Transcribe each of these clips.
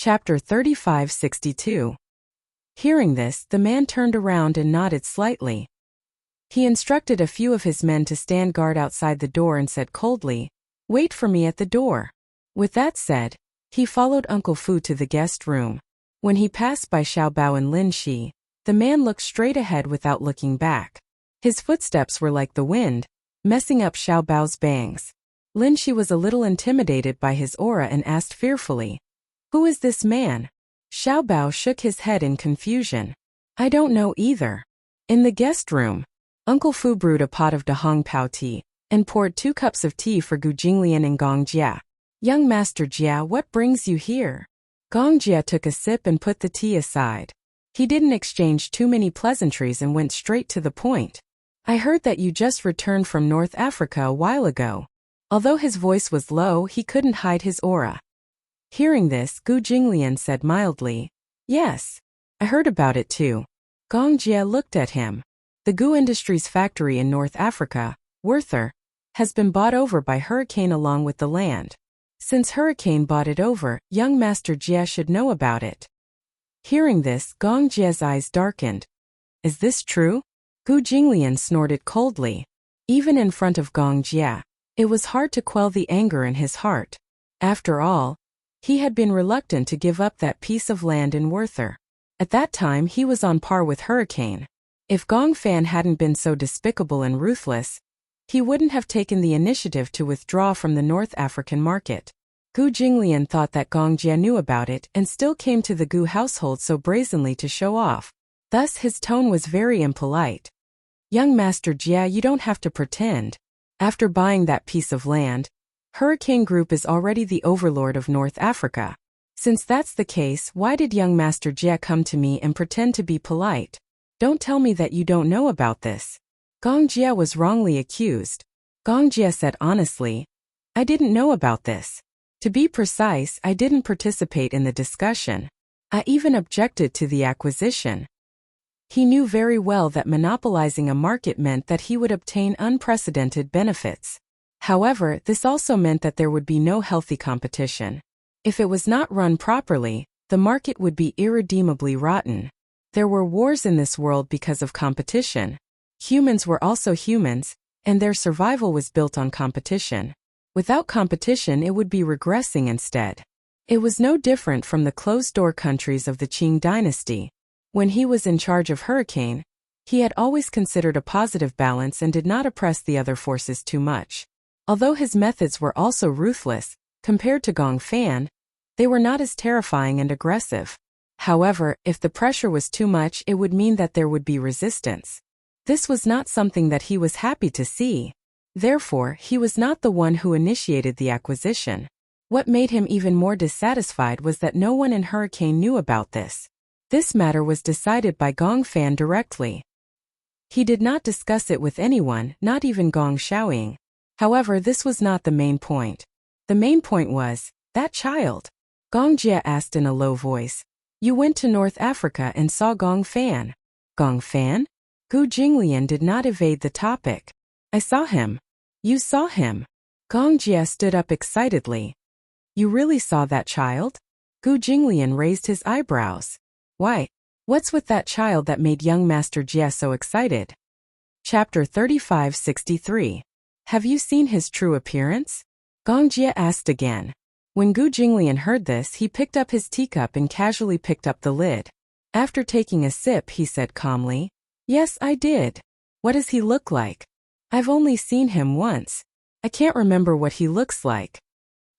Chapter 3562. Hearing this, the man turned around and nodded slightly. He instructed a few of his men to stand guard outside the door and said coldly, "Wait for me at the door." With that said, he followed Uncle Fu to the guest room. When he passed by Xiaobao and Lin Shi, the man looked straight ahead without looking back. His footsteps were like the wind, messing up Xiaobao's bangs. Lin Shi was a little intimidated by his aura and asked fearfully, "Who is this man?" Xiaobao shook his head in confusion. "I don't know either." In the guest room, Uncle Fu brewed a pot of Dahong Pao tea and poured 2 cups of tea for Gu Jinglian and Gong Jia. "Young Master Jia, what brings you here?" Gong Jia took a sip and put the tea aside. He didn't exchange too many pleasantries and went straight to the point. "I heard that you just returned from North Africa a while ago." Although his voice was low, he couldn't hide his aura. Hearing this, Gu Jinglian said mildly, "Yes, I heard about it too." Gong Jia looked at him. The Gu Industries factory in North Africa, Werther, has been bought over by Hurricane along with the land. Since Hurricane bought it over, young Master Jia should know about it. Hearing this, Gong Jia's eyes darkened. "Is this true?" Gu Jinglian snorted coldly. Even in front of Gong Jia, it was hard to quell the anger in his heart. After all, he had been reluctant to give up that piece of land in Werther. At that time he was on par with Hurricane. If Gong Fan hadn't been so despicable and ruthless, he wouldn't have taken the initiative to withdraw from the North African market. Gu Jinglian thought that Gong Jia knew about it and still came to the Gu household so brazenly to show off. Thus his tone was very impolite. "Young Master Jia, you don't have to pretend. After buying that piece of land, Hurricane Group is already the overlord of North Africa. Since that's the case, why did young Master Jia come to me and pretend to be polite? Don't tell me that you don't know about this." Gong Jia was wrongly accused. Gong Jia said honestly, "I didn't know about this. To be precise, I didn't participate in the discussion. I even objected to the acquisition." He knew very well that monopolizing a market meant that he would obtain unprecedented benefits. However, this also meant that there would be no healthy competition. If it was not run properly, the market would be irredeemably rotten. There were wars in this world because of competition. Humans were also humans, and their survival was built on competition. Without competition, it would be regressing instead. It was no different from the closed-door countries of the Qing dynasty. When he was in charge of Hurricane, he had always considered a positive balance and did not oppress the other forces too much. Although his methods were also ruthless, compared to Gong Fan, they were not as terrifying and aggressive. However, if the pressure was too much, it would mean that there would be resistance. This was not something that he was happy to see. Therefore, he was not the one who initiated the acquisition. What made him even more dissatisfied was that no one in Hurricane knew about this. This matter was decided by Gong Fan directly. He did not discuss it with anyone, not even Gong Xiaoying. However, this was not the main point. The main point was, that child. Gong Jia asked in a low voice, "You went to North Africa and saw Gong Fan." "Gong Fan?" Gu Jinglian did not evade the topic. "I saw him." "You saw him?" Gong Jia stood up excitedly. "You really saw that child?" Gu Jinglian raised his eyebrows. "Why? What's with that child that made young Master Jia so excited?" Chapter 3563. Have you seen his true appearance? Gong Jia asked again. When Gu Jinglian heard this, he picked up his teacup and casually picked up the lid. After taking a sip, he said calmly, "Yes, I did." "What does he look like?" "I've only seen him once. I can't remember what he looks like."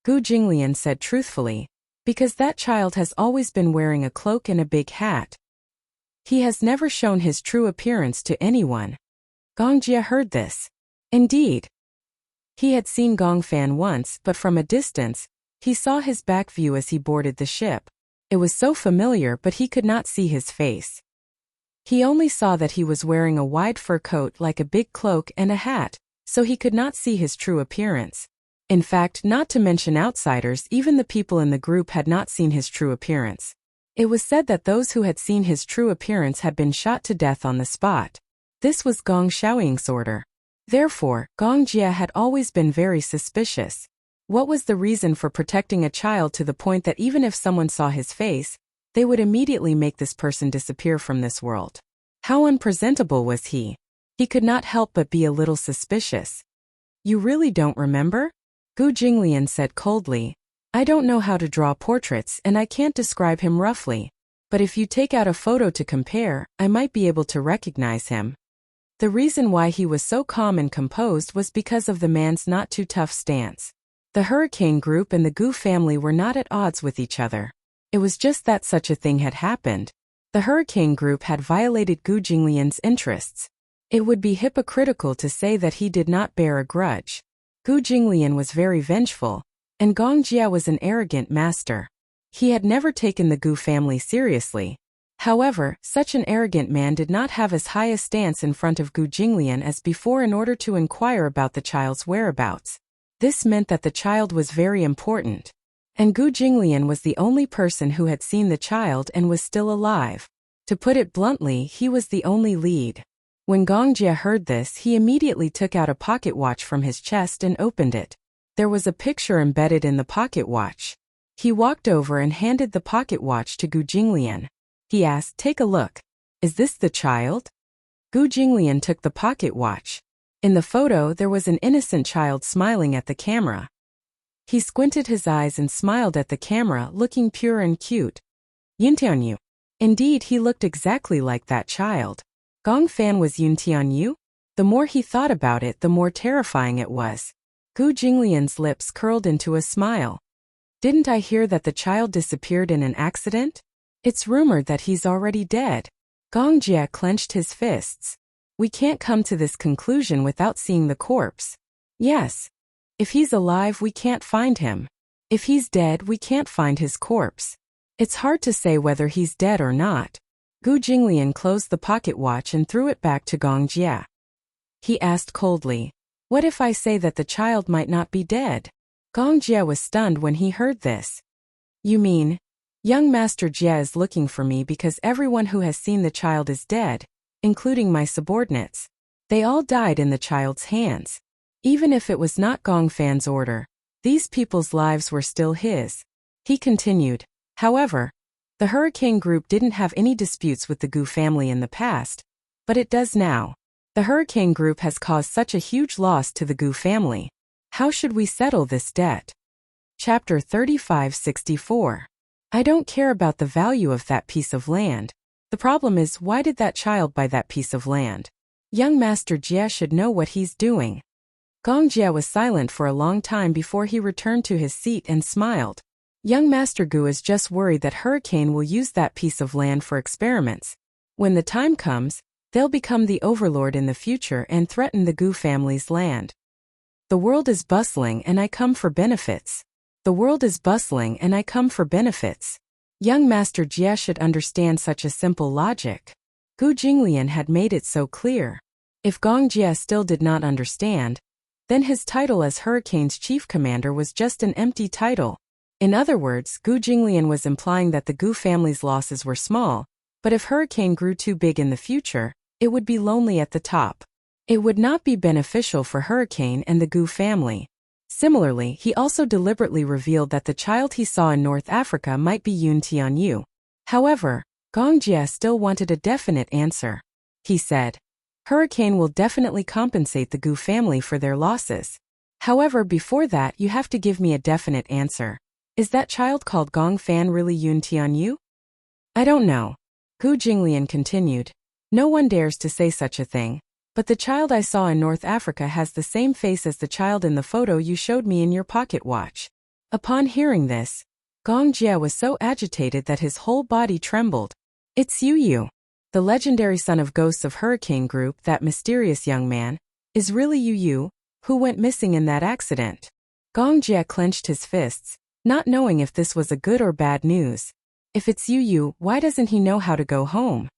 Gu Jinglian said truthfully, "Because that child has always been wearing a cloak and a big hat. He has never shown his true appearance to anyone." Gong Jia heard this. Indeed, he had seen Gong Fan once, but from a distance, he saw his back view as he boarded the ship. It was so familiar, but he could not see his face. He only saw that he was wearing a wide fur coat like a big cloak and a hat, so he could not see his true appearance. In fact, not to mention outsiders, even the people in the group had not seen his true appearance. It was said that those who had seen his true appearance had been shot to death on the spot. This was Gong Xiaoying's order. Therefore, Gong Jia had always been very suspicious. What was the reason for protecting a child to the point that even if someone saw his face, they would immediately make this person disappear from this world? How unpresentable was he? He could not help but be a little suspicious. You really don't remember? Gu Jinglian said coldly. I don't know how to draw portraits and I can't describe him roughly, but if you take out a photo to compare, I might be able to recognize him. The reason why he was so calm and composed was because of the man's not-too-tough stance. The Hurricane Group and the Gu family were not at odds with each other. It was just that such a thing had happened. The Hurricane Group had violated Gu Jinglian's interests. It would be hypocritical to say that he did not bear a grudge. Gu Jinglian was very vengeful, and Gong Jia was an arrogant master. He had never taken the Gu family seriously. However, such an arrogant man did not have as high a stance in front of Gu Jinglian as before in order to inquire about the child's whereabouts. This meant that the child was very important. And Gu Jinglian was the only person who had seen the child and was still alive. To put it bluntly, he was the only lead. When Gong Jia heard this, he immediately took out a pocket watch from his chest and opened it. There was a picture embedded in the pocket watch. He walked over and handed the pocket watch to Gu Jinglian. He asked, "Take a look. Is this the child?" Gu Jinglian took the pocket watch. In the photo, there was an innocent child smiling at the camera. He squinted his eyes and smiled at the camera, looking pure and cute. Yun Tianyu. Indeed, he looked exactly like that child. Gong Fan was Yun Tianyu? The more he thought about it, the more terrifying it was. Gu Jinglian's lips curled into a smile. Didn't I hear that the child disappeared in an accident? It's rumored that he's already dead. Gong Jia clenched his fists. We can't come to this conclusion without seeing the corpse. Yes. If he's alive, we can't find him. If he's dead, we can't find his corpse. It's hard to say whether he's dead or not. Gu Jinglian closed the pocket watch and threw it back to Gong Jia. He asked coldly, "What if I say that the child might not be dead?" Gong Jia was stunned when he heard this. You mean, young Master Jia is looking for me because everyone who has seen the child is dead, including my subordinates. They all died in the child's hands. Even if it was not Gong Fan's order, these people's lives were still his. He continued, however, the Hurricane Group didn't have any disputes with the Gu family in the past, but it does now. The Hurricane Group has caused such a huge loss to the Gu family. How should we settle this debt? Chapter 3564. I don't care about the value of that piece of land. The problem is, why did that child buy that piece of land? Young Master Jia should know what he's doing. Gong Jia was silent for a long time before he returned to his seat and smiled. Young Master Gu is just worried that Hurricane will use that piece of land for experiments. When the time comes, they'll become the overlord in the future and threaten the Gu family's land. The world is bustling and I come for benefits. The world is bustling and I come for benefits. Young Master Jia should understand such a simple logic. Gu Jinglian had made it so clear. If Gong Jia still did not understand, then his title as Hurricane's chief commander was just an empty title. In other words, Gu Jinglian was implying that the Gu family's losses were small, but if Hurricane grew too big in the future, it would be lonely at the top. It would not be beneficial for Hurricane and the Gu family. Similarly, he also deliberately revealed that the child he saw in North Africa might be Yun Tianyu. However, Gong Jia still wanted a definite answer. He said, Hurricane will definitely compensate the Gu family for their losses. However, before that, you have to give me a definite answer. Is that child called Gong Fan really Yun Tianyu? I don't know. Gu Jinglian continued. No one dares to say such a thing. But the child I saw in North Africa has the same face as the child in the photo you showed me in your pocket watch. Upon hearing this, Gong Jia was so agitated that his whole body trembled. It's Yu, the legendary son of ghosts of Hurricane Group, that mysterious young man, is really Yu, who went missing in that accident. Gong Jia clenched his fists, not knowing if this was a good or bad news. If it's Yu, why doesn't he know how to go home?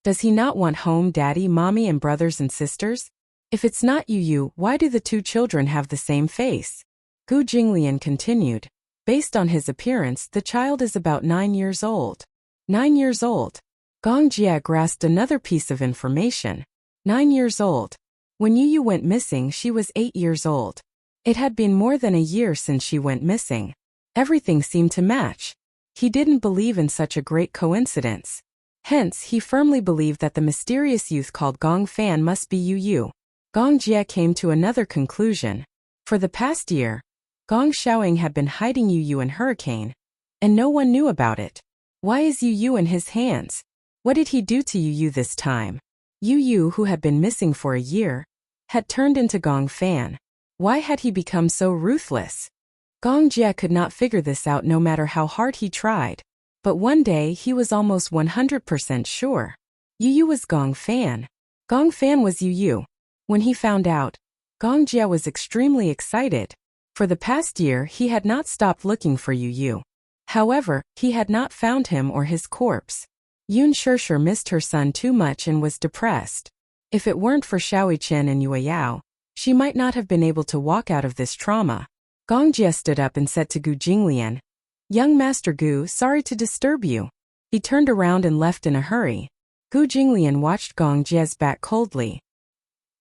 Does he not want home, daddy, mommy, and brothers and sisters? If it's not Yu, why do the two children have the same face? Gu Jinglian continued. Based on his appearance, the child is about 9 years old. 9 years old. Gong Jia grasped another piece of information. 9 years old. When Yu went missing, she was 8 years old. It had been more than a year since she went missing. Everything seemed to match. He didn't believe in such a great coincidence. Hence, he firmly believed that the mysterious youth called Gong Fan must be Yu Yu. Gong Jie came to another conclusion. For the past year, Gong Xiaoying had been hiding Yu Yu in Hurricane, and no one knew about it. Why is Yu Yu in his hands? What did he do to Yu Yu this time? Yu Yu, who had been missing for a year, had turned into Gong Fan. Why had he become so ruthless? Gong Jie could not figure this out no matter how hard he tried. But one day he was almost 100% sure. Yu Yu was Gong Fan. Gong Fan was Yu Yu. When he found out, Gong Jie was extremely excited. For the past year he had not stopped looking for Yu Yu. However, he had not found him or his corpse. Yun Shishir missed her son too much and was depressed. If it weren't for Xiaoi Chen and Yue Yao, she might not have been able to walk out of this trauma. Gong Jie stood up and said to Gu Jinglian, "Young Master Gu, sorry to disturb you." He turned around and left in a hurry. Gu Jinglian watched Gong Jie's back coldly.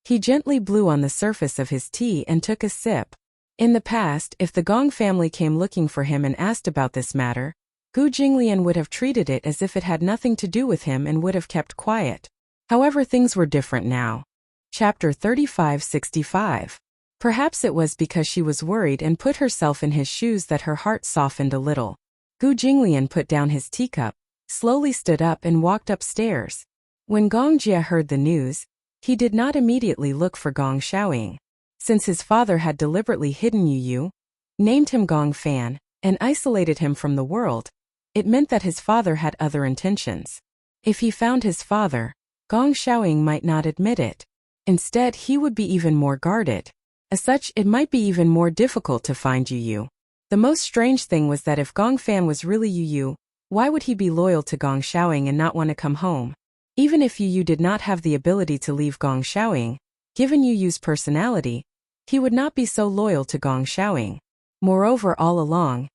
He gently blew on the surface of his tea and took a sip. In the past, if the Gong family came looking for him and asked about this matter, Gu Jinglian would have treated it as if it had nothing to do with him and would have kept quiet. However, things were different now. Chapter 3565. Perhaps it was because she was worried and put herself in his shoes that her heart softened a little. Gu Jinglian put down his teacup, slowly stood up and walked upstairs. When Gong Jie heard the news, he did not immediately look for Gong Xiaoying. Since his father had deliberately hidden Yu Yu, named him Gong Fan, and isolated him from the world, it meant that his father had other intentions. If he found his father, Gong Xiaoying might not admit it. Instead, he would be even more guarded. As such, it might be even more difficult to find Yu Yu. The most strange thing was that if Gong Fan was really Yu Yu, why would he be loyal to Gong Xiaoying and not want to come home? Even if Yu Yu did not have the ability to leave Gong Xiaoying, given Yu Yu's personality, he would not be so loyal to Gong Xiaoying. Moreover, all along,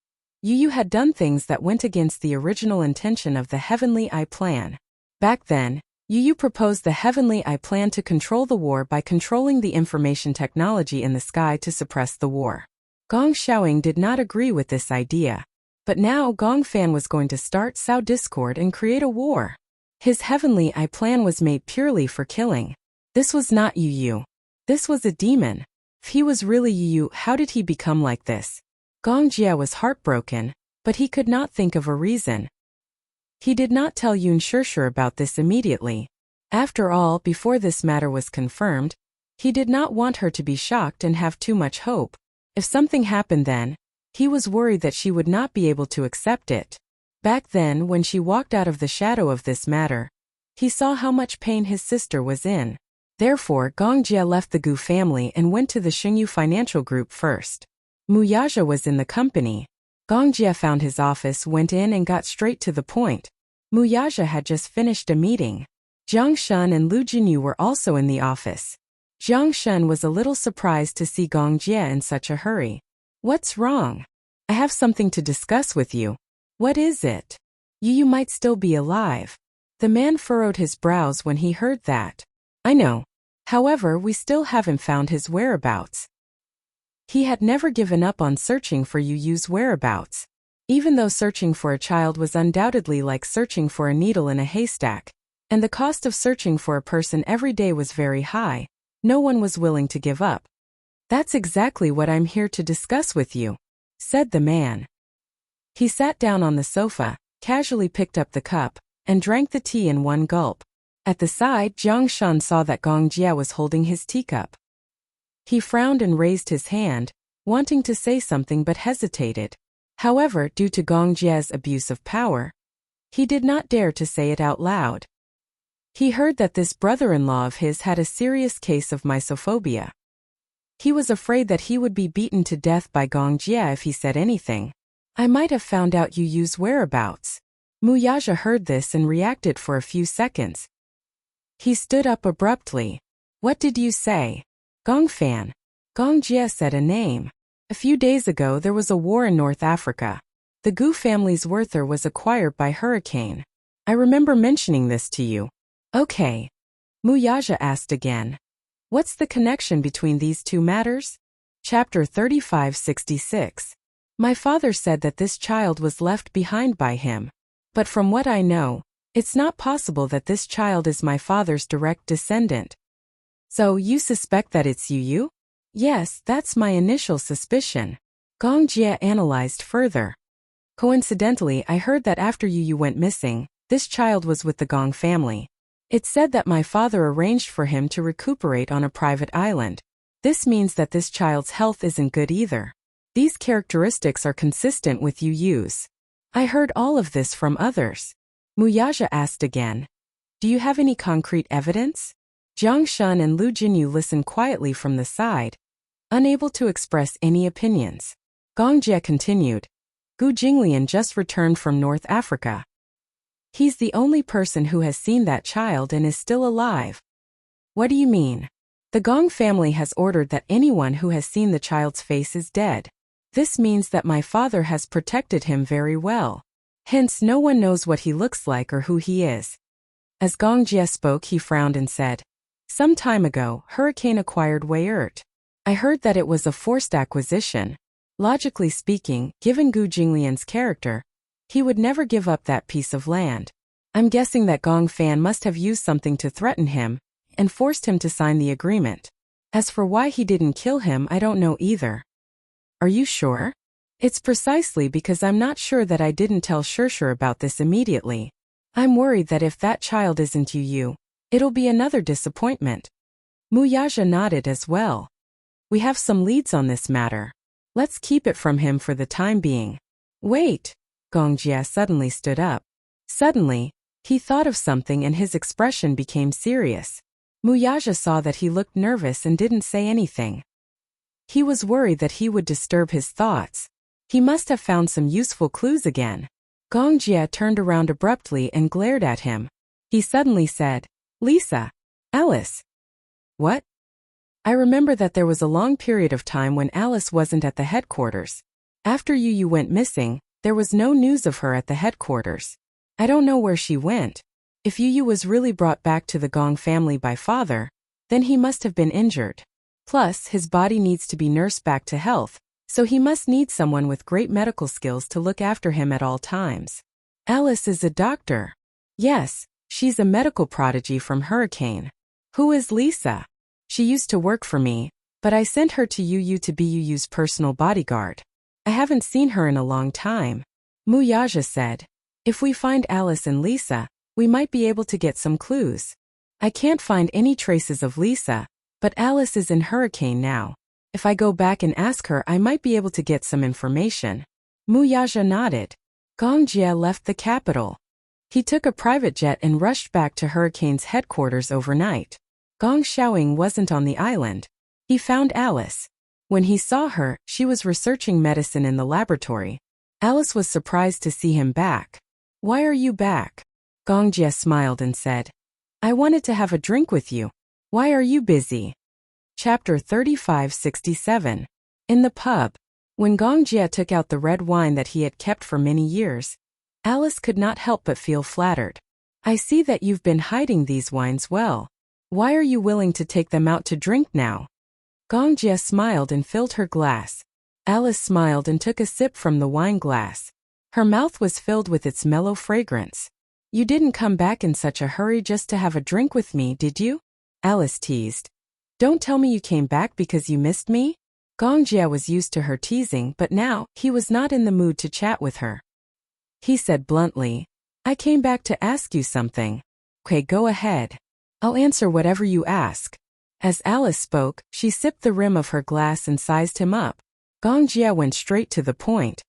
Yu Yu had done things that went against the original intention of the Heavenly Eye Plan. Back then, Yu Yu proposed the Heavenly Eye Plan to control the war by controlling the information technology in the sky to suppress the war. Gong Xiaoying did not agree with this idea. But now Gong Fan was going to start sow discord and create a war. His Heavenly Eye Plan was made purely for killing. This was not Yu Yu. This was a demon. If he was really Yu Yu, how did he become like this? Gong Jie was heartbroken, but he could not think of a reason. He did not tell Yun Shishir about this immediately. After all, before this matter was confirmed, he did not want her to be shocked and have too much hope. If something happened then, he was worried that she would not be able to accept it. Back then, when she walked out of the shadow of this matter, he saw how much pain his sister was in. Therefore, Gong Jie left the Gu family and went to the Xingyu Financial Group first. Mu Yaja was in the company. Gong Jie found his office, went in and got straight to the point. Mu Yaja had just finished a meeting. Jiang Shun and Lu Jinyu were also in the office. Jiang Shun was a little surprised to see Gong Jie in such a hurry. "What's wrong? I have something to discuss with you." "What is it?" "Yu Yu might still be alive." The man furrowed his brows when he heard that. "I know. However, we still haven't found his whereabouts." He had never given up on searching for Yu Yu's whereabouts. Even though searching for a child was undoubtedly like searching for a needle in a haystack, and the cost of searching for a person every day was very high, no one was willing to give up. "That's exactly what I'm here to discuss with you," said the man. He sat down on the sofa, casually picked up the cup, and drank the tea in one gulp. At the side, Jiang Shun saw that Gong Jie was holding his teacup. He frowned and raised his hand, wanting to say something but hesitated. However, due to Gong Jie's abuse of power, he did not dare to say it out loud. He heard that this brother-in-law of his had a serious case of mysophobia. He was afraid that he would be beaten to death by Gong Jie if he said anything. "I might have found out Yu Yu's whereabouts." Mu Yaja heard this and reacted for a few seconds. He stood up abruptly. "What did you say?" "Gong Fan." Gong Jie said a name. "A few days ago there was a war in North Africa. The Gu family's Werther was acquired by Hurricane. I remember mentioning this to you." "Okay." Mu Yaja asked again. "What's the connection between these two matters?" Chapter 3566. My father said that this child was left behind by him. But from what I know, it's not possible that this child is my father's direct descendant. So you suspect that it's Yu? Yes, that's my initial suspicion. Gong Jie analyzed further. Coincidentally, I heard that after Yu went missing, this child was with the Gong family. It's said that my father arranged for him to recuperate on a private island. This means that this child's health isn't good either. These characteristics are consistent with Yu's. I heard all of this from others. Muyaja asked again. Do you have any concrete evidence? Jiang Shun and Lu Jinyu listened quietly from the side, unable to express any opinions. Gong Jie continued. Gu Jinglian just returned from North Africa. He's the only person who has seen that child and is still alive. What do you mean? The Gong family has ordered that anyone who has seen the child's face is dead. This means that my father has protected him very well. Hence no one knows what he looks like or who he is. As Gong Jie spoke, he frowned and said, some time ago, Hurricane acquired Weyert. I heard that it was a forced acquisition. Logically speaking, given Gu Jinglian's character, he would never give up that piece of land. I'm guessing that Gong Fan must have used something to threaten him and forced him to sign the agreement. As for why he didn't kill him, I don't know either. Are you sure? It's precisely because I'm not sure that I didn't tell Shirshir about this immediately. I'm worried that if that child isn't Yu, it'll be another disappointment. Muyaja nodded as well. We have some leads on this matter. Let's keep it from him for the time being. Wait! Gong Jie suddenly stood up. Suddenly, he thought of something and his expression became serious. Muyaja saw that he looked nervous and didn't say anything. He was worried that he would disturb his thoughts. He must have found some useful clues again. Gong Jie turned around abruptly and glared at him. He suddenly said, Lisa. Alice. What? I remember that there was a long period of time when Alice wasn't at the headquarters. After Yu went missing, there was no news of her at the headquarters. I don't know where she went. If Yu was really brought back to the Gong family by father, then he must have been injured. Plus, his body needs to be nursed back to health, so he must need someone with great medical skills to look after him at all times. Alice is a doctor. Yes, she's a medical prodigy from Hurricane. Who is Lisa? She used to work for me, but I sent her to Yu to be Yu's personal bodyguard. I haven't seen her in a long time. Muyaja said. If we find Alice and Lisa, we might be able to get some clues. I can't find any traces of Lisa, but Alice is in Hurricane now. If I go back and ask her, I might be able to get some information. Muyaja nodded. Gong Jie left the capital. He took a private jet and rushed back to Hurricane's headquarters overnight. Gong Xiaoying wasn't on the island. He found Alice. When he saw her, she was researching medicine in the laboratory. Alice was surprised to see him back. Why are you back? Gong Jie smiled and said, I wanted to have a drink with you. Why are you busy? Chapter 3567. In the pub. When Gong Jie took out the red wine that he had kept for many years, Alice could not help but feel flattered. I see that you've been hiding these wines well. Why are you willing to take them out to drink now? Gong Jie smiled and filled her glass. Alice smiled and took a sip from the wine glass. Her mouth was filled with its mellow fragrance. You didn't come back in such a hurry just to have a drink with me, did you? Alice teased. Don't tell me you came back because you missed me? Gong Jie was used to her teasing, but now, he was not in the mood to chat with her. He said bluntly, I came back to ask you something. Okay, go ahead. I'll answer whatever you ask. As Alice spoke, she sipped the rim of her glass and sized him up. Gong Jie went straight to the point.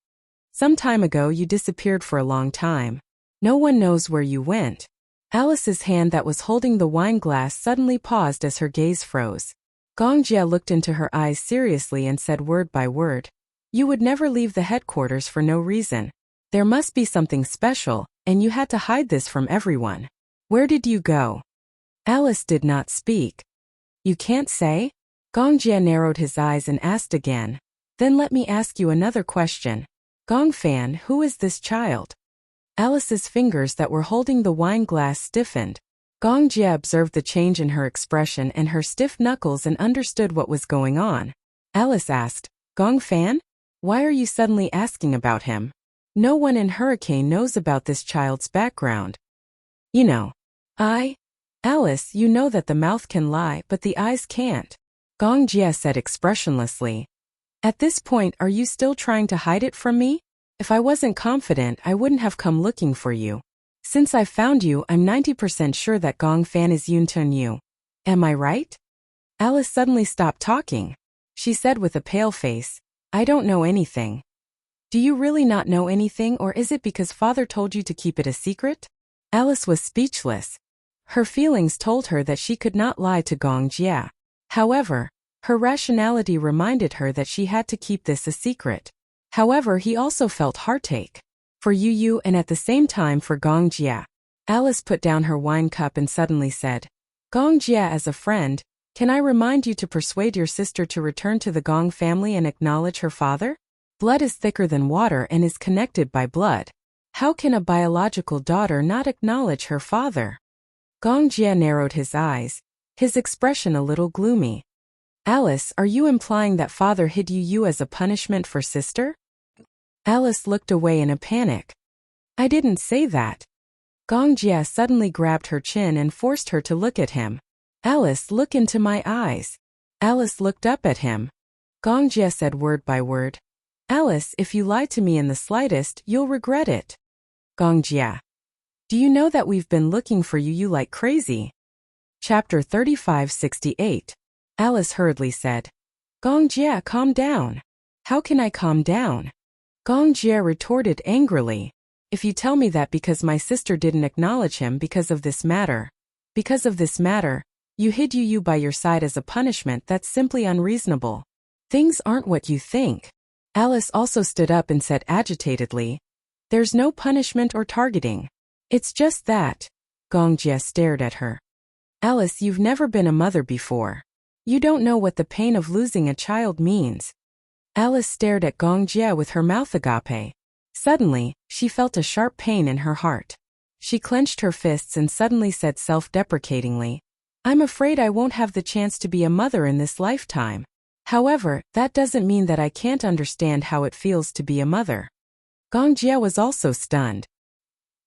Some time ago you disappeared for a long time. No one knows where you went. Alice's hand that was holding the wine glass suddenly paused as her gaze froze. Gong Jie looked into her eyes seriously and said word by word, You would never leave the headquarters for no reason. There must be something special, and you had to hide this from everyone. Where did you go? Alice did not speak. You can't say? Gong Jie narrowed his eyes and asked again. Then let me ask you another question. Gong Fan, who is this child? Alice's fingers that were holding the wine glass stiffened. Gong Jie observed the change in her expression and her stiff knuckles and understood what was going on. Alice asked. Gong Fan? Why are you suddenly asking about him? No one in Hurricane knows about this child's background. You know. Alice, you know that the mouth can lie but the eyes can't. Gong Jia said expressionlessly. At this point, are you still trying to hide it from me? If I wasn't confident, I wouldn't have come looking for you. Since I found you, I'm 90% sure that Gong Fan is Yun Tun Yu. Am I right? Alice suddenly stopped talking. She said with a pale face, I don't know anything. Do you really not know anything, or is it because father told you to keep it a secret? Alice was speechless. Her feelings told her that she could not lie to Gong Jia. However, her rationality reminded her that she had to keep this a secret. However, he also felt heartache. For Yu and at the same time for Gong Jia. Alice put down her wine cup and suddenly said, Gong Jia, as a friend, can I remind you to persuade your sister to return to the Gong family and acknowledge her father? Blood is thicker than water and is connected by blood. How can a biological daughter not acknowledge her father? Gong Jia narrowed his eyes, his expression a little gloomy. Alice, are you implying that father hid you as a punishment for sister? Alice looked away in a panic. I didn't say that. Gong Jia suddenly grabbed her chin and forced her to look at him. Alice, look into my eyes. Alice looked up at him. Gong Jia said word by word. Alice, if you lie to me in the slightest, you'll regret it. Gong Jia. Do you know that we've been looking for you like crazy? Chapter 3568. Alice hurriedly said. Gong Jia, calm down. How can I calm down? Gong Jia retorted angrily. If you tell me that because my sister didn't acknowledge him because of this matter, you hid you by your side as a punishment, that's simply unreasonable. Things aren't what you think. Alice also stood up and said agitatedly, there's no punishment or targeting. It's just that. Gong Jia stared at her. Alice, you've never been a mother before. You don't know what the pain of losing a child means. Alice stared at Gong Jia with her mouth agape. Suddenly, she felt a sharp pain in her heart. She clenched her fists and suddenly said self-deprecatingly, I'm afraid I won't have the chance to be a mother in this lifetime. However, that doesn't mean that I can't understand how it feels to be a mother. Gong Jia was also stunned.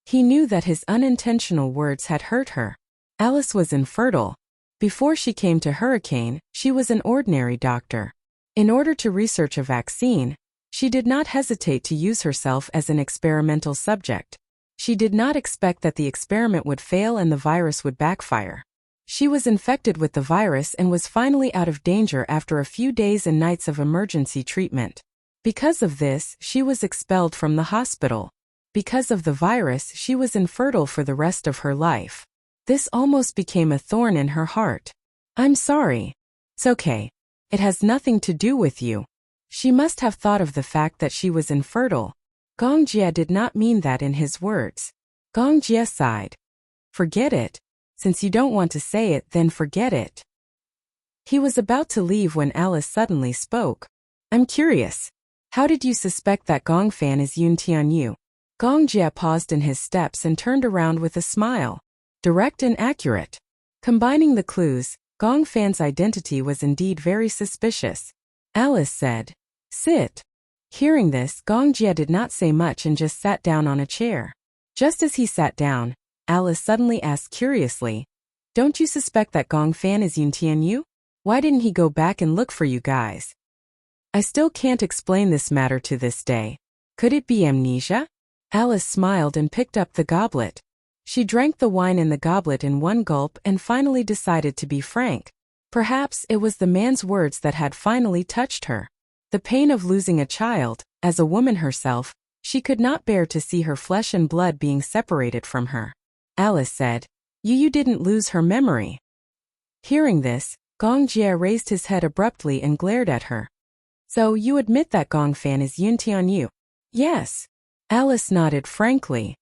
He knew that his unintentional words had hurt her. Alice was infertile. Before she came to Hurricane, she was an ordinary doctor. In order to research a vaccine, she did not hesitate to use herself as an experimental subject. She did not expect that the experiment would fail and the virus would backfire. She was infected with the virus and was finally out of danger after a few days and nights of emergency treatment. Because of this, she was expelled from the hospital. Because of the virus, she was infertile for the rest of her life. This almost became a thorn in her heart. I'm sorry. It's okay. It has nothing to do with you. She must have thought of the fact that she was infertile. Gong Jia did not mean that in his words. Gong Jia sighed. Forget it. Since you don't want to say it, then forget it. He was about to leave when Alice suddenly spoke. I'm curious. How did you suspect that Gong Fan is Yun Tian Yu? Gong Jia paused in his steps and turned around with a smile. Direct and accurate. Combining the clues, Gong Fan's identity was indeed very suspicious. Alice said, sit. Hearing this, Gong Jia did not say much and just sat down on a chair. Just as he sat down, Alice suddenly asked curiously, don't you suspect that Gong Fan is Yun Tian Yu? Why didn't he go back and look for you guys? I still can't explain this matter to this day. Could it be amnesia? Alice smiled and picked up the goblet. She drank the wine in the goblet in one gulp and finally decided to be frank. Perhaps it was the man's words that had finally touched her. The pain of losing a child, as a woman herself, she could not bear to see her flesh and blood being separated from her. Alice said, You didn't lose her memory. Hearing this, Gong Jia raised his head abruptly and glared at her. So you admit that Gong Fan is Yun Tian Yu? Yes. Alice nodded frankly.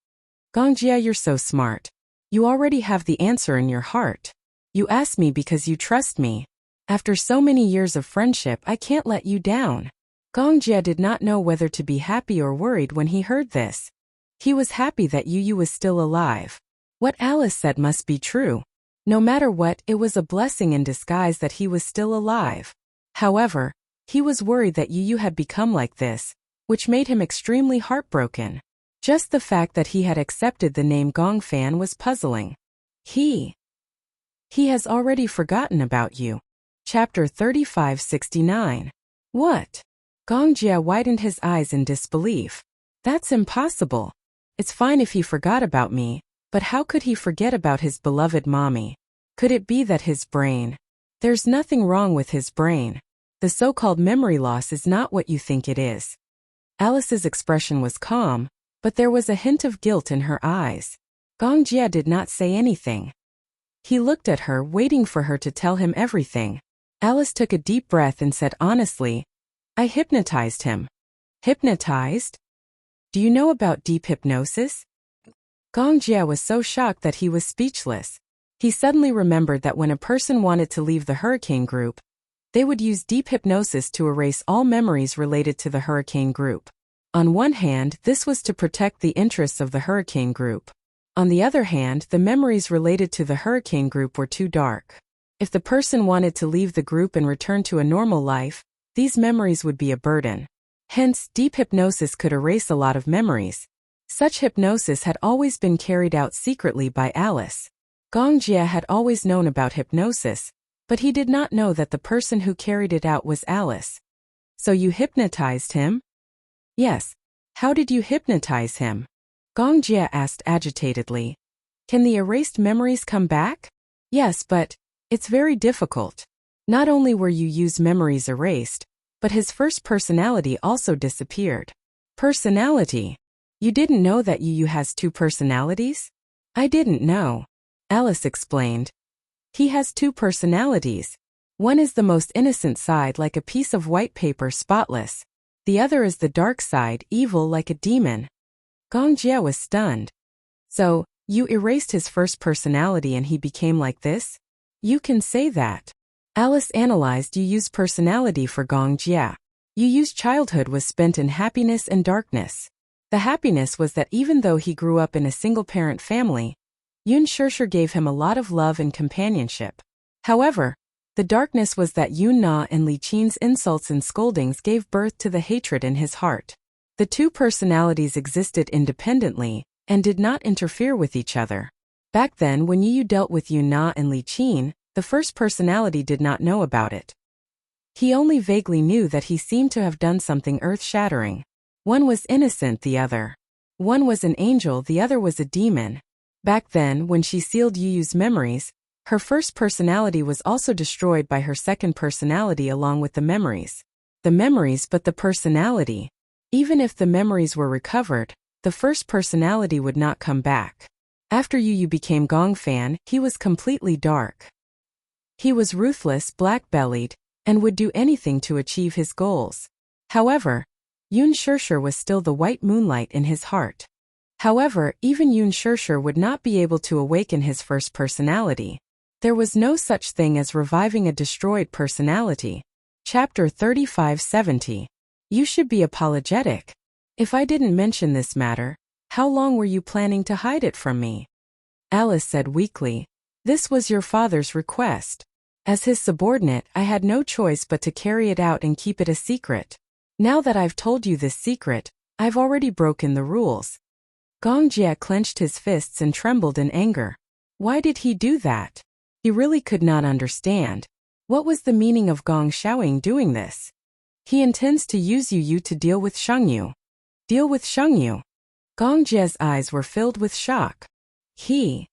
Gong Jia, you're so smart. You already have the answer in your heart. You asked me because you trust me. After so many years of friendship, I can't let you down. Gong Jia did not know whether to be happy or worried when he heard this. He was happy that Yu was still alive. What Alice said must be true. No matter what, it was a blessing in disguise that he was still alive. However, He was worried that Yu had become like this, which made him extremely heartbroken. Just the fact that he had accepted the name Gongfan was puzzling. He has already forgotten about you. Chapter 3569. What? Gongjia widened his eyes in disbelief. That's impossible. It's fine if he forgot about me, but how could he forget about his beloved mommy? Could it be that his brain? There's nothing wrong with his brain. The so-called memory loss is not what you think it is. Alice's expression was calm, but there was a hint of guilt in her eyes. Gongjia did not say anything. He looked at her, waiting for her to tell him everything. Alice took a deep breath and said honestly, I hypnotized him. Hypnotized? Do you know about deep hypnosis? Gongjia was so shocked that he was speechless. He suddenly remembered that when a person wanted to leave the hurricane group, they would use deep hypnosis to erase all memories related to the hurricane group. On one hand, this was to protect the interests of the hurricane group. On the other hand, the memories related to the hurricane group were too dark. If the person wanted to leave the group and return to a normal life, these memories would be a burden. Hence, deep hypnosis could erase a lot of memories. Such hypnosis had always been carried out secretly by Alice. Gongjia had always known about hypnosis, but he did not know that the person who carried it out was Alice. So you hypnotized him? Yes. How did you hypnotize him? Gongjia asked agitatedly. Can the erased memories come back? Yes, but it's very difficult. Not only were Yu's memories erased, but his first personality also disappeared. Personality? You didn't know that Yu has two personalities? I didn't know. Alice explained. He has two personalities. One is the most innocent side, like a piece of white paper, spotless. The other is the dark side, evil like a demon. Gongjia was stunned. So, you erased his first personality and he became like this? You can say that. Alice analyzed Yu's personality for Gongjia. Yu's childhood was spent in happiness and darkness. The happiness was that even though he grew up in a single-parent family, Yun Shishir gave him a lot of love and companionship. However, the darkness was that Yun Na and Li Qin's insults and scoldings gave birth to the hatred in his heart. The two personalities existed independently and did not interfere with each other. Back then, when Yu dealt with Yun Na and Li Qin, the first personality did not know about it. He only vaguely knew that he seemed to have done something earth-shattering. One was innocent, the other. One was an angel, the other was a demon. Back then, when she sealed Yu's memories, her first personality was also destroyed by her second personality along with the memories. The memories, but the personality. Even if the memories were recovered, the first personality would not come back. After Yu became Gongfan, he was completely dark. He was ruthless, black-bellied, and would do anything to achieve his goals. However, Yun Shishir was still the white moonlight in his heart. However, even Yun Shishir would not be able to awaken his first personality. There was no such thing as reviving a destroyed personality. Chapter 3570. You should be apologetic. If I didn't mention this matter, how long were you planning to hide it from me? Alice said weakly. This was your father's request. As his subordinate, I had no choice but to carry it out and keep it a secret. Now that I've told you this secret, I've already broken the rules. Gongjia clenched his fists and trembled in anger. Why did he do that? He really could not understand. What was the meaning of Gong Xiaoying doing this? He intends to use Yu to deal with Shengyu. Deal with Shengyu? Gongjia's eyes were filled with shock. He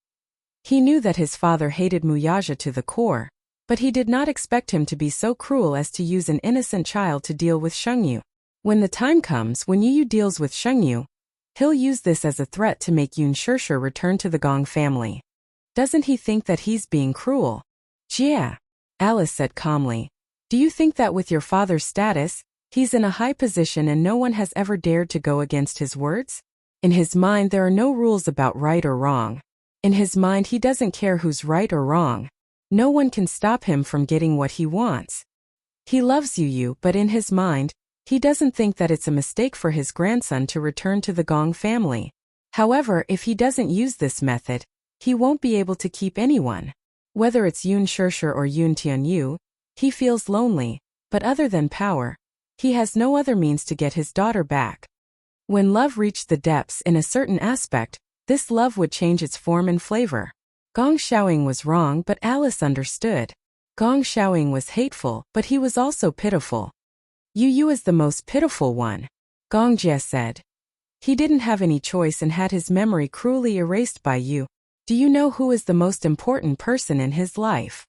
knew that his father hated Muyaja to the core, but he did not expect him to be so cruel as to use an innocent child to deal with Shengyu. When the time comes when Yu deals with Shengyu, he'll use this as a threat to make Yun Shishir return to the Gong family. Doesn't he think that he's being cruel? Jia, Alice said calmly. Do you think that with your father's status, he's in a high position and no one has ever dared to go against his words? In his mind there are no rules about right or wrong. In his mind he doesn't care who's right or wrong. No one can stop him from getting what he wants. He loves Yu, but in his mind, he doesn't think that it's a mistake for his grandson to return to the Gong family. However, if he doesn't use this method, he won't be able to keep anyone. Whether it's Yun Shishir or Yun Tianyu, he feels lonely. But other than power, he has no other means to get his daughter back. When love reached the depths in a certain aspect, this love would change its form and flavor. Gong Xiaoying was wrong, but Alice understood. Gong Xiaoying was hateful, but he was also pitiful. Yu is the most pitiful one, Gong Jie said. He didn't have any choice and had his memory cruelly erased by you. Do you know who is the most important person in his life?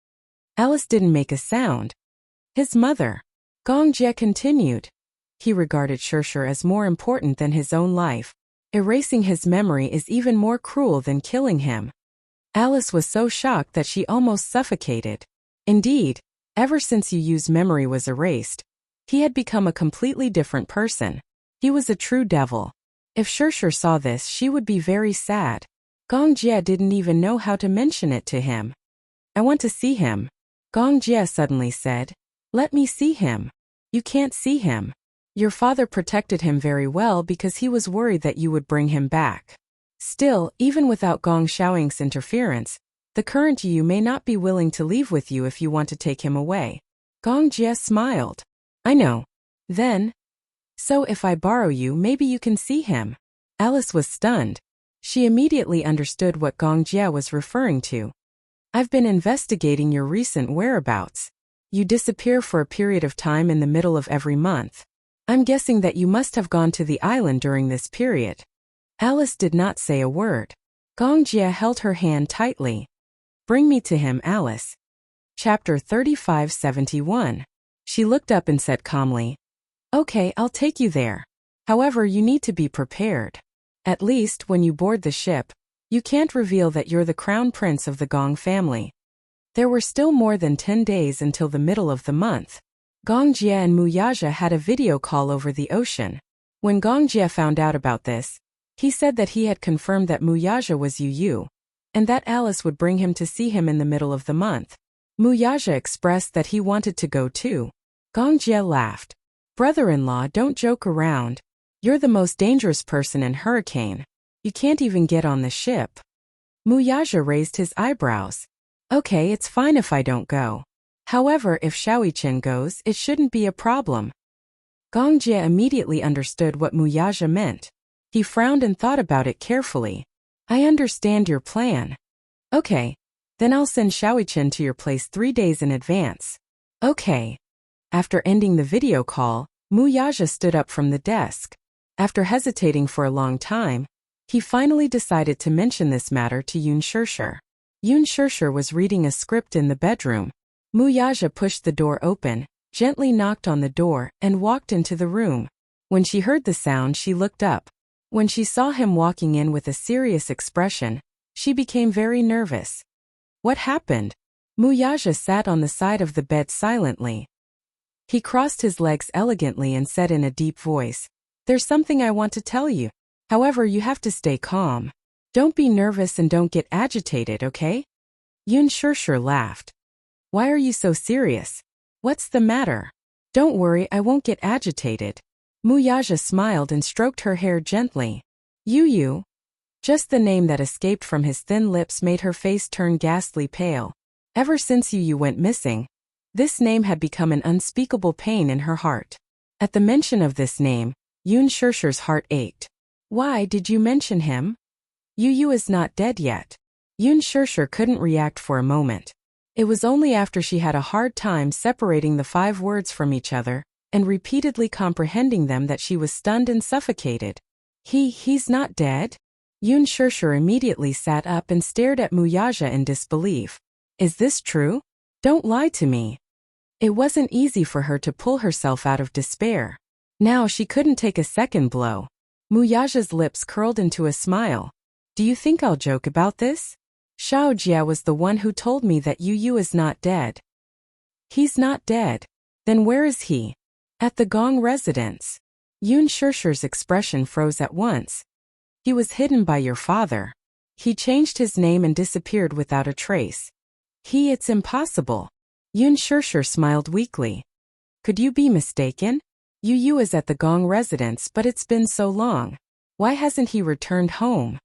Alice didn't make a sound. His mother. Gong Jie continued. He regarded Shirshir as more important than his own life. Erasing his memory is even more cruel than killing him. Alice was so shocked that she almost suffocated. Indeed, ever since Yu's memory was erased, he had become a completely different person. He was a true devil. If Shirshir saw this, she would be very sad. Gong Jie didn't even know how to mention it to him. I want to see him, Gong Jie suddenly said. Let me see him. You can't see him. Your father protected him very well because he was worried that you would bring him back. Still, even without Gong Xiaoying's interference, the current Yu may not be willing to leave with you if you want to take him away. Gong Jie smiled. I know. Then? So if I borrow you, maybe you can see him. Alice was stunned. She immediately understood what Gong Jie was referring to. I've been investigating your recent whereabouts. You disappear for a period of time in the middle of every month. I'm guessing that you must have gone to the island during this period. Alice did not say a word. Gong Jie held her hand tightly. Bring me to him, Alice. Chapter 3571. She looked up and said calmly, Okay, I'll take you there. However, you need to be prepared. At least, when you board the ship, you can't reveal that you're the crown prince of the Gong family. There were still more than 10 days until the middle of the month. Gong Jie and Mu Yaja had a video call over the ocean. When Gong Jie found out about this, he said that he had confirmed that Mu Yaja was Yu, and that Alice would bring him to see him in the middle of the month. Mu Yaja expressed that he wanted to go too. Gong Jie laughed. Brother-in-law, don't joke around. You're the most dangerous person in Hurricane. You can't even get on the ship. Mu Yaja raised his eyebrows. Okay, it's fine if I don't go. However, if Xiaoyichen goes, it shouldn't be a problem. Gong Jie immediately understood what Mu Yaja meant. He frowned and thought about it carefully. I understand your plan. Okay. Then I'll send Xiaoyichen to your place 3 days in advance. Okay. After ending the video call, Mu Yaja stood up from the desk. After hesitating for a long time, he finally decided to mention this matter to Yun Shirshir. Yun Shirshir was reading a script in the bedroom. Mu Yaja pushed the door open, gently knocked on the door, and walked into the room. When she heard the sound, she looked up. When she saw him walking in with a serious expression, she became very nervous. What happened? Mu Yaja sat on the side of the bed silently. He crossed his legs elegantly and said in a deep voice, There's something I want to tell you. However, you have to stay calm. Don't be nervous and don't get agitated, okay? Yun Shirshir laughed. Why are you so serious? What's the matter? Don't worry, I won't get agitated. Mu Yaja smiled and stroked her hair gently. Yu. Just the name that escaped from his thin lips made her face turn ghastly pale. Ever since Yu went missing, this name had become an unspeakable pain in her heart. At the mention of this name, Yun Shirshir's heart ached. Why did you mention him? Yu is not dead yet. Yun Shirshir couldn't react for a moment. It was only after she had a hard time separating the 5 words from each other and repeatedly comprehending them that she was stunned and suffocated. He's not dead? Yun Shirshir immediately sat up and stared at Mu Yaja in disbelief. Is this true? Don't lie to me. It wasn't easy for her to pull herself out of despair. Now she couldn't take a second blow. Mu Yaja's lips curled into a smile. Do you think I'll joke about this? Xiao Jia was the one who told me that Yu is not dead. He's not dead. Then where is he? At the Gong residence. Yun Shirshir's expression froze at once. He was hidden by your father. He changed his name and disappeared without a trace. It's impossible. Yun Shirshir smiled weakly. Could you be mistaken? Yu is at the Gong residence, but it's been so long. Why hasn't he returned home?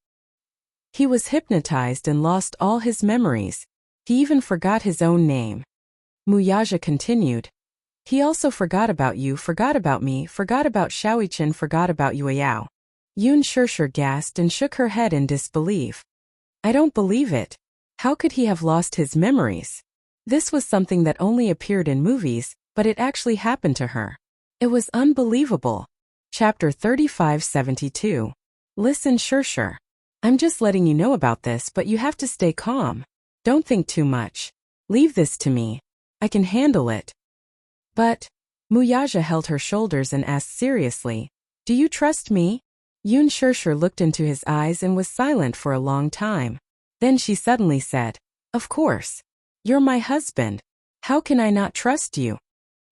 He was hypnotized and lost all his memories. He even forgot his own name. Mu Yaja continued. He also forgot about you, forgot about me, forgot about Xiaoqian, forgot about Yueyao. Yun Shishir gasped and shook her head in disbelief. I don't believe it. How could he have lost his memories? This was something that only appeared in movies, but it actually happened to her. It was unbelievable. Chapter 3572. Listen, Shishir. I'm just letting you know about this, but you have to stay calm. Don't think too much. Leave this to me. I can handle it. But, Muyaja held her shoulders and asked seriously, do you trust me? Yun Shishir looked into his eyes and was silent for a long time. Then she suddenly said, of course. You're my husband. How can I not trust you?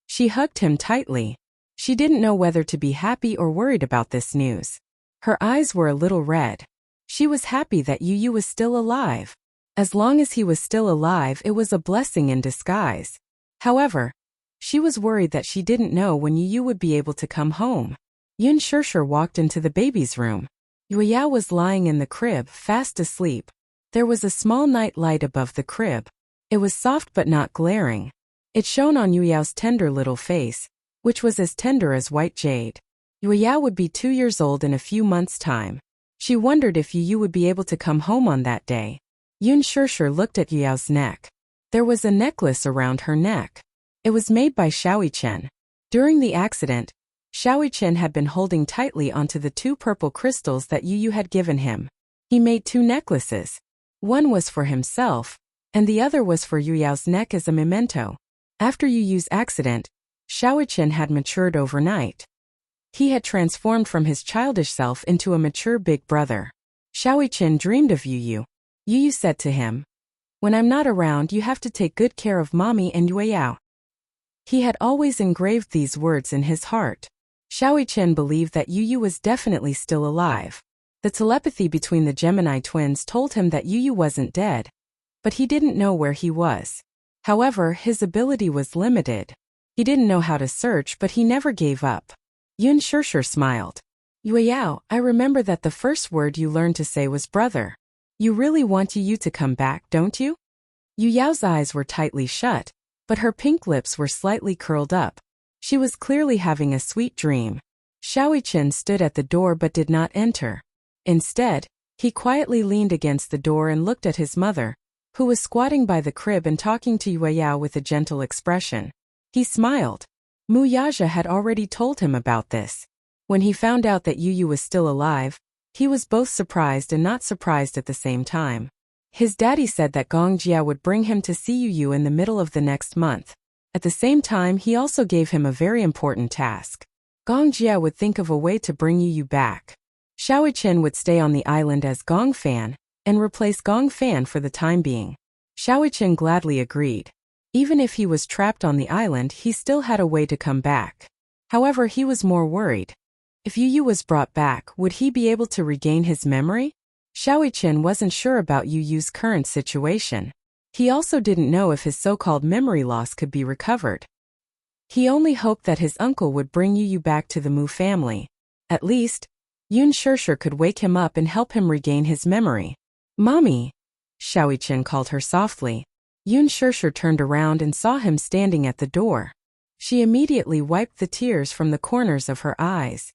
She hugged him tightly. She didn't know whether to be happy or worried about this news. Her eyes were a little red. She was happy that Yu was still alive. As long as he was still alive, it was a blessing in disguise. However, she was worried that she didn't know when Yu would be able to come home. Yun Shishir walked into the baby's room. Yueyao was lying in the crib, fast asleep. There was a small night light above the crib. It was soft but not glaring. It shone on Yueyao's tender little face, which was as tender as white jade. Yueyao would be 2 years old in a few months' time. She wondered if Yu would be able to come home on that day. Yun Shishir looked at Yueyao's neck. There was a necklace around her neck. It was made by Xiaoqian. During the accident, Xiaoqian had been holding tightly onto the 2 purple crystals that Yu had given him. He made 2 necklaces. One was for himself, and the other was for Yueyao's neck as a memento. After Yu's accident, Xiaoqian had matured overnight. He had transformed from his childish self into a mature big brother. Xiaoqian dreamed of Yu. Yu said to him, when I'm not around, you have to take good care of mommy and Yueyao. He had always engraved these words in his heart. Xiaoqian believed that Yu was definitely still alive. The telepathy between the Gemini twins told him that Yu wasn't dead, but he didn't know where he was. However, his ability was limited. He didn't know how to search, but he never gave up. Yun Shishir smiled. Yueyao, I remember that the first word you learned to say was brother. You really want Yu to come back, don't you? Yueyao's eyes were tightly shut, but her pink lips were slightly curled up. She was clearly having a sweet dream. Xiaoqian stood at the door but did not enter. Instead, he quietly leaned against the door and looked at his mother, who was squatting by the crib and talking to Yueyao with a gentle expression. He smiled. Muyaja had already told him about this. When he found out that Yu was still alive, he was both surprised and not surprised at the same time. His daddy said that Gong Jia would bring him to see Yu in the middle of the next month. At the same time, he also gave him a very important task. Gong Jia would think of a way to bring Yu back. Xiaoqian would stay on the island as Gong Fan and replace Gong Fan for the time being. Xiaoqian gladly agreed. Even if he was trapped on the island, he still had a way to come back. However, he was more worried. If Yu was brought back, would he be able to regain his memory? Xiaoqian wasn't sure about Yu's current situation. He also didn't know if his so-called memory loss could be recovered. He only hoped that his uncle would bring Yu back to the Mu family. At least, Yun Shishir could wake him up and help him regain his memory. Mommy! Xiaoqian called her softly. Yun Shishir turned around and saw him standing at the door. She immediately wiped the tears from the corners of her eyes.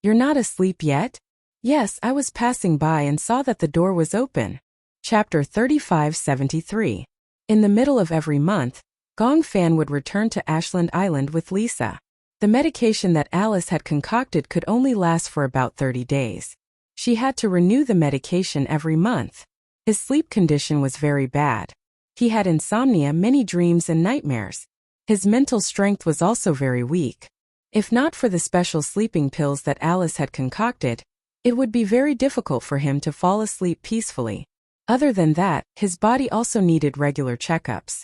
You're not asleep yet? Yes, I was passing by and saw that the door was open. Chapter 3573. In the middle of every month, Gong Fan would return to Ashland Island with Lisa. The medication that Alice had concocted could only last for about 30 days. She had to renew the medication every month. His sleep condition was very bad. He had insomnia, many dreams and nightmares. His mental strength was also very weak. If not for the special sleeping pills that Alice had concocted, it would be very difficult for him to fall asleep peacefully. Other than that, his body also needed regular checkups.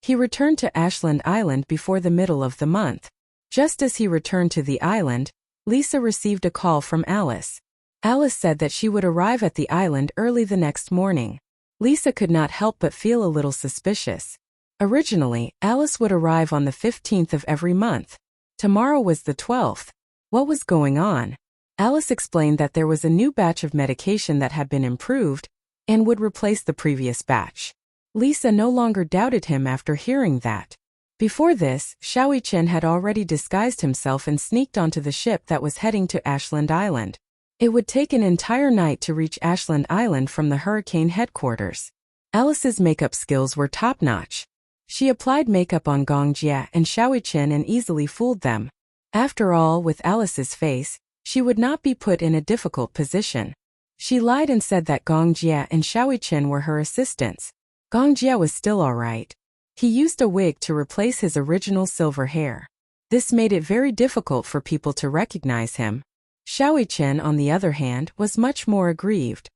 He returned to Ashland Island before the middle of the month. Just as he returned to the island, Lisa received a call from Alice. Alice said that she would arrive at the island early the next morning. Lisa could not help but feel a little suspicious. Originally, Alice would arrive on the 15th of every month. Tomorrow was the 12th. What was going on? Alice explained that there was a new batch of medication that had been improved and would replace the previous batch. Lisa no longer doubted him after hearing that. Before this, Xiao Chen had already disguised himself and sneaked onto the ship that was heading to Ashland Island. It would take an entire night to reach Ashland Island from the hurricane headquarters. Alice's makeup skills were top-notch. She applied makeup on Gong Jia and Xiao Chen and easily fooled them. After all, with Alice's face, she would not be put in a difficult position. She lied and said that Gong Jia and Xiao Chen were her assistants. Gong Jia was still alright. He used a wig to replace his original silver hair. This made it very difficult for people to recognize him. Xiao Chen, on the other hand, was much more aggrieved.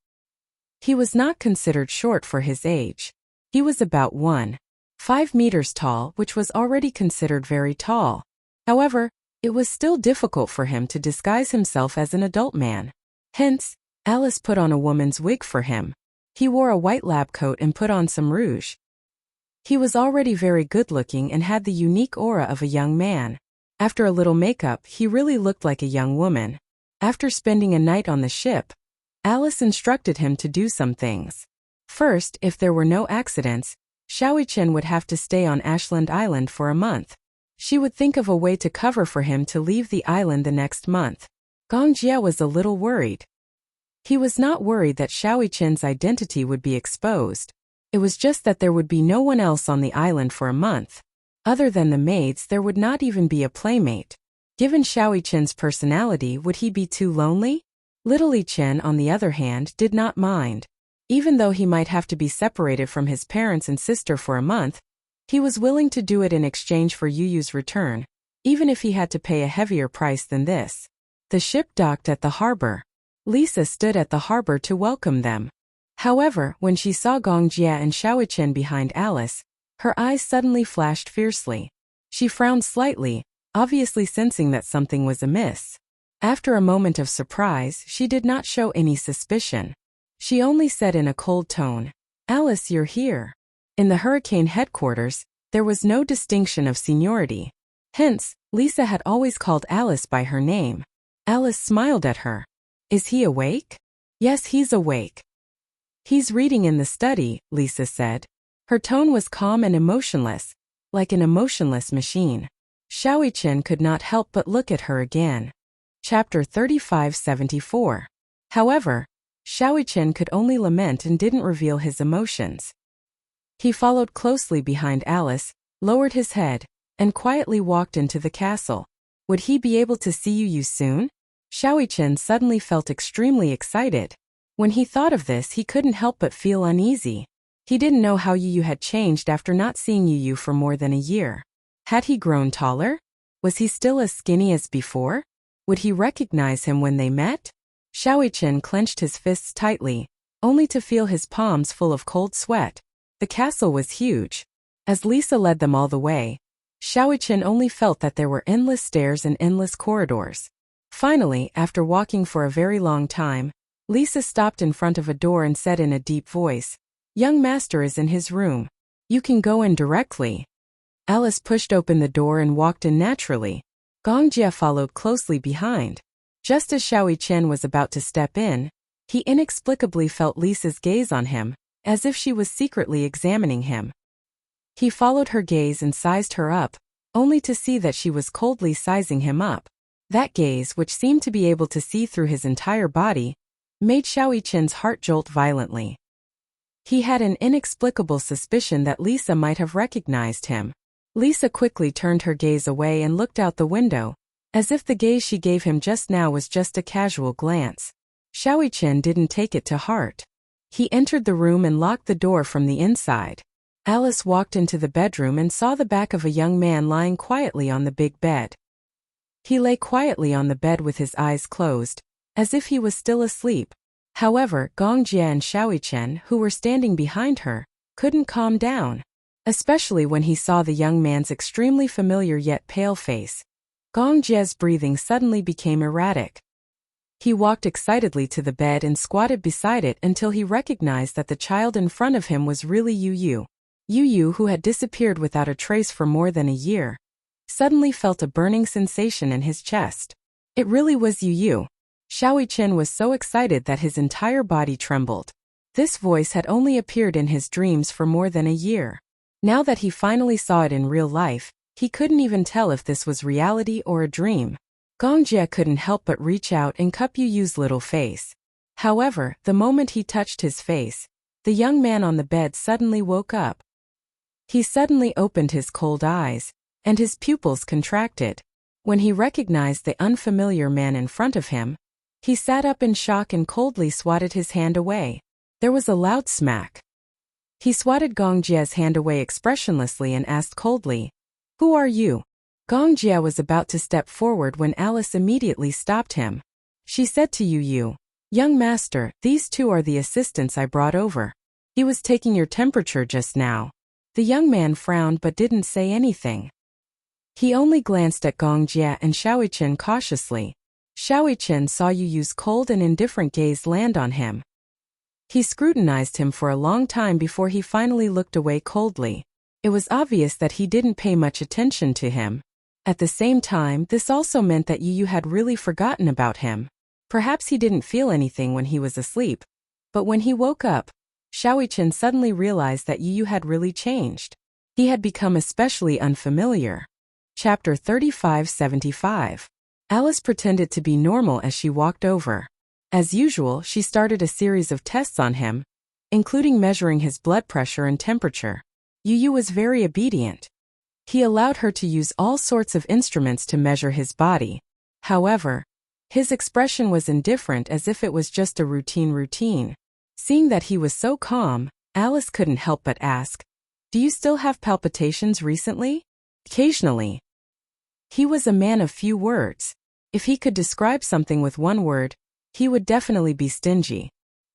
He was not considered short for his age. He was about 1.5 meters tall, which was already considered very tall. However, it was still difficult for him to disguise himself as an adult man. Hence, Alice put on a woman's wig for him. He wore a white lab coat and put on some rouge. He was already very good-looking and had the unique aura of a young man. After a little makeup, he really looked like a young woman. After spending a night on the ship, Alice instructed him to do some things. First, if there were no accidents, Xiao Chen would have to stay on Ashland Island for a month. She would think of a way to cover for him to leave the island the next month. Gong Jia was a little worried. He was not worried that Xiao Chen's identity would be exposed. It was just that there would be no one else on the island for a month. Other than the maids, there would not even be a playmate. Given Xiao Chen's personality, would he be too lonely? Little Li Chen, on the other hand, did not mind. Even though he might have to be separated from his parents and sister for a month, he was willing to do it in exchange for Yuyu's return, even if he had to pay a heavier price than this. The ship docked at the harbor. Lisa stood at the harbor to welcome them. However, when she saw Gong Jia and Xiao Chen behind Alice, her eyes suddenly flashed fiercely. She frowned slightly, obviously sensing that something was amiss. After a moment of surprise, she did not show any suspicion. She only said in a cold tone, "Alice, you're here." In the hurricane headquarters, there was no distinction of seniority. Hence, Lisa had always called Alice by her name. Alice smiled at her. "Is he awake?" "Yes, he's awake." "He's reading in the study," Lisa said. Her tone was calm and emotionless, like an emotionless machine. Xiao Chen could not help but look at her again. Chapter 3574. However, Xiao Chen could only lament and didn't reveal his emotions. He followed closely behind Alice, lowered his head, and quietly walked into the castle. Would he be able to see Yu soon? Xiao Chen suddenly felt extremely excited. When he thought of this, he couldn't help but feel uneasy. He didn't know how Yu had changed after not seeing Yu for more than a year. Had he grown taller? Was he still as skinny as before? Would he recognize him when they met? Xiao Chen clenched his fists tightly, only to feel his palms full of cold sweat. The castle was huge. As Lisa led them all the way, Xiao Chen only felt that there were endless stairs and endless corridors. Finally, after walking for a very long time, Lisa stopped in front of a door and said in a deep voice, "Young master is in his room. You can go in directly." Alice pushed open the door and walked in naturally. Gong Jia followed closely behind. Just as Xiao Chen was about to step in, he inexplicably felt Lisa's gaze on him, as if she was secretly examining him. He followed her gaze and sized her up, only to see that she was coldly sizing him up. That gaze, which seemed to be able to see through his entire body, made Xiao Chen's heart jolt violently. He had an inexplicable suspicion that Lisa might have recognized him. Lisa quickly turned her gaze away and looked out the window, as if the gaze she gave him just now was just a casual glance. Xiao Chen didn't take it to heart. He entered the room and locked the door from the inside. Alice walked into the bedroom and saw the back of a young man lying quietly on the big bed. He lay quietly on the bed with his eyes closed, as if he was still asleep. However, Gong Jia and Xiao Chen, who were standing behind her, couldn't calm down, especially when he saw the young man's extremely familiar yet pale face. Gong Jia's breathing suddenly became erratic. He walked excitedly to the bed and squatted beside it until he recognized that the child in front of him was really Yu. Yu, who had disappeared without a trace for more than a year, suddenly felt a burning sensation in his chest. It really was Yu. Xiao Chen was so excited that his entire body trembled. This voice had only appeared in his dreams for more than a year. Now that he finally saw it in real life, he couldn't even tell if this was reality or a dream. Gongjie couldn't help but reach out and cup Yu Yu's little face. However, the moment he touched his face, the young man on the bed suddenly woke up. He suddenly opened his cold eyes, and his pupils contracted. When he recognized the unfamiliar man in front of him, he sat up in shock and coldly swatted his hand away. There was a loud smack. He swatted Gongjie's hand away expressionlessly and asked coldly, "Who are you?" Gongjie was about to step forward when Alice immediately stopped him. She said to Yu Yu, "Young master, these two are the assistants I brought over. He was taking your temperature just now." The young man frowned but didn't say anything. He only glanced at Gongjie and Shaoichen cautiously. Shaoichen saw Yu Yu's cold and indifferent gaze land on him. He scrutinized him for a long time before he finally looked away coldly. It was obvious that he didn't pay much attention to him. At the same time, this also meant that Yu Yu had really forgotten about him. Perhaps he didn't feel anything when he was asleep. But when he woke up, Shaoichen suddenly realized that Yu Yu had really changed. He had become especially unfamiliar. Chapter 3575. Alice pretended to be normal as she walked over. As usual, she started a series of tests on him, including measuring his blood pressure and temperature. Yu Yu was very obedient. He allowed her to use all sorts of instruments to measure his body. However, his expression was indifferent, as if it was just a routine. Seeing that he was so calm, Alice couldn't help but ask, "Do you still have palpitations recently?" "Occasionally." He was a man of few words. If he could describe something with one word, he would definitely be stingy.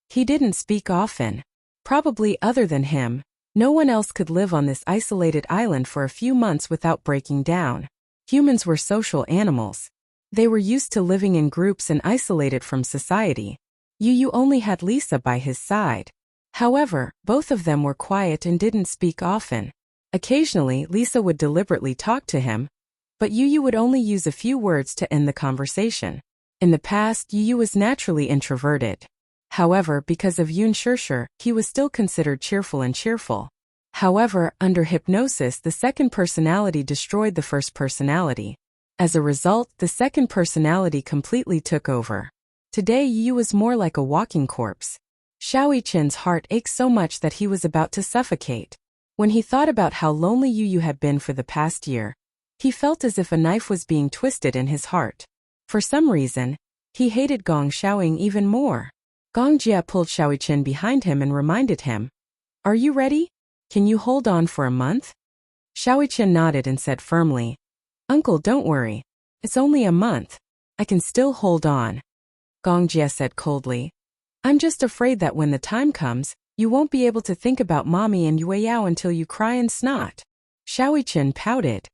He didn't speak often. Probably other than him, no one else could live on this isolated island for a few months without breaking down. Humans were social animals. They were used to living in groups and isolated from society. Yu Yu only had Lisa by his side. However, both of them were quiet and didn't speak often. Occasionally, Lisa would deliberately talk to him, but Yu Yu would only use a few words to end the conversation. In the past, Yu Yu was naturally introverted. However, because of Yun Shirshir, he was still considered cheerful. However, under hypnosis, the second personality destroyed the first personality. As a result, the second personality completely took over. Today, Yu Yu was more like a walking corpse. Shaoichen's heart ached so much that he was about to suffocate. When he thought about how lonely Yu Yu had been for the past year, he felt as if a knife was being twisted in his heart. For some reason, he hated Gong Xiaoying even more. Gongjie pulled Shaoichen behind him and reminded him, "Are you ready? Can you hold on for a month?" Shaoichen nodded and said firmly, "Uncle, don't worry. It's only a month. I can still hold on." Gongjie said coldly, "I'm just afraid that when the time comes, you won't be able to think about Mommy and Yueyao until you cry and snot." Shaoichen pouted.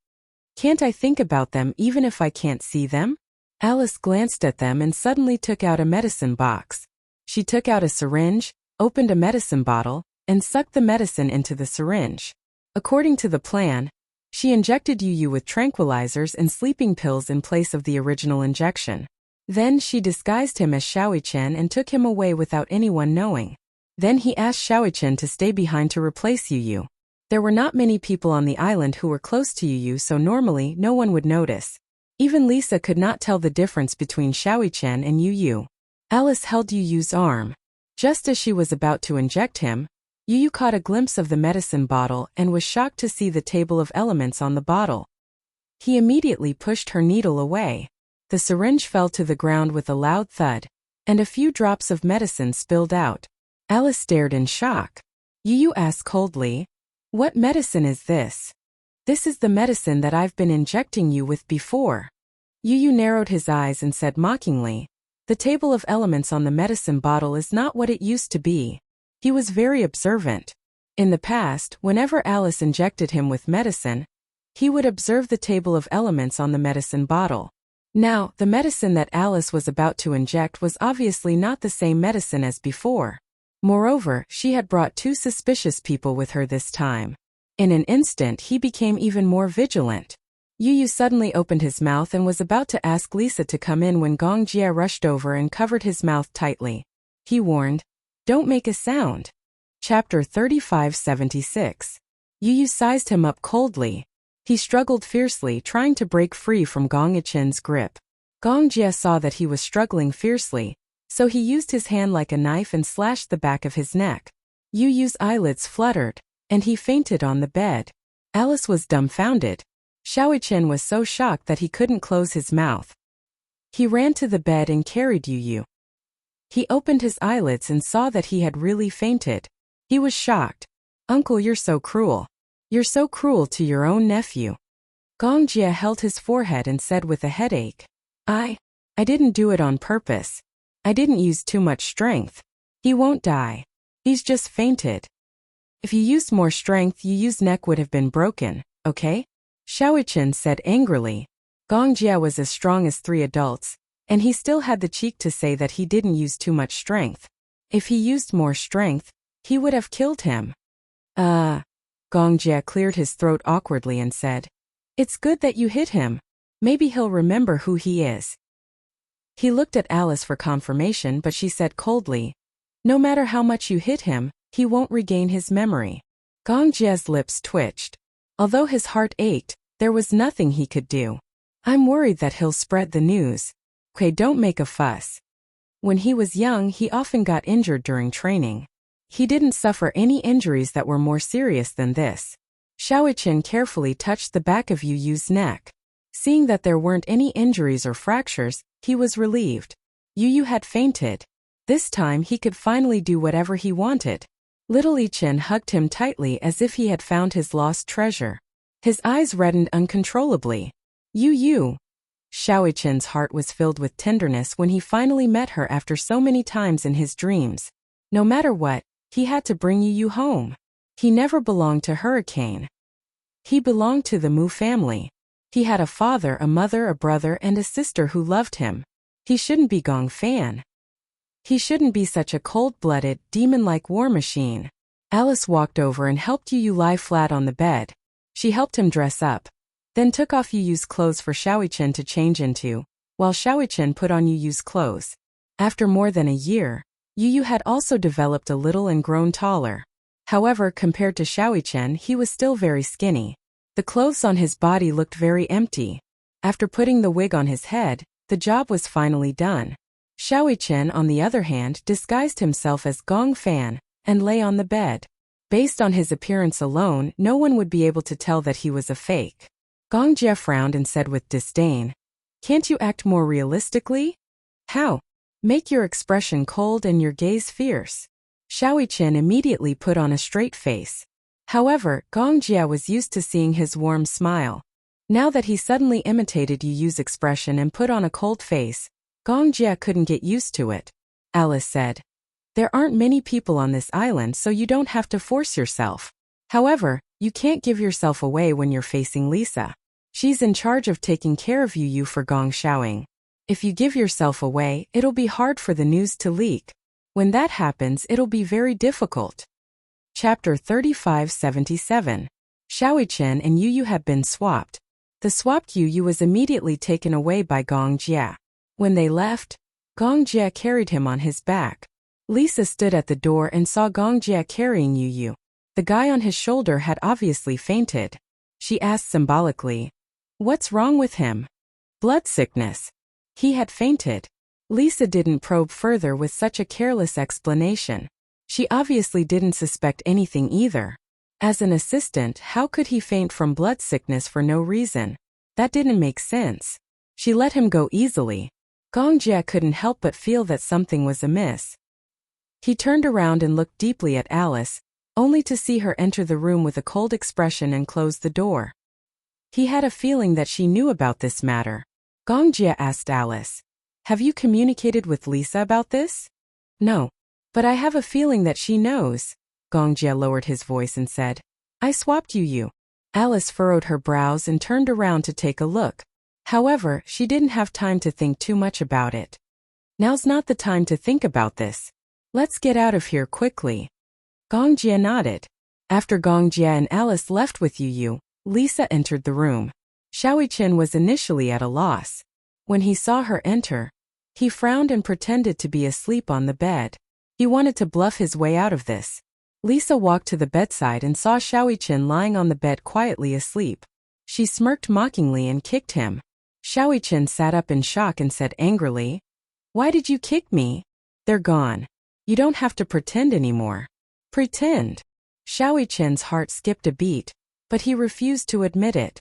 "Can't I think about them even if I can't see them?" Alice glanced at them and suddenly took out a medicine box. She took out a syringe, opened a medicine bottle, and sucked the medicine into the syringe. According to the plan, she injected Yu Yu with tranquilizers and sleeping pills in place of the original injection. Then she disguised him as Shaoichen and took him away without anyone knowing. Then he asked Shaoichen to stay behind to replace Yu Yu. There were not many people on the island who were close to Yu Yu, so normally no one would notice. Even Lisa could not tell the difference between Shaoichen and Yu Yu. Alice held Yu Yu's arm. Just as she was about to inject him, Yu Yu caught a glimpse of the medicine bottle and was shocked to see the table of elements on the bottle. He immediately pushed her needle away. The syringe fell to the ground with a loud thud, and a few drops of medicine spilled out. Alice stared in shock. Yu Yu asked coldly, "What medicine is this?" "This is the medicine that I've been injecting you with before." Yu Yu narrowed his eyes and said mockingly, "The table of elements on the medicine bottle is not what it used to be." He was very observant. In the past, whenever Alice injected him with medicine, he would observe the table of elements on the medicine bottle. Now, the medicine that Alice was about to inject was obviously not the same medicine as before. Moreover, she had brought two suspicious people with her this time. In an instant, he became even more vigilant. Yu Yu suddenly opened his mouth and was about to ask Lisa to come in when Gongjie rushed over and covered his mouth tightly. He warned, "Don't make a sound." Chapter 3576. Yu sized him up coldly. He struggled fiercely, trying to break free from Gong Yichen's grip. Gong Jie saw that he was struggling fiercely, so he used his hand like a knife and slashed the back of his neck. Yu's eyelids fluttered, and he fainted on the bed. Alice was dumbfounded. Xiaoyichen was so shocked that he couldn't close his mouth. He ran to the bed and carried Yu. He opened his eyelids and saw that he had really fainted. He was shocked. "Uncle, you're so cruel. You're so cruel to your own nephew." Gong Jie held his forehead and said with a headache, I didn't do it on purpose. I didn't use too much strength. He won't die. He's just fainted. If you used more strength, Yu's neck would have been broken, okay? Xiaoyichen said angrily. Gong Jie was as strong as 3 adults, and he still had the cheek to say that he didn't use too much strength. If he used more strength, he would have killed him. Gong Jie cleared his throat awkwardly and said, "It's good that you hit him. Maybe he'll remember who he is." He looked at Alice for confirmation, but she said coldly, "No matter how much you hit him, he won't regain his memory." Gong Jie's lips twitched. Although his heart ached, there was nothing he could do. "I'm worried that he'll spread the news. Okay, don't make a fuss." When he was young, he often got injured during training. He didn't suffer any injuries that were more serious than this. Xiaoyichen carefully touched the back of Yu's neck. Seeing that there weren't any injuries or fractures, he was relieved. Yu had fainted. This time he could finally do whatever he wanted. Little Yichen hugged him tightly as if he had found his lost treasure. His eyes reddened uncontrollably. Yu. Xiaoyichen's heart was filled with tenderness when he finally met her after so many times in his dreams. No matter what, he had to bring Yu home. He never belonged to Hurricane. He belonged to the Mu family. He had a father, a mother, a brother, and a sister who loved him. He shouldn't be Gong Fan. He shouldn't be such a cold-blooded, demon-like war machine. Alice walked over and helped Yu lie flat on the bed. She helped him dress up, then took off Yu's clothes for Xiaoyichen to change into, while Xiaoyichen put on Yu's clothes. After more than a year, Yu had also developed a little and grown taller. However, compared to Xiaoyichen, he was still very skinny. The clothes on his body looked very empty. After putting the wig on his head, the job was finally done. Xiaoyichen, on the other hand, disguised himself as Gong Fan and lay on the bed. Based on his appearance alone, no one would be able to tell that he was a fake. Gong Jie frowned and said with disdain, "Can't you act more realistically? How? Make your expression cold and your gaze fierce." Xiaoyichen immediately put on a straight face. However, Gong Jie was used to seeing his warm smile. Now that he suddenly imitated Yu's expression and put on a cold face, Gong Jie couldn't get used to it. Alice said, "There aren't many people on this island, so you don't have to force yourself. However, you can't give yourself away when you're facing Lisa. She's in charge of taking care of Yu for Gong Xiaoying. If you give yourself away, it'll be hard for the news to leak. When that happens, it'll be very difficult." Chapter 3577. Xiaoyichen and Yu had been swapped. The swapped Yu was immediately taken away by Gong Jie. When they left, Gong Jie carried him on his back. Lisa stood at the door and saw Gong Jie carrying Yu. The guy on his shoulder had obviously fainted. She asked symbolically, "What's wrong with him?" "Blood sickness. He had fainted." Lisa didn't probe further with such a careless explanation. She obviously didn't suspect anything either. As an assistant, how could he faint from blood sickness for no reason? That didn't make sense. She let him go easily. Gong Jie couldn't help but feel that something was amiss. He turned around and looked deeply at Alice, only to see her enter the room with a cold expression and close the door. He had a feeling that she knew about this matter. Gong Jie asked Alice, "Have you communicated with Lisa about this?" "No. But I have a feeling that she knows." Gong Jie lowered his voice and said, "I swapped Yu." Alice furrowed her brows and turned around to take a look. However, she didn't have time to think too much about it. "Now's not the time to think about this. Let's get out of here quickly." Gong Jie nodded. After Gong Jie and Alice left with Yu, Lisa entered the room. Xiaoyichen was initially at a loss. When he saw her enter, he frowned and pretended to be asleep on the bed. He wanted to bluff his way out of this. Lisa walked to the bedside and saw Xiaoyichen lying on the bed quietly asleep. She smirked mockingly and kicked him. Xiaoyichen sat up in shock and said angrily, "Why did you kick me? They're gone. You don't have to pretend anymore." Pretend? Xiaoyichen's heart skipped a beat, but he refused to admit it.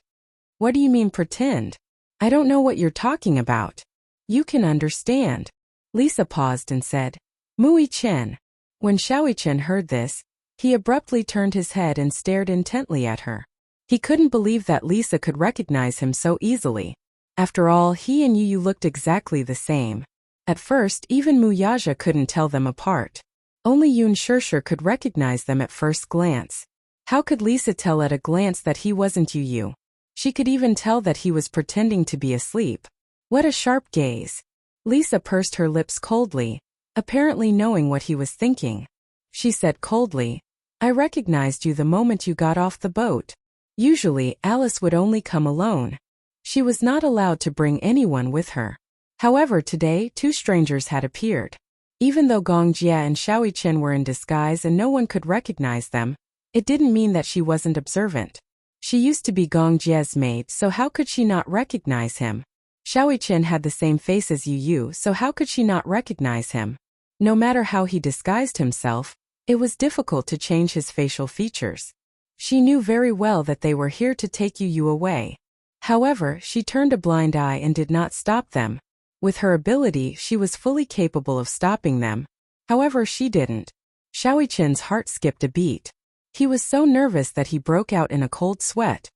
"What do you mean pretend? I don't know what you're talking about." "You can understand." Lisa paused and said, "Mui Chen." When Xiaoyichen heard this, he abruptly turned his head and stared intently at her. He couldn't believe that Lisa could recognize him so easily. After all, he and Yu looked exactly the same. At first, even Muyaja couldn't tell them apart. Only Yun Shirshir could recognize them at first glance. How could Lisa tell at a glance that he wasn't Yu? She could even tell that he was pretending to be asleep. What a sharp gaze. Lisa pursed her lips coldly, apparently knowing what he was thinking. She said coldly, "I recognized you the moment you got off the boat." Usually, Alice would only come alone. She was not allowed to bring anyone with her. However, today, two strangers had appeared. Even though Gong Jia and Xiaoyichen were in disguise and no one could recognize them, it didn't mean that she wasn't observant. She used to be Gong Jia's maid, so how could she not recognize him? Xiaoyichen had the same face as Yu, so how could she not recognize him? No matter how he disguised himself, it was difficult to change his facial features. She knew very well that they were here to take Yu away. However, she turned a blind eye and did not stop them. With her ability, she was fully capable of stopping them. However, she didn't. Xiaoyichen's heart skipped a beat. He was so nervous that he broke out in a cold sweat.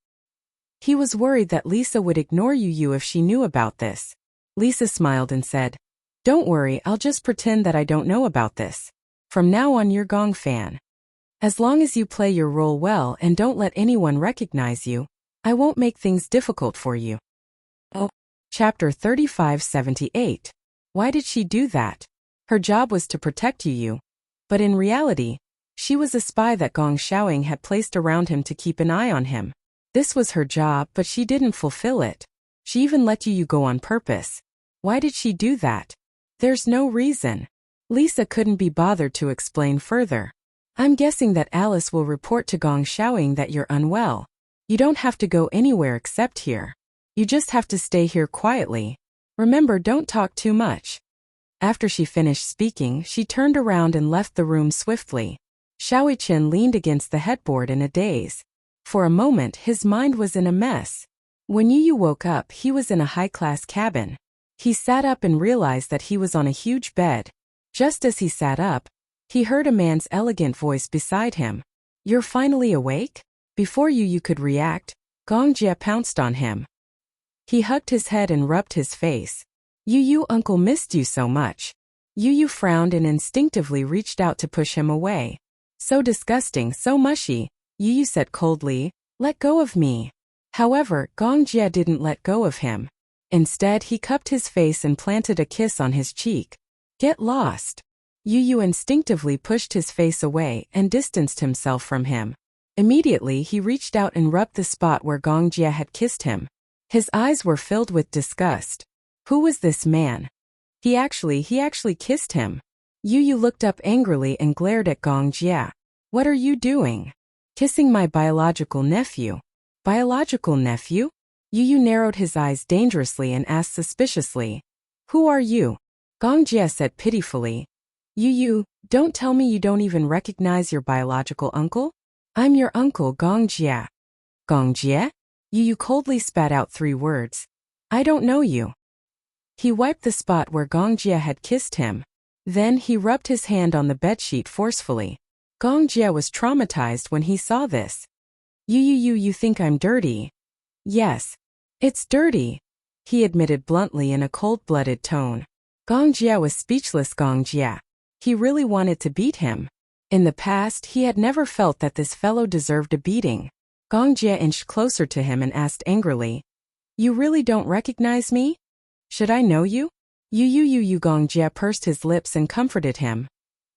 He was worried that Lisa would ignore Yu if she knew about this. Lisa smiled and said, "Don't worry, I'll just pretend that I don't know about this. From now on you're Gong fan. As long as you play your role well and don't let anyone recognize you, I won't make things difficult for you." Oh. Chapter 3578. Why did she do that? Her job was to protect Yu. But in reality, she was a spy that Gong Xiaoying had placed around him to keep an eye on him. This was her job, but she didn't fulfill it. She even let Yu go on purpose. Why did she do that? There's no reason. Lisa couldn't be bothered to explain further. "I'm guessing that Alice will report to Gong Xiaoying that you're unwell. You don't have to go anywhere except here. You just have to stay here quietly. Remember, don't talk too much." After she finished speaking, she turned around and left the room swiftly. Xiaoyichen leaned against the headboard in a daze. For a moment, his mind was in a mess. When Yu woke up, he was in a high-class cabin. He sat up and realized that he was on a huge bed. Just as he sat up, he heard a man's elegant voice beside him. "You're finally awake?" Before Yu could react, Gong Jia pounced on him. He hugged his head and rubbed his face. "Yu, uncle missed you so much." Yu frowned and instinctively reached out to push him away. "So disgusting, so mushy," Yu said coldly, "Let go of me." However, Gong Jia didn't let go of him. Instead, he cupped his face and planted a kiss on his cheek. "Get lost." Yu instinctively pushed his face away and distanced himself from him. Immediately, he reached out and rubbed the spot where Gong Jia had kissed him. His eyes were filled with disgust. Who was this man? He actually kissed him. Yu looked up angrily and glared at Gong Jia. "What are you doing?" "Kissing my biological nephew." "Biological nephew?" Yu narrowed his eyes dangerously and asked suspiciously, "Who are you?" Gong Jia said pitifully, Yu, don't tell me you don't even recognize your biological uncle?" "I'm your uncle, Gong Jia." "Gong Jia?" Yu coldly spat out 3 words. "I don't know you." He wiped the spot where Gong Jia had kissed him. Then he rubbed his hand on the bedsheet forcefully. Gong Jia was traumatized when he saw this. You think I'm dirty?" "Yes. It's dirty," he admitted bluntly in a cold-blooded tone. Gong Jia was speechless. Gong Jia. He really wanted to beat him. In the past, he had never felt that this fellow deserved a beating. Gong Jia inched closer to him and asked angrily, "You really don't recognize me? Should I know you?" You. Gong Jia pursed his lips and comforted him.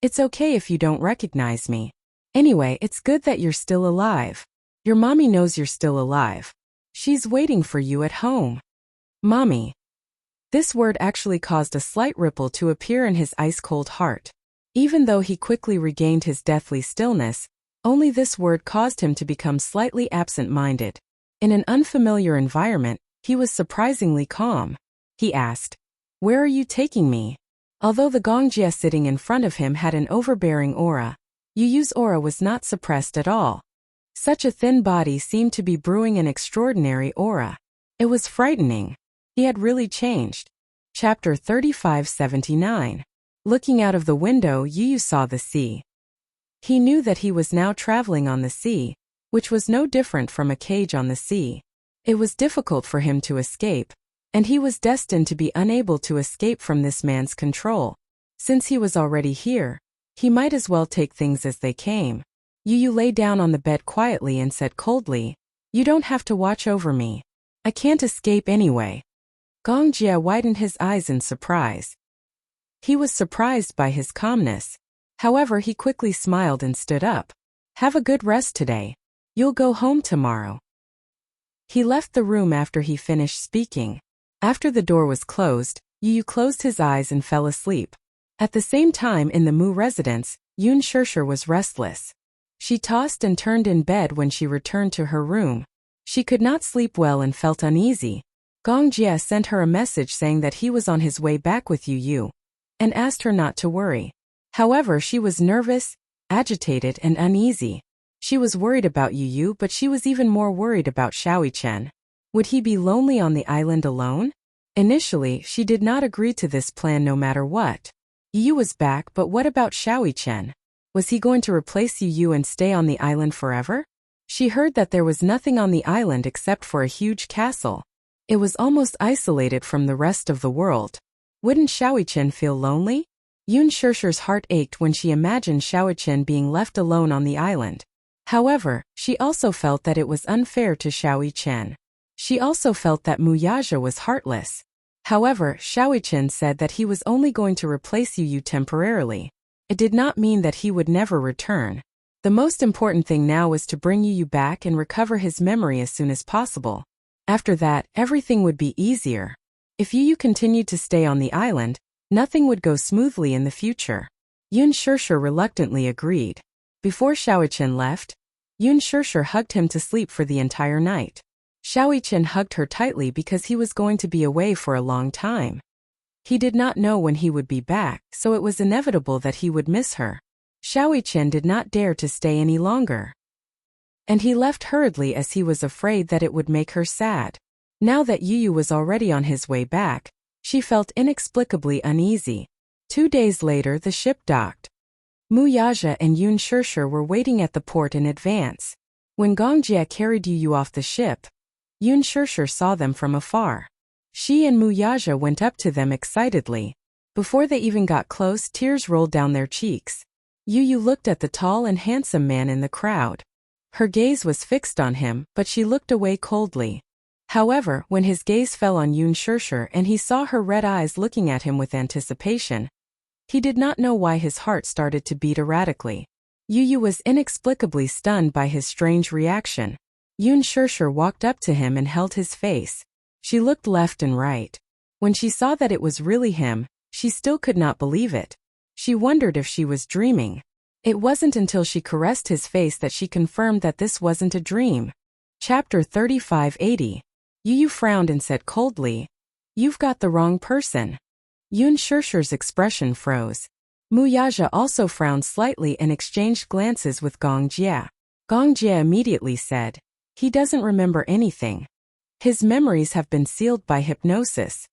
"It's okay if you don't recognize me. Anyway, it's good that you're still alive. Your mommy knows you're still alive. She's waiting for you at home." Mommy. This word actually caused a slight ripple to appear in his ice-cold heart. Even though he quickly regained his deathly stillness, only this word caused him to become slightly absent-minded. In an unfamiliar environment, he was surprisingly calm. He asked, "Where are you taking me?" Although the Gongjia sitting in front of him had an overbearing aura, Yu Yu's aura was not suppressed at all. Such a thin body seemed to be brewing an extraordinary aura. It was frightening. He had really changed. Chapter 3579. Looking out of the window, Yu Yu saw the sea. He knew that he was now traveling on the sea, which was no different from a cage on the sea. It was difficult for him to escape, and he was destined to be unable to escape from this man's control. Since he was already here, he might as well take things as they came. Yu Yu lay down on the bed quietly and said coldly, "You don't have to watch over me. I can't escape anyway." Gongjia widened his eyes in surprise. He was surprised by his calmness. However, he quickly smiled and stood up. "Have a good rest today. You'll go home tomorrow." He left the room after he finished speaking. After the door was closed, Yu Yu closed his eyes and fell asleep. At the same time in the Mu residence, Yun Shirshir was restless. She tossed and turned in bed when she returned to her room. She could not sleep well and felt uneasy. Gongjia sent her a message saying that he was on his way back with Yu Yu, and asked her not to worry. However, she was nervous, agitated, and uneasy. She was worried about Yu Yu, but she was even more worried about Xiaoyichen. Would he be lonely on the island alone? Initially, she did not agree to this plan no matter what. Yu Yu was back, but what about Xiaoyichen? Was he going to replace Yu Yu and stay on the island forever? She heard that there was nothing on the island except for a huge castle. It was almost isolated from the rest of the world. Wouldn't Xiaoyichen feel lonely? Yun Shirshir's heart ached when she imagined Xiaoyichen being left alone on the island. However, she also felt that it was unfair to Xiaoyichen. She also felt that Muyaja was heartless. However, Xiaoyichen said that he was only going to replace Yu Yu temporarily. It did not mean that he would never return. The most important thing now was to bring Yu Yu back and recover his memory as soon as possible. After that, everything would be easier. If Yu Yu continued to stay on the island, nothing would go smoothly in the future. Yun Shirshir reluctantly agreed. Before Xiaoyichen left, Yun Shirshir hugged him to sleep for the entire night. Xiaoyichen hugged her tightly because he was going to be away for a long time. He did not know when he would be back, so it was inevitable that he would miss her. Xiaoyichen did not dare to stay any longer. And he left hurriedly as he was afraid that it would make her sad. Now that Yu Yu was already on his way back, she felt inexplicably uneasy. 2 days later, the ship docked. Muyaja and Yun Shirshir were waiting at the port in advance. When Gongjia carried Yu Yu off the ship, Yun Shirshir saw them from afar. She and Muyaja went up to them excitedly. Before they even got close, tears rolled down their cheeks. Yu Yu looked at the tall and handsome man in the crowd. Her gaze was fixed on him, but she looked away coldly. However, when his gaze fell on Yun Shirshir and he saw her red eyes looking at him with anticipation, he did not know why his heart started to beat erratically. Yu Yu was inexplicably stunned by his strange reaction. Yun Shirshir walked up to him and held his face. She looked left and right. When she saw that it was really him, she still could not believe it. She wondered if she was dreaming. It wasn't until she caressed his face that she confirmed that this wasn't a dream. Chapter 3580. Yu Yu frowned and said coldly, "You've got the wrong person." Yun Shirshir's expression froze. Muyaja also frowned slightly and exchanged glances with Gongjia. Gongjia immediately said, "He doesn't remember anything. His memories have been sealed by hypnosis."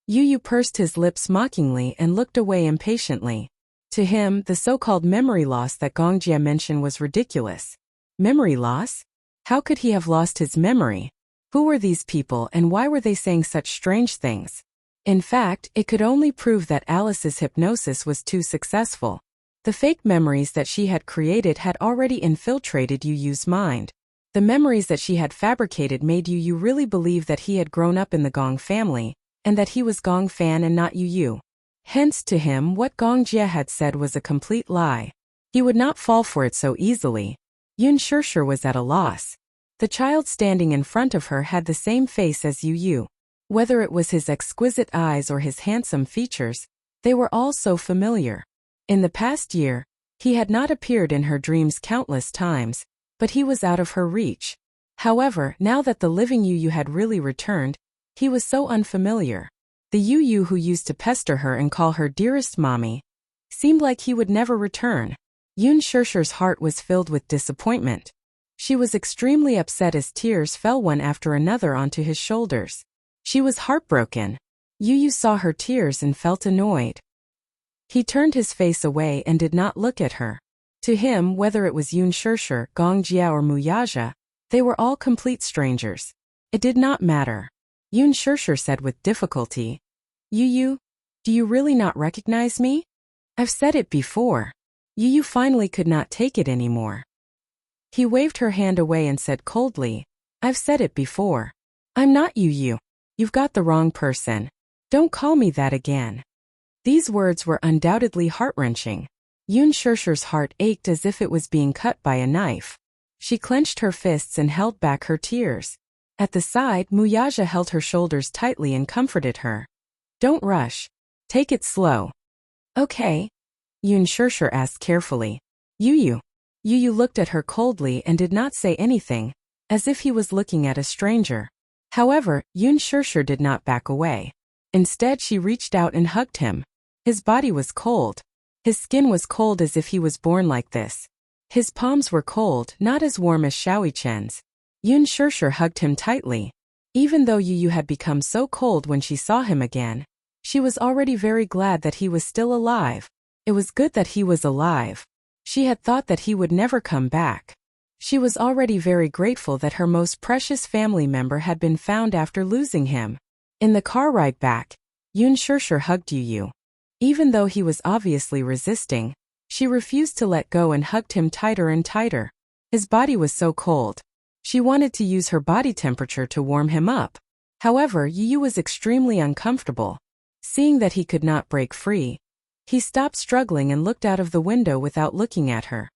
Yu Yu pursed his lips mockingly and looked away impatiently. To him, the so-called memory loss that Gongjia mentioned was ridiculous. Memory loss? How could he have lost his memory? Who were these people and why were they saying such strange things? In fact, it could only prove that Alice's hypnosis was too successful. The fake memories that she had created had already infiltrated Yu Yu's mind. The memories that she had fabricated made Yu Yu really believe that he had grown up in the Gong family, and that he was Gong Fan and not Yu Yu. Hence to him what Gongjia had said was a complete lie. He would not fall for it so easily. Yun Shirshir was at a loss. The child standing in front of her had the same face as Yu Yu. Whether it was his exquisite eyes or his handsome features, they were all so familiar. In the past year, he had not appeared in her dreams countless times, but he was out of her reach. However, now that the living Yu had really returned, he was so unfamiliar. The Yu who used to pester her and call her dearest mommy seemed like he would never return. Yun Shishir's heart was filled with disappointment. She was extremely upset as tears fell one after another onto his shoulders. She was heartbroken. Yu saw her tears and felt annoyed. He turned his face away and did not look at her. To him, whether it was Yun Shishir, Gong Jia or Muyaja, they were all complete strangers. It did not matter. Yun Shishir said with difficulty, Yu, do you really not recognize me? I've said it before. Yu finally could not take it anymore. He waved her hand away and said coldly, I've said it before. I'm not Yu. You've got the wrong person. Don't call me that again. These words were undoubtedly heart-wrenching. Yun Shishir's heart ached as if it was being cut by a knife. She clenched her fists and held back her tears. At the side, Muyaja held her shoulders tightly and comforted her. Don't rush. Take it slow. Okay. Yun Shishir asked carefully. Yu looked at her coldly and did not say anything, as if he was looking at a stranger. However, Yun Shishir did not back away. Instead, she reached out and hugged him. His body was cold. His skin was cold as if he was born like this. His palms were cold, not as warm as Xiaoichen's. Yun Shishir hugged him tightly. Even though Yu had become so cold when she saw him again, she was already very glad that he was still alive. It was good that he was alive. She had thought that he would never come back. She was already very grateful that her most precious family member had been found after losing him. In the car ride back, Yun Shishir hugged Yu. Even though he was obviously resisting, she refused to let go and hugged him tighter and tighter. His body was so cold. She wanted to use her body temperature to warm him up. However, Yu was extremely uncomfortable. Seeing that he could not break free, he stopped struggling and looked out of the window without looking at her.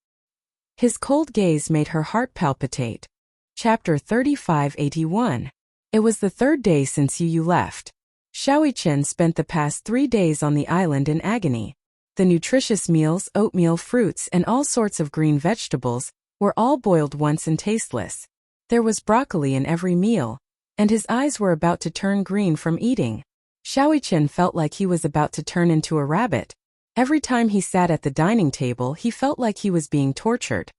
His cold gaze made her heart palpitate. Chapter 3581. It was the third day since Yu left. Xiaoichen spent the past 3 days on the island in agony. The nutritious meals, oatmeal, fruits, and all sorts of green vegetables were all boiled once and tasteless. There was broccoli in every meal, and his eyes were about to turn green from eating. Xiaoichen felt like he was about to turn into a rabbit. Every time he sat at the dining table, he felt like he was being tortured.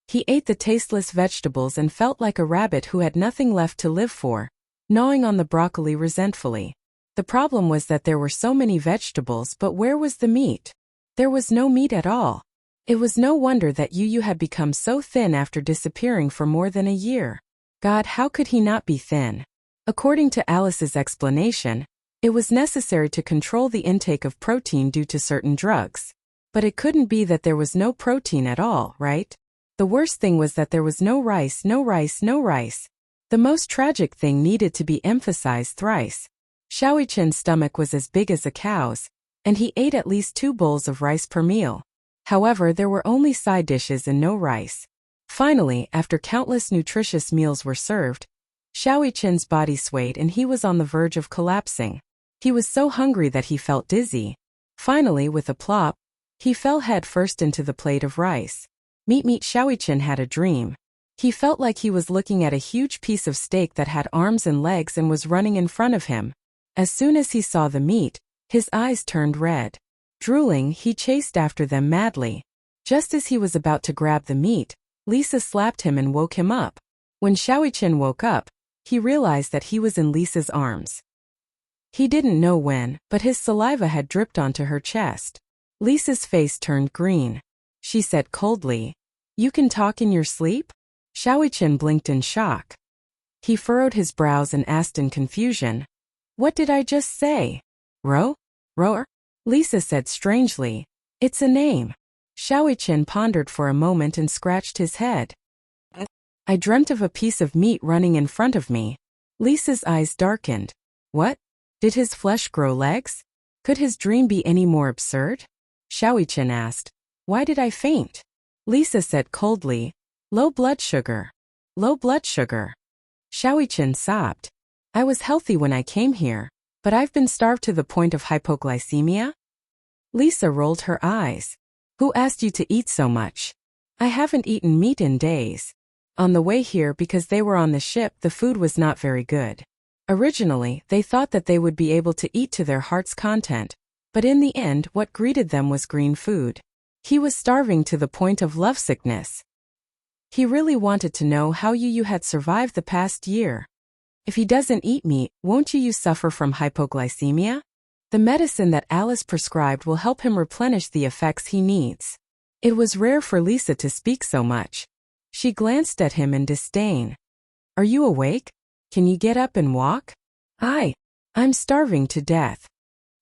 He ate the tasteless vegetables and felt like a rabbit who had nothing left to live for, gnawing on the broccoli resentfully. The problem was that there were so many vegetables, but where was the meat? There was no meat at all. It was no wonder that Yu had become so thin after disappearing for more than a year. God, how could he not be thin? According to Alice's explanation, it was necessary to control the intake of protein due to certain drugs. But it couldn't be that there was no protein at all, right? The worst thing was that there was no rice. The most tragic thing needed to be emphasized thrice. Xiaoichen's stomach was as big as a cow's, and he ate at least 2 bowls of rice per meal. However, there were only side dishes and no rice. Finally, after countless nutritious meals were served, Xiaoichen's body swayed and he was on the verge of collapsing. He was so hungry that he felt dizzy. Finally, with a plop, he fell head first into the plate of rice. Meat Xiaoichen had a dream. He felt like he was looking at a huge piece of steak that had arms and legs and was running in front of him. As soon as he saw the meat, his eyes turned red. Drooling, he chased after them madly. Just as he was about to grab the meat, Lisa slapped him and woke him up. When Xiaoichen woke up, he realized that he was in Lisa's arms. He didn't know when, but his saliva had dripped onto her chest. Lisa's face turned green. She said coldly, "You can talk in your sleep?" Xiaoichen blinked in shock. He furrowed his brows and asked in confusion, "What did I just say? Roar?" Lisa said strangely, "It's a name." Xiaoichen pondered for a moment and scratched his head. "I dreamt of a piece of meat running in front of me." Lisa's eyes darkened. What? Did his flesh grow legs? Could his dream be any more absurd? Xiaoichen asked, "Why did I faint?" Lisa said coldly, "Low blood sugar. Low blood sugar." Xiaoichen sobbed. "I was healthy when I came here, but I've been starved to the point of hypoglycemia." Lisa rolled her eyes. Who asked you to eat so much? I haven't eaten meat in days. On the way here, because they were on the ship, the food was not very good. Originally, they thought that they would be able to eat to their heart's content, but in the end, what greeted them was green food. He was starving to the point of lovesickness. He really wanted to know how you had survived the past year. If he doesn't eat meat, won't you suffer from hypoglycemia? The medicine that Alice prescribed will help him replenish the effects he needs. It was rare for Lisa to speak so much. She glanced at him in disdain. Are you awake? Can you get up and walk? I'm starving to death.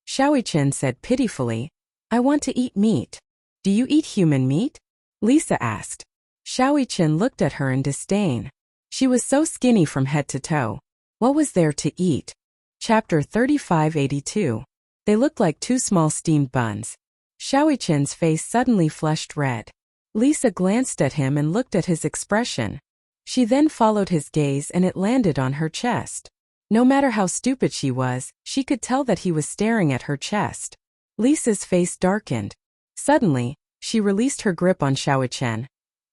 Xiaoqian said pitifully. I want to eat meat. Do you eat human meat? Lisa asked. Xiaoqian looked at her in disdain. She was so skinny from head to toe. What was there to eat? Chapter 3582. They looked like two small steamed buns. Xiaoqian's face suddenly flushed red. Lisa glanced at him and looked at his expression. She then followed his gaze and it landed on her chest. No matter how stupid she was, she could tell that he was staring at her chest. Lisa's face darkened. Suddenly, she released her grip on Xiaoqian,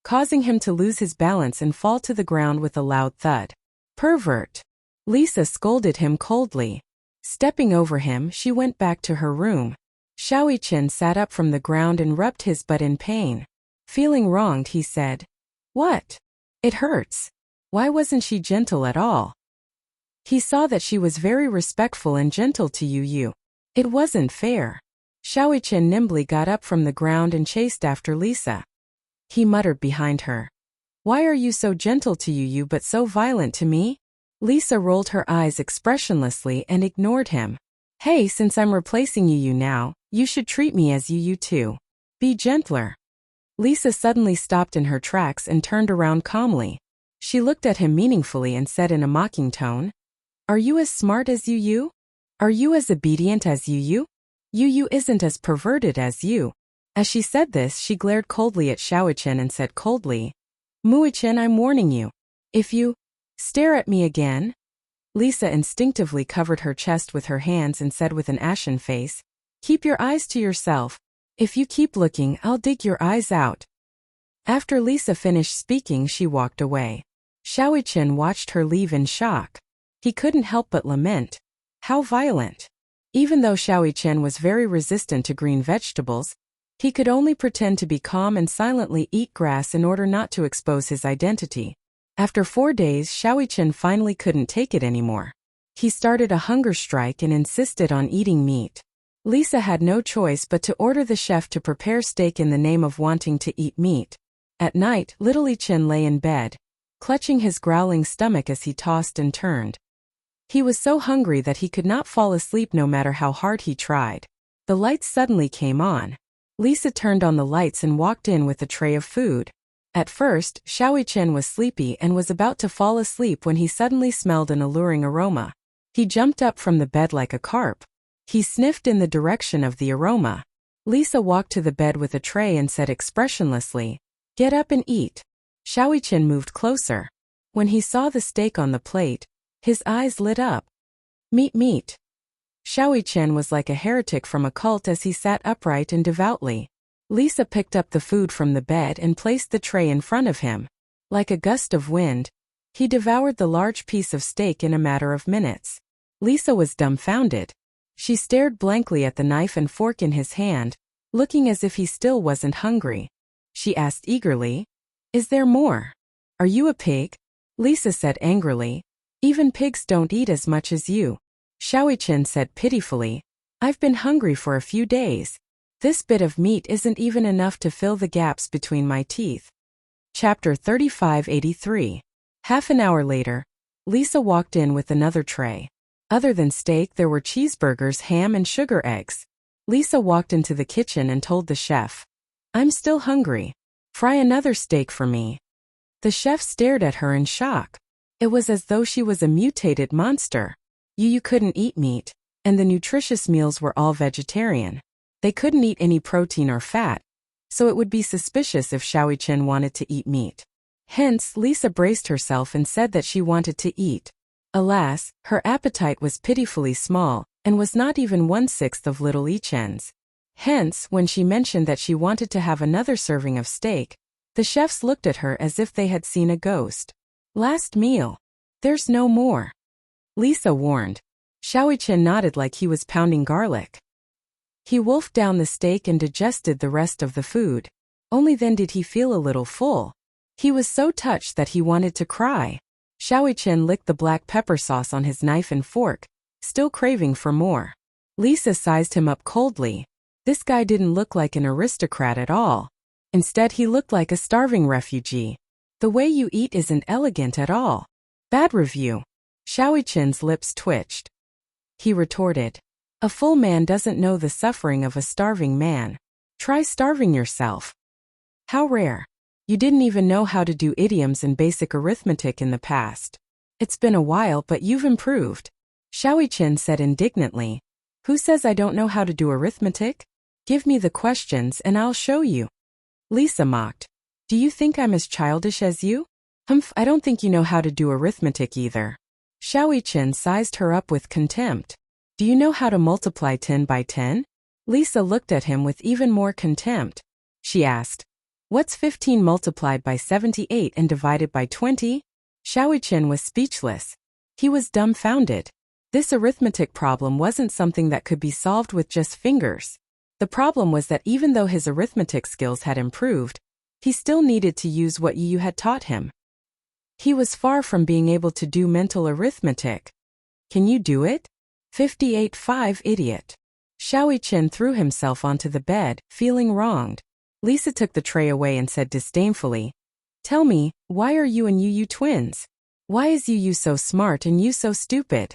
causing him to lose his balance and fall to the ground with a loud thud. Pervert! Lisa scolded him coldly. Stepping over him, she went back to her room. Xiaoqian sat up from the ground and rubbed his butt in pain. Feeling wronged, he said, What? It hurts. Why wasn't she gentle at all? He saw that she was very respectful and gentle to you. It wasn't fair. Xiaoqian nimbly got up from the ground and chased after Lisa. He muttered behind her. Why are you so gentle to you but so violent to me? Lisa rolled her eyes expressionlessly and ignored him. Hey, since I'm replacing you now, you should treat me as you too. Be gentler. Lisa suddenly stopped in her tracks and turned around calmly. She looked at him meaningfully and said in a mocking tone, Are you as smart as you? Are you as obedient as you? You isn't as perverted as you. As she said this, she glared coldly at Xiaoqian and said coldly, Muichen, I'm warning you. If you stare at me again. Lisa instinctively covered her chest with her hands and said with an ashen face, Keep your eyes to yourself. If you keep looking, I'll dig your eyes out. After Lisa finished speaking, she walked away. Xiaoqian watched her leave in shock. He couldn't help but lament. How violent. Even though Xiaoqian was very resistant to green vegetables, he could only pretend to be calm and silently eat grass in order not to expose his identity. After 4 days, Xiaoqian finally couldn't take it anymore. He started a hunger strike and insisted on eating meat. Lisa had no choice but to order the chef to prepare steak in the name of wanting to eat meat. At night, little Chen lay in bed, clutching his growling stomach as he tossed and turned. He was so hungry that he could not fall asleep no matter how hard he tried. The lights suddenly came on. Lisa turned on the lights and walked in with a tray of food. At first, Xiaoqian was sleepy and was about to fall asleep when he suddenly smelled an alluring aroma. He jumped up from the bed like a carp. He sniffed in the direction of the aroma. Lisa walked to the bed with a tray and said expressionlessly, Get up and eat. Xiaoqian moved closer. When he saw the steak on the plate, his eyes lit up. Meat. Xiaoqian was like a heretic from a cult as he sat upright and devoutly. Lisa picked up the food from the bed and placed the tray in front of him. Like a gust of wind, he devoured the large piece of steak in a matter of minutes. Lisa was dumbfounded. She stared blankly at the knife and fork in his hand, looking as if he still wasn't hungry. She asked eagerly, Is there more? Are you a pig? Lisa said angrily, Even pigs don't eat as much as you. Xiaoqian said pitifully, I've been hungry for a few days. This bit of meat isn't even enough to fill the gaps between my teeth. Chapter 3583. Half an hour later, Lisa walked in with another tray. Other than steak, there were cheeseburgers, ham, and sugar eggs. Lisa walked into the kitchen and told the chef, I'm still hungry. Fry another steak for me. The chef stared at her in shock. It was as though she was a mutated monster. You couldn't eat meat, and the nutritious meals were all vegetarian. They couldn't eat any protein or fat, so it would be suspicious if Xiaoqian wanted to eat meat. Hence, Lisa braced herself and said that she wanted to eat. Alas, her appetite was pitifully small, and was not even 1/6 of little Ichen's. Hence, when she mentioned that she wanted to have another serving of steak, the chefs looked at her as if they had seen a ghost. Last meal. There's no more. Lisa warned. Xiaoqian nodded like he was pounding garlic. He wolfed down the steak and digested the rest of the food. Only then did he feel a little full. He was so touched that he wanted to cry. Xiaoqian licked the black pepper sauce on his knife and fork, still craving for more. Lisa sized him up coldly. This guy didn't look like an aristocrat at all. Instead, he looked like a starving refugee. The way you eat isn't elegant at all. Bad review. Xiaoqian's lips twitched. He retorted. A full man doesn't know the suffering of a starving man. Try starving yourself. How rare. You didn't even know how to do idioms and basic arithmetic in the past. It's been a while, but you've improved. Xiaoqian said indignantly. Who says I don't know how to do arithmetic? Give me the questions and I'll show you. Lisa mocked. Do you think I'm as childish as you? Humph, I don't think you know how to do arithmetic either. Xiaoqian sized her up with contempt. Do you know how to multiply 10 by 10? Lisa looked at him with even more contempt. She asked, what's 15 multiplied by 78 and divided by 20? Xiaoqian was speechless. He was dumbfounded. This arithmetic problem wasn't something that could be solved with just fingers. The problem was that even though his arithmetic skills had improved, he still needed to use what Yu had taught him. He was far from being able to do mental arithmetic. Can you do it? 58-5 idiot. Xiaoqian threw himself onto the bed, feeling wronged. Lisa took the tray away and said disdainfully, tell me, why are you and Yu twins? Why is Yu so smart and you so stupid?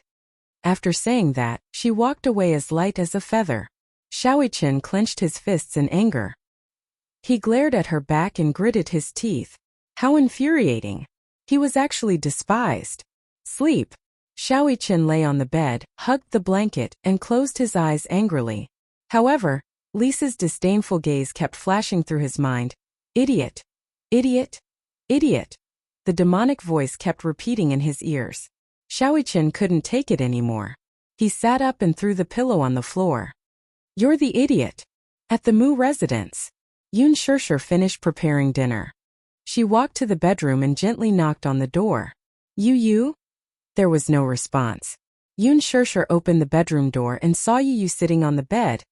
After saying that, she walked away as light as a feather. Xiaoqian clenched his fists in anger. He glared at her back and gritted his teeth. How infuriating. He was actually despised. Sleep. Xiaoqian lay on the bed, hugged the blanket, and closed his eyes angrily. However, Lisa's disdainful gaze kept flashing through his mind. Idiot. Idiot. Idiot. The demonic voice kept repeating in his ears. Xiaoqian couldn't take it anymore. He sat up and threw the pillow on the floor. You're the idiot. At the Mu residence. Yun Shirshir finished preparing dinner. She walked to the bedroom and gently knocked on the door. Yu? There was no response. Yun Shirshir opened the bedroom door and saw Yu sitting on the bed,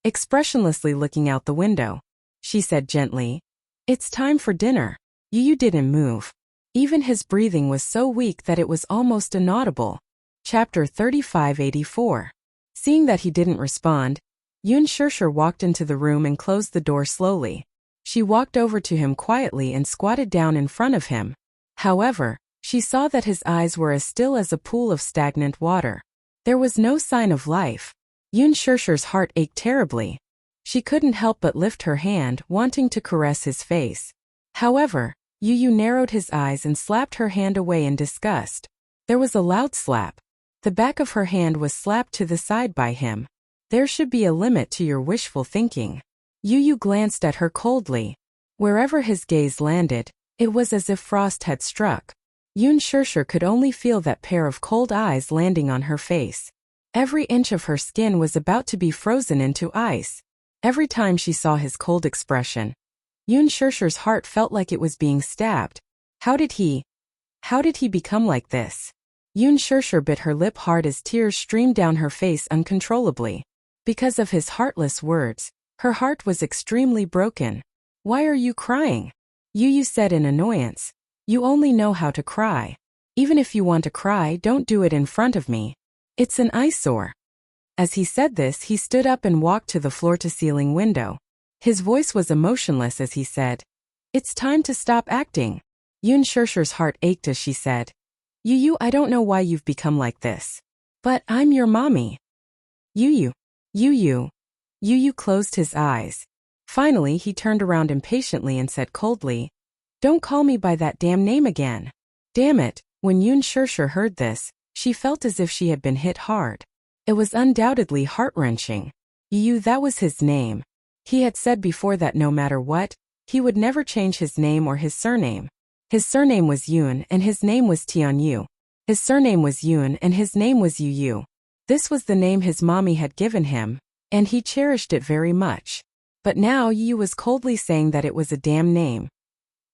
expressionlessly looking out the window. She said gently, it's time for dinner. Yu didn't move. Even his breathing was so weak that it was almost inaudible. Chapter 3584. Seeing that he didn't respond, Yun Shirshir walked into the room and closed the door slowly. She walked over to him quietly and squatted down in front of him. However, she saw that his eyes were as still as a pool of stagnant water. There was no sign of life. Yun Shirshir's heart ached terribly. She couldn't help but lift her hand, wanting to caress his face. However, Yu narrowed his eyes and slapped her hand away in disgust. There was a loud slap. The back of her hand was slapped to the side by him. There should be a limit to your wishful thinking. Yu glanced at her coldly. Wherever his gaze landed, it was as if frost had struck. Yun Shirshir could only feel that pair of cold eyes landing on her face. Every inch of her skin was about to be frozen into ice. Every time she saw his cold expression, Yun Shirshir's heart felt like it was being stabbed. How did he become like this? Yun Shirshir bit her lip hard as tears streamed down her face uncontrollably. Because of his heartless words, her heart was extremely broken. Why are you crying? Yu said in annoyance. You only know how to cry. Even if you want to cry, don't do it in front of me. It's an eyesore. As he said this, he stood up and walked to the floor-to-ceiling window. His voice was emotionless as he said, it's time to stop acting. Yun Shirshir's heart ached as she said, Yu, I don't know why you've become like this. But I'm your mommy. Yu closed his eyes. Finally, he turned around impatiently and said coldly, don't call me by that damn name again. Damn it. When Yun Shirshir heard this, she felt as if she had been hit hard. It was undoubtedly heart-wrenching. Yu, that was his name. He had said before that no matter what, he would never change his name or his surname. His surname was Yun and his name was Tianyu. His surname was Yun and his name was Yu. This was the name his mommy had given him, and he cherished it very much. But now Yu was coldly saying that it was a damn name.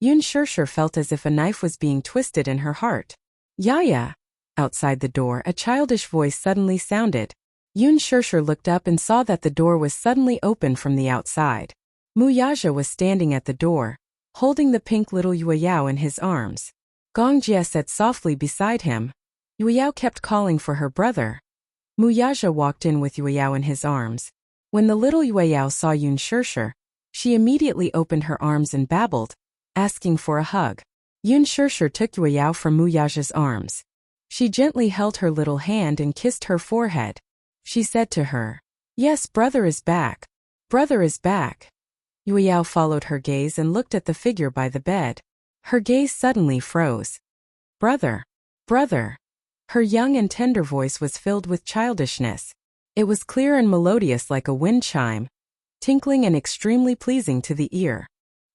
Yun Shirshir felt as if a knife was being twisted in her heart. Yaya! Outside the door, a childish voice suddenly sounded. Yun Shirshir looked up and saw that the door was suddenly opened from the outside. Mu Yaja was standing at the door, holding the pink little Yueyao in his arms. Gong Jie said softly beside him. Yueyao kept calling for her brother. Mu Yaja walked in with Yueyao in his arms. When the little Yueyao saw Yun Shirshir, she immediately opened her arms and babbled, asking for a hug. Yun Shirshir took Yueyao from Mu Yaja's arms. She gently held her little hand and kissed her forehead. She said to her, "Yes, brother is back. Brother is back." Yueyao followed her gaze and looked at the figure by the bed. Her gaze suddenly froze. "Brother. Brother." Her young and tender voice was filled with childishness. It was clear and melodious like a wind chime, tinkling and extremely pleasing to the ear.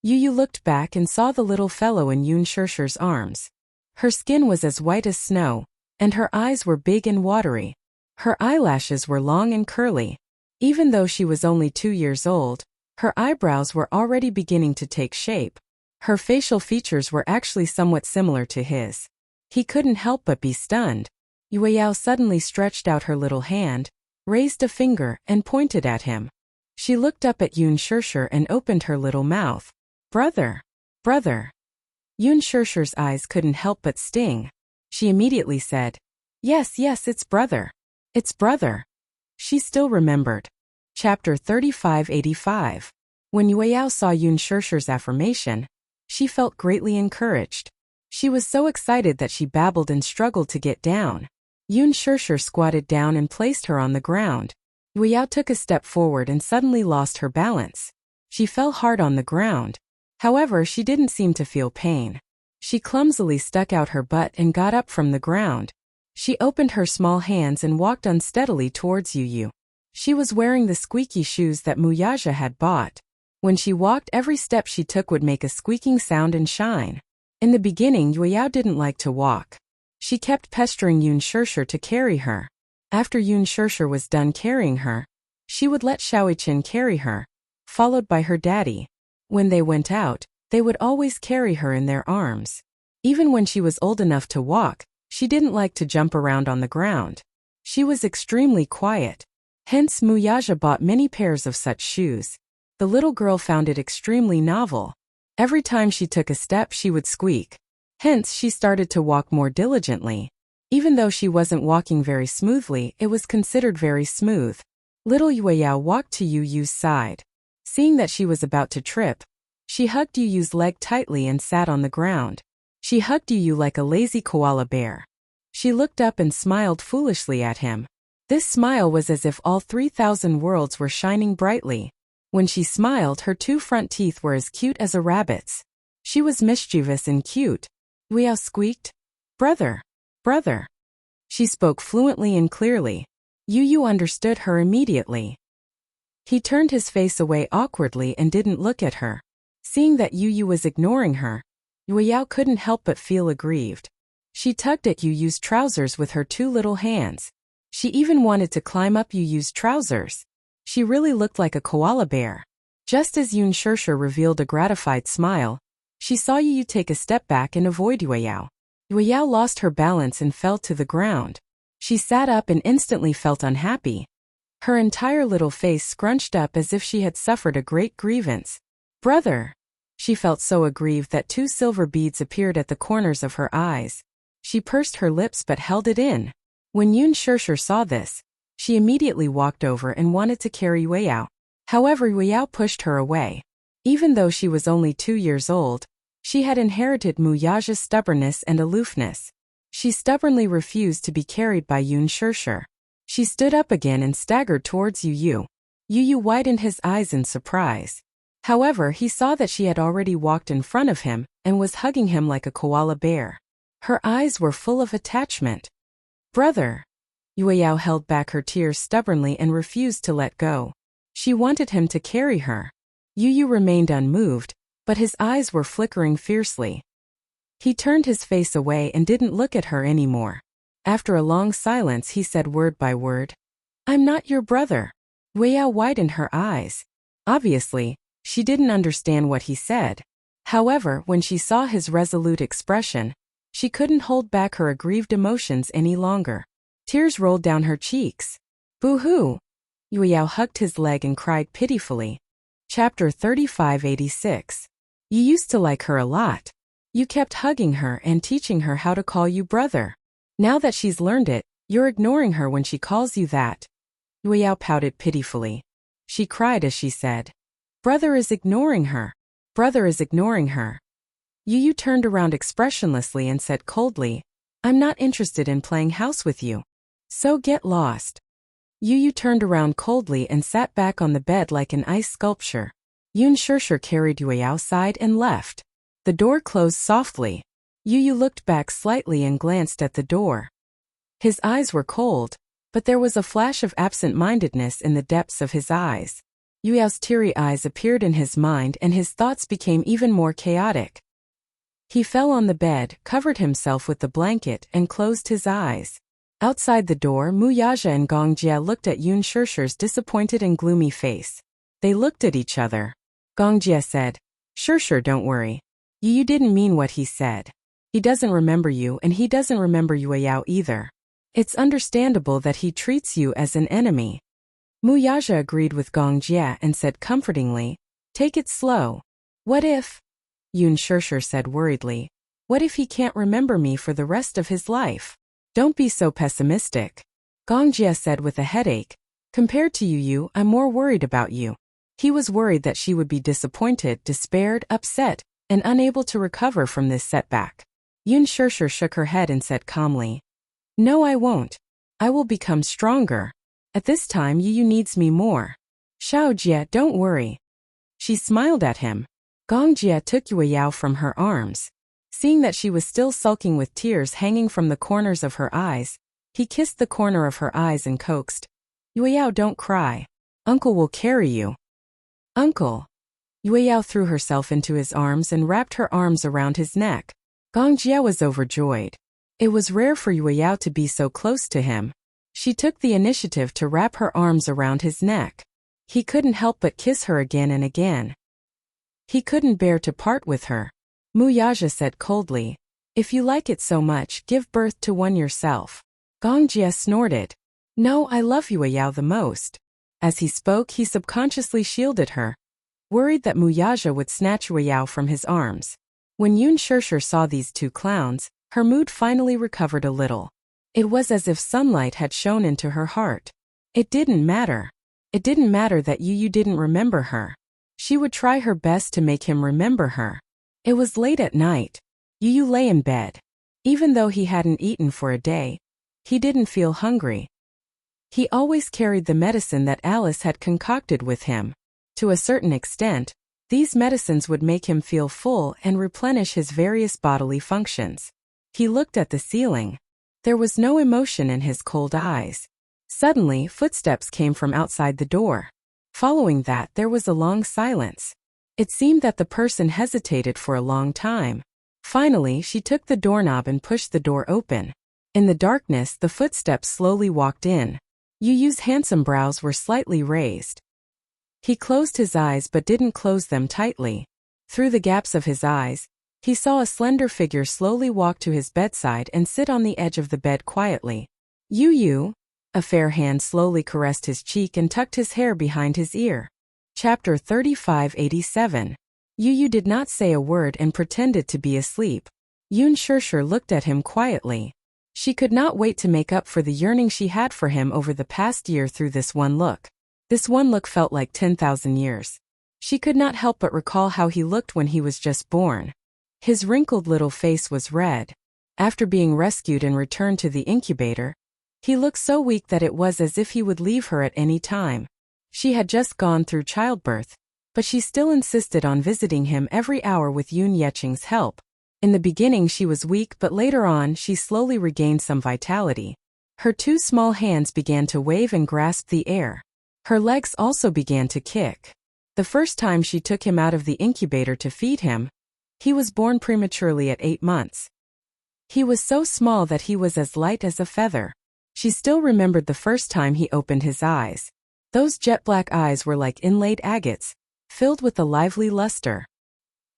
Yu looked back and saw the little fellow in Yun Shirshir's arms. Her skin was as white as snow, and her eyes were big and watery. Her eyelashes were long and curly. Even though she was only 2 years old, her eyebrows were already beginning to take shape. Her facial features were actually somewhat similar to his. He couldn't help but be stunned. Yueyao suddenly stretched out her little hand, raised a finger, and pointed at him. She looked up at Yun Shirshir and opened her little mouth. "Brother. Brother." Yun Shirshir's eyes couldn't help but sting. She immediately said, Yes, it's brother. It's brother." She still remembered. Chapter 3585. When Yueyao saw Yun Shirshir's affirmation, she felt greatly encouraged. She was so excited that she babbled and struggled to get down. Yun Shirshir squatted down and placed her on the ground. Yueyao took a step forward and suddenly lost her balance. She fell hard on the ground. However, she didn't seem to feel pain. She clumsily stuck out her butt and got up from the ground. She opened her small hands and walked unsteadily towards Yu. She was wearing the squeaky shoes that Mu Yaja had bought. When she walked, every step she took would make a squeaking sound and shine. In the beginning, Yueyao didn't like to walk. She kept pestering Yun Shirshir to carry her. After Yun Shirshir was done carrying her, she would let Shaoichin carry her, followed by her daddy. When they went out, they would always carry her in their arms. Even when she was old enough to walk, she didn't like to jump around on the ground. She was extremely quiet. Hence Mu Yaja bought many pairs of such shoes. The little girl found it extremely novel. Every time she took a step she would squeak. Hence she started to walk more diligently. Even though she wasn't walking very smoothly, it was considered very smooth. Little Yueyao walked to Yu's side. Seeing that she was about to trip, she hugged Yu's leg tightly and sat on the ground. She hugged Yu like a lazy koala bear. She looked up and smiled foolishly at him. This smile was as if all 3,000 worlds were shining brightly. When she smiled, her 2 front teeth were as cute as a rabbit's. She was mischievous and cute. Yueyao squeaked, "Brother. Brother." She spoke fluently and clearly. Yu understood her immediately. He turned his face away awkwardly and didn't look at her. Seeing that Yu was ignoring her, Yueyao couldn't help but feel aggrieved. She tugged at Yu's trousers with her 2 little hands. She even wanted to climb up Yu's trousers. She really looked like a koala bear. Just as Yun Shirshir revealed a gratified smile, she saw Yu take a step back and avoid Yueyao. Yueyao lost her balance and fell to the ground. She sat up and instantly felt unhappy. Her entire little face scrunched up as if she had suffered a great grievance. "Brother." She felt so aggrieved that 2 silver beads appeared at the corners of her eyes. She pursed her lips but held it in. When Yun Shirshir saw this, she immediately walked over and wanted to carry Yueyao. However, Yueyao pushed her away. Even though she was only 2 years old, she had inherited Mu Yaja's stubbornness and aloofness. She stubbornly refused to be carried by Yun Shirshir. She stood up again and staggered towards Yu. Yu widened his eyes in surprise. However, he saw that she had already walked in front of him and was hugging him like a koala bear. Her eyes were full of attachment. "Brother." Yueyao held back her tears stubbornly and refused to let go. She wanted him to carry her. Yu remained unmoved, but his eyes were flickering fiercely. He turned his face away and didn't look at her anymore. After a long silence he said word by word, "I'm not your brother. Weiyao widened her eyes. Obviously, she didn't understand what he said. However, when she saw his resolute expression, she couldn't hold back her aggrieved emotions any longer. Tears rolled down her cheeks. Boo-hoo! Weiyao hugged his leg and cried pitifully. Chapter 3586. You used to like her a lot. You kept hugging her and teaching her how to call you brother. Now that she's learned it, you're ignoring her when she calls you that. Weiyao pouted pitifully. She cried as she said, Brother is ignoring her. Brother is ignoring her. Yu turned around expressionlessly and said coldly, I'm not interested in playing house with you. So get lost. Yu turned around coldly and sat back on the bed like an ice sculpture. Yun Shishir carried Yue outside and left. The door closed softly. Yu looked back slightly and glanced at the door. His eyes were cold, but there was a flash of absent-mindedness in the depths of his eyes. Yue's teary eyes appeared in his mind and his thoughts became even more chaotic. He fell on the bed, covered himself with the blanket, and closed his eyes. Outside the door, Mu Yaja and Gong Jia looked at Yun Shishir's disappointed and gloomy face. They looked at each other. Gong Jia said, Shishir, don't worry. You didn't mean what he said. He doesn't remember you and he doesn't remember Yueyao either. It's understandable that he treats you as an enemy. Mu Yaja agreed with Gong Jia and said comfortingly, Take it slow. What if? Yun Shishir said worriedly. What if he can't remember me for the rest of his life? Don't be so pessimistic. Gong Jia said with a headache. Compared to Yu, I'm more worried about you. He was worried that she would be disappointed, despaired, upset, and unable to recover from this setback. Yun Shishir shook her head and said calmly, No, I won't. I will become stronger. At this time Yu needs me more. Xiao Jia, don't worry. She smiled at him. Gong Jia took Yueyao from her arms. Seeing that she was still sulking with tears hanging from the corners of her eyes, he kissed the corner of her eyes and coaxed, Yueyao, don't cry. Uncle will carry you. Uncle. Yueyao threw herself into his arms and wrapped her arms around his neck. Gong Jia was overjoyed. It was rare for Yueyao to be so close to him. She took the initiative to wrap her arms around his neck. He couldn't help but kiss her again and again. He couldn't bear to part with her. Mu Yaja said coldly, If you like it so much, give birth to one yourself. Gong Jia snorted. No, I love Yueyao the most. As he spoke, he subconsciously shielded her, worried that Mu Yaja would snatch Yueyao from his arms. When Yun Shishir saw these two clowns, her mood finally recovered a little. It was as if sunlight had shone into her heart. It didn't matter. It didn't matter that Yu didn't remember her. She would try her best to make him remember her. It was late at night. Yu lay in bed. Even though he hadn't eaten for a day, he didn't feel hungry. He always carried the medicine that Alice had concocted with him. To a certain extent, these medicines would make him feel full and replenish his various bodily functions. He looked at the ceiling. There was no emotion in his cold eyes. Suddenly, footsteps came from outside the door. Following that, there was a long silence. It seemed that the person hesitated for a long time. Finally, she took the doorknob and pushed the door open. In the darkness, the footsteps slowly walked in. Yu's handsome brows were slightly raised. He closed his eyes but didn't close them tightly. Through the gaps of his eyes, he saw a slender figure slowly walk to his bedside and sit on the edge of the bed quietly. Yu. A fair hand slowly caressed his cheek and tucked his hair behind his ear. Chapter 3587. Yu did not say a word and pretended to be asleep. Yun Shishir looked at him quietly. She could not wait to make up for the yearning she had for him over the past year through this one look. This one look felt like 10,000 years. She could not help but recall how he looked when he was just born. His wrinkled little face was red. After being rescued and returned to the incubator, he looked so weak that it was as if he would leave her at any time. She had just gone through childbirth, but she still insisted on visiting him every hour with Yun Yeching's help. In the beginning she was weak, but later on she slowly regained some vitality. Her two small hands began to wave and grasp the air. Her legs also began to kick. The first time she took him out of the incubator to feed him, he was born prematurely at 8 months. He was so small that he was as light as a feather. She still remembered the first time he opened his eyes. Those jet-black eyes were like inlaid agates, filled with a lively luster.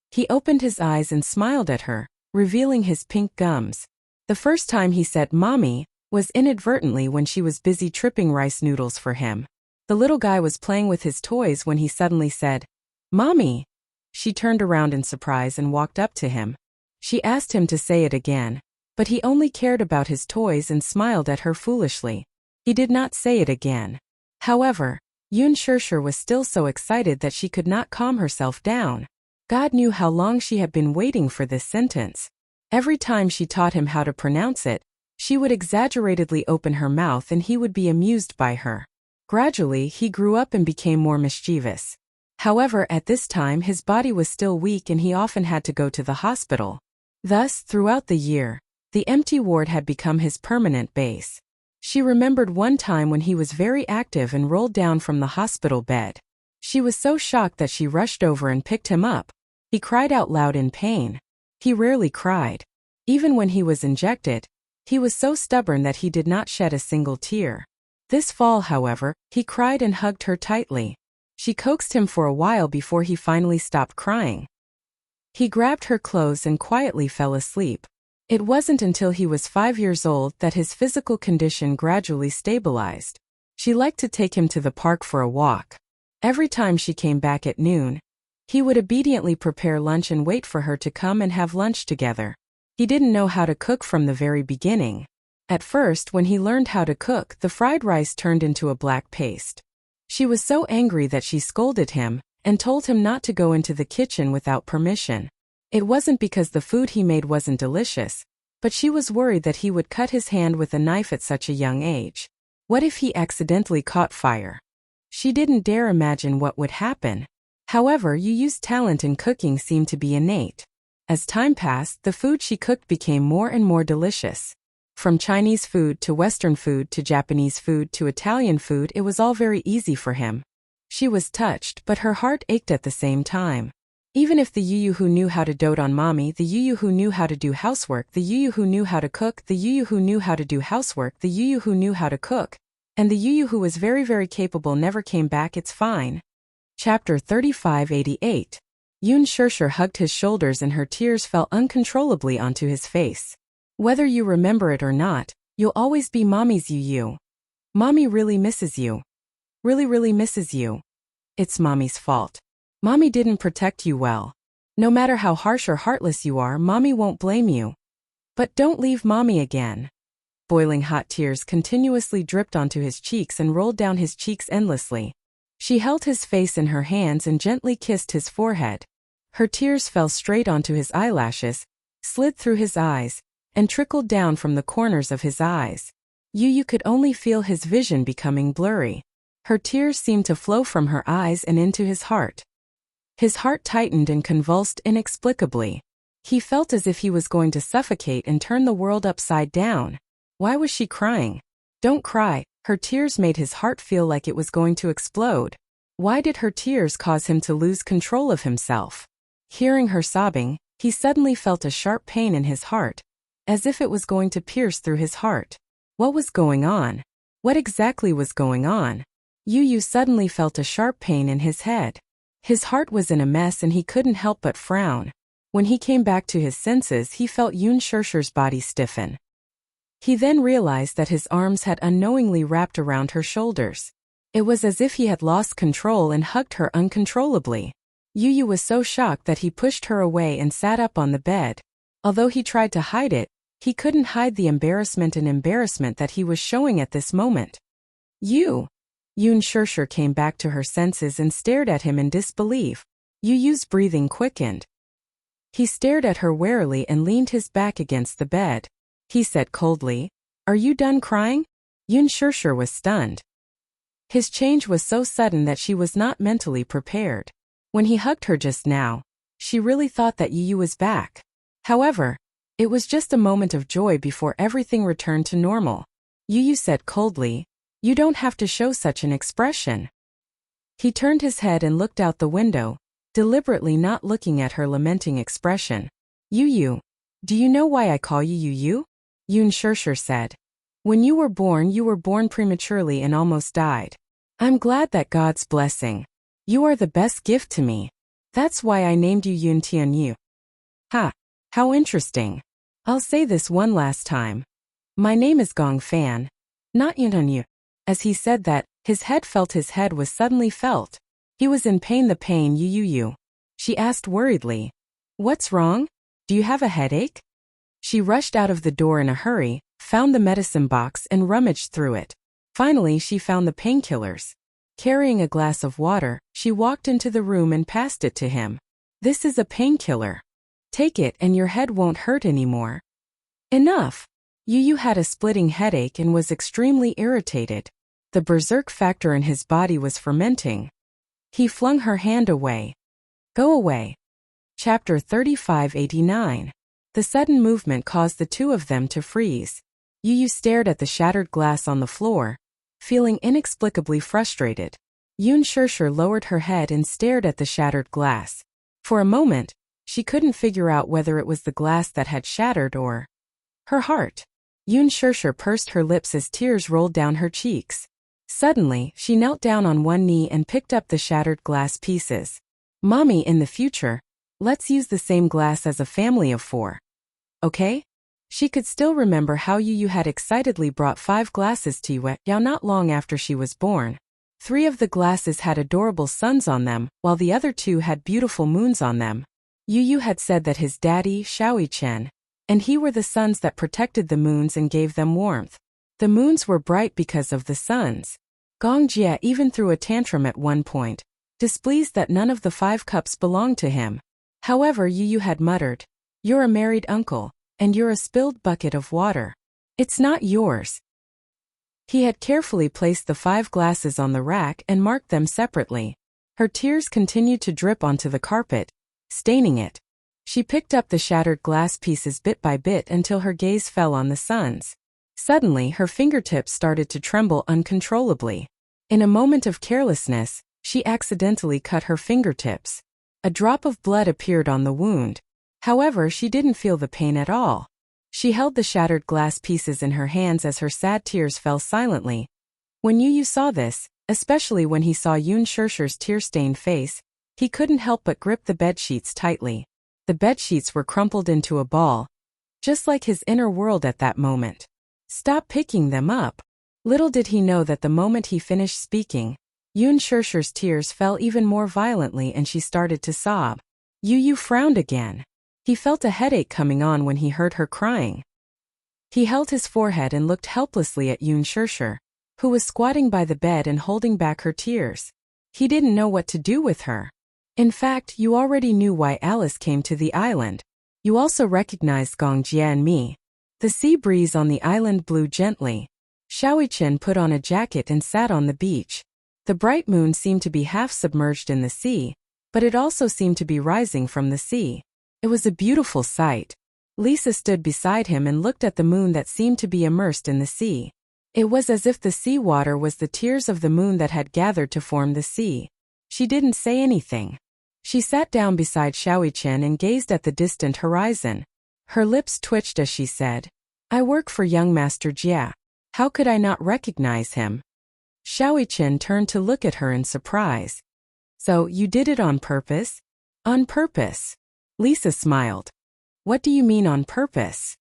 He opened his eyes and smiled at her, revealing his pink gums. The first time he said "Mommy" was inadvertently when she was busy tripping rice noodles for him. The little guy was playing with his toys when he suddenly said, "Mommy." She turned around in surprise and walked up to him. She asked him to say it again, but he only cared about his toys and smiled at her foolishly. He did not say it again. However, Yun Shirshir was still so excited that she could not calm herself down. God knew how long she had been waiting for this sentence. Every time she taught him how to pronounce it, she would exaggeratedly open her mouth and he would be amused by her. Gradually, he grew up and became more mischievous. However, at this time his body was still weak and he often had to go to the hospital. Thus, throughout the year, the empty ward had become his permanent base. She remembered one time when he was very active and rolled down from the hospital bed. She was so shocked that she rushed over and picked him up. He cried out loud in pain. He rarely cried. Even when he was injected, he was so stubborn that he did not shed a single tear. This fall, however, he cried and hugged her tightly. She coaxed him for a while before he finally stopped crying. He grabbed her clothes and quietly fell asleep. It wasn't until he was 5 years old that his physical condition gradually stabilized. She liked to take him to the park for a walk. Every time she came back at noon, he would obediently prepare lunch and wait for her to come and have lunch together. He didn't know how to cook from the very beginning. At first, when he learned how to cook, the fried rice turned into a black paste. She was so angry that she scolded him and told him not to go into the kitchen without permission. It wasn't because the food he made wasn't delicious, but she was worried that he would cut his hand with a knife at such a young age. What if he accidentally caught fire? She didn't dare imagine what would happen. However, Yu's talent in cooking seemed to be innate. As time passed, the food she cooked became more and more delicious. From Chinese food to Western food to Japanese food to Italian food, it was all very easy for him. She was touched, but her heart ached at the same time. Even if the Yu who knew how to dote on mommy, the Yu who knew how to do housework, the Yu who knew how to cook, the Yu who knew how to do housework, the Yu who knew how to cook, and the Yu who was very, very capable never came back, it's fine. Chapter 3588. Yun Shirshir hugged his shoulders and her tears fell uncontrollably onto his face. Whether you remember it or not, you'll always be mommy's Yu. Mommy really misses you. Really, really misses you. It's mommy's fault. Mommy didn't protect you well. No matter how harsh or heartless you are, mommy won't blame you. But don't leave mommy again. Boiling hot tears continuously dripped onto his cheeks and rolled down his cheeks endlessly. She held his face in her hands and gently kissed his forehead. Her tears fell straight onto his eyelashes, slid through his eyes, and trickled down from the corners of his eyes. Yu could only feel his vision becoming blurry. Her tears seemed to flow from her eyes and into his heart. His heart tightened and convulsed inexplicably. He felt as if he was going to suffocate and turn the world upside down. Why was she crying? Don't cry. Her tears made his heart feel like it was going to explode. Why did her tears cause him to lose control of himself? Hearing her sobbing, he suddenly felt a sharp pain in his heart, as if it was going to pierce through his heart. What was going on? What exactly was going on? Yu suddenly felt a sharp pain in his head. His heart was in a mess and he couldn't help but frown. When he came back to his senses, he felt Yun Shirshir's body stiffen. He then realized that his arms had unknowingly wrapped around her shoulders. It was as if he had lost control and hugged her uncontrollably. Yu was so shocked that he pushed her away and sat up on the bed. Although he tried to hide it, he couldn't hide the embarrassment that he was showing at this moment. Yun Shirshir came back to her senses and stared at him in disbelief. Yu's breathing quickened. He stared at her warily and leaned his back against the bed. He said coldly, "Are you done crying?" Yun Shirshir was stunned. His change was so sudden that she was not mentally prepared. When he hugged her just now, she really thought that Yu was back. However, it was just a moment of joy before everything returned to normal. Yu said coldly, "You don't have to show such an expression." He turned his head and looked out the window, deliberately not looking at her lamenting expression. Yu, do you know why I call you Yu? Yun Shirshir said. When you were born prematurely and almost died. I'm glad that God's blessing. You are the best gift to me. That's why I named you Yun Tian Yu. Ha! How interesting. I'll say this one last time. My name is Gong Fan, not Yun Tian Yu. As he said that, his head was suddenly felt. He was in pain. The pain you. She asked worriedly. What's wrong? Do you have a headache? She rushed out of the door in a hurry, found the medicine box and rummaged through it. Finally she found the painkillers. Carrying a glass of water, she walked into the room and passed it to him. This is a painkiller. Take it and your head won't hurt anymore. Enough! Yu had a splitting headache and was extremely irritated. The berserk factor in his body was fermenting. He flung her hand away. Go away. Chapter 3589. The sudden movement caused the two of them to freeze. Yu stared at the shattered glass on the floor, feeling inexplicably frustrated. Yun Shishir lowered her head and stared at the shattered glass. For a moment, she couldn't figure out whether it was the glass that had shattered or her heart. Yun Shishir pursed her lips as tears rolled down her cheeks. Suddenly, she knelt down on one knee and picked up the shattered glass pieces. Mommy, in the future, let's use the same glass as a family of 4. Okay? She could still remember how Yu had excitedly brought 5 glasses to Yao not long after she was born. 3 of the glasses had adorable suns on them, while the other 2 had beautiful moons on them. Yu had said that his daddy, Chen, and he were the suns that protected the moons and gave them warmth. The moons were bright because of the suns. Gong Jie even threw a tantrum at one point, displeased that none of the 5 cups belonged to him. However, Yu had muttered, "You're a married uncle, and you're a spilled bucket of water. It's not yours." He had carefully placed the 5 glasses on the rack and marked them separately. Her tears continued to drip onto the carpet, staining it. She picked up the shattered glass pieces bit by bit until her gaze fell on the suns. Suddenly, her fingertips started to tremble uncontrollably. In a moment of carelessness, she accidentally cut her fingertips. A drop of blood appeared on the wound. However, she didn't feel the pain at all. She held the shattered glass pieces in her hands as her sad tears fell silently. When Yu saw this, especially when he saw Yun Shishir's tear-stained face, he couldn't help but grip the bedsheets tightly. The bedsheets were crumpled into a ball, just like his inner world at that moment. Stop picking them up. Little did he know that the moment he finished speaking, Yun Shishir's tears fell even more violently and she started to sob. Yu frowned again. He felt a headache coming on when he heard her crying. He held his forehead and looked helplessly at Yun Shishir, who was squatting by the bed and holding back her tears. He didn't know what to do with her. In fact, you already knew why Alice came to the island. You also recognized Gong Jie and me. The sea breeze on the island blew gently. Chen put on a jacket and sat on the beach. The bright moon seemed to be half submerged in the sea, but it also seemed to be rising from the sea. It was a beautiful sight. Lisa stood beside him and looked at the moon that seemed to be immersed in the sea. It was as if the sea water was the tears of the moon that had gathered to form the sea. She didn't say anything. She sat down beside Chen and gazed at the distant horizon. Her lips twitched as she said, "I work for young Master Jia. How could I not recognize him?" Chen turned to look at her in surprise. "So, you did it on purpose?" "On purpose." Lisa smiled. "What do you mean on purpose?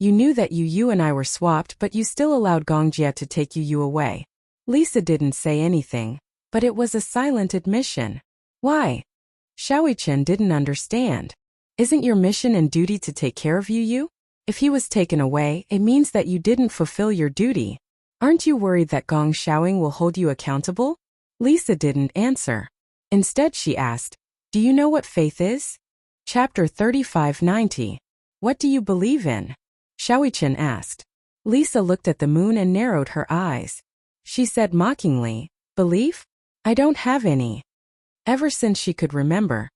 You knew that you and I were swapped, but you still allowed Gong Jie to take you away." Lisa didn't say anything, but it was a silent admission. "Why?" Chen didn't understand. "Isn't your mission and duty to take care of Yu? If he was taken away, it means that you didn't fulfill your duty. Aren't you worried that Gong Xiaoying will hold you accountable?" Lisa didn't answer. Instead she asked, "Do you know what faith is?" Chapter 3590. What do you believe in? Chen asked. Lisa looked at the moon and narrowed her eyes. She said mockingly, "Belief? I don't have any." Ever since she could remember,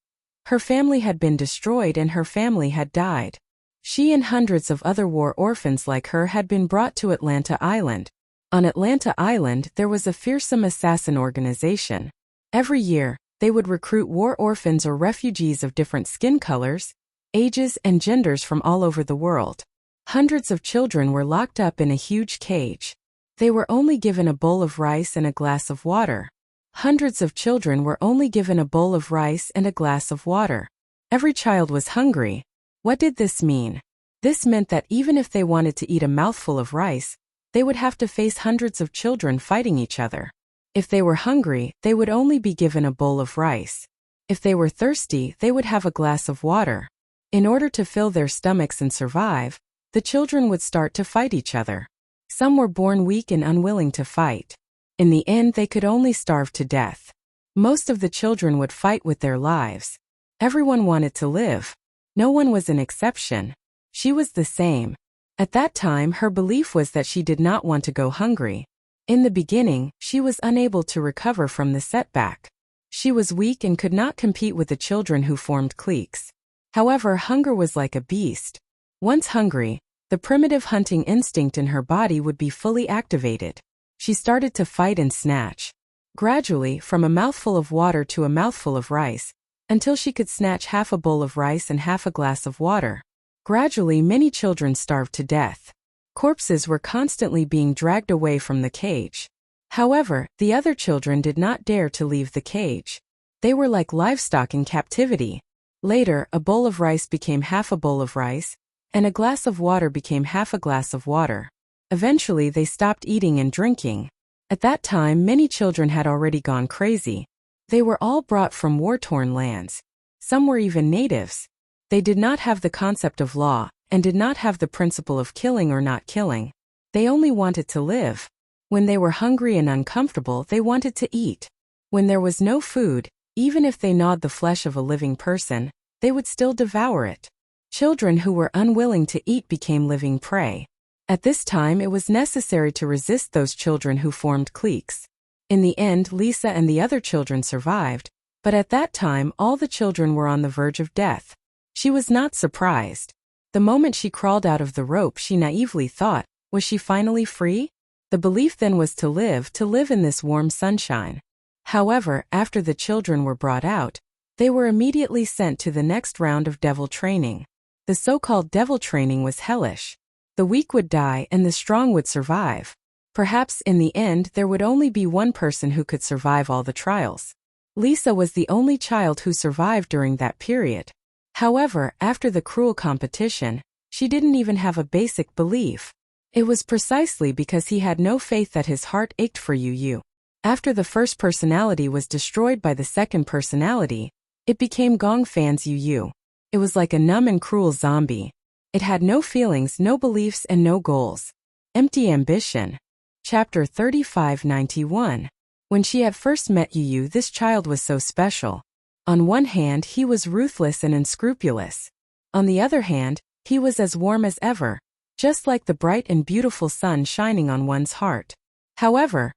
her family had been destroyed and her family had died. She and hundreds of other war orphans like her had been brought to Atlanta Island. On Atlanta Island, there was a fearsome assassin organization. Every year, they would recruit war orphans or refugees of different skin colors, ages, and genders from all over the world. Hundreds of children were locked up in a huge cage. They were only given a bowl of rice and a glass of water. Hundreds of children were only given a bowl of rice and a glass of water. Every child was hungry. What did this mean? This meant that even if they wanted to eat a mouthful of rice, they would have to face hundreds of children fighting each other. If they were hungry, they would only be given a bowl of rice. If they were thirsty, they would have a glass of water. In order to fill their stomachs and survive, the children would start to fight each other. Some were born weak and unwilling to fight. In the end, they could only starve to death. Most of the children would fight with their lives. Everyone wanted to live. No one was an exception. She was the same. At that time, her belief was that she did not want to go hungry. In the beginning, she was unable to recover from the setback. She was weak and could not compete with the children who formed cliques. However, hunger was like a beast. Once hungry, the primitive hunting instinct in her body would be fully activated. She started to fight and snatch. Gradually, from a mouthful of water to a mouthful of rice, until she could snatch half a bowl of rice and half a glass of water. Gradually, many children starved to death. Corpses were constantly being dragged away from the cage. However, the other children did not dare to leave the cage. They were like livestock in captivity. Later, a bowl of rice became half a bowl of rice, and a glass of water became half a glass of water. Eventually, they stopped eating and drinking. At that time, many children had already gone crazy. They were all brought from war-torn lands. Some were even natives. They did not have the concept of law, and did not have the principle of killing or not killing. They only wanted to live. When they were hungry and uncomfortable, they wanted to eat. When there was no food, even if they gnawed the flesh of a living person, they would still devour it. Children who were unwilling to eat became living prey. At this time, it was necessary to resist those children who formed cliques. In the end, Lisa and the other children survived, but at that time, all the children were on the verge of death. She was not surprised. The moment she crawled out of the rope, she naively thought, was she finally free? The belief then was to live in this warm sunshine. However, after the children were brought out, they were immediately sent to the next round of devil training. The so-called devil training was hellish. The weak would die and the strong would survive. Perhaps in the end there would only be one person who could survive all the trials. Lisa was the only child who survived during that period. However, after the cruel competition, she didn't even have a basic belief. It was precisely because he had no faith that his heart ached for Yu. After the first personality was destroyed by the second personality, it became Gong Fan's Yu. It was like a numb and cruel zombie. It had no feelings, no beliefs, and no goals. Empty ambition. Chapter 3591. When she had first met Yu, this child was so special. On one hand, he was ruthless and unscrupulous. On the other hand, he was as warm as ever, just like the bright and beautiful sun shining on one's heart. However,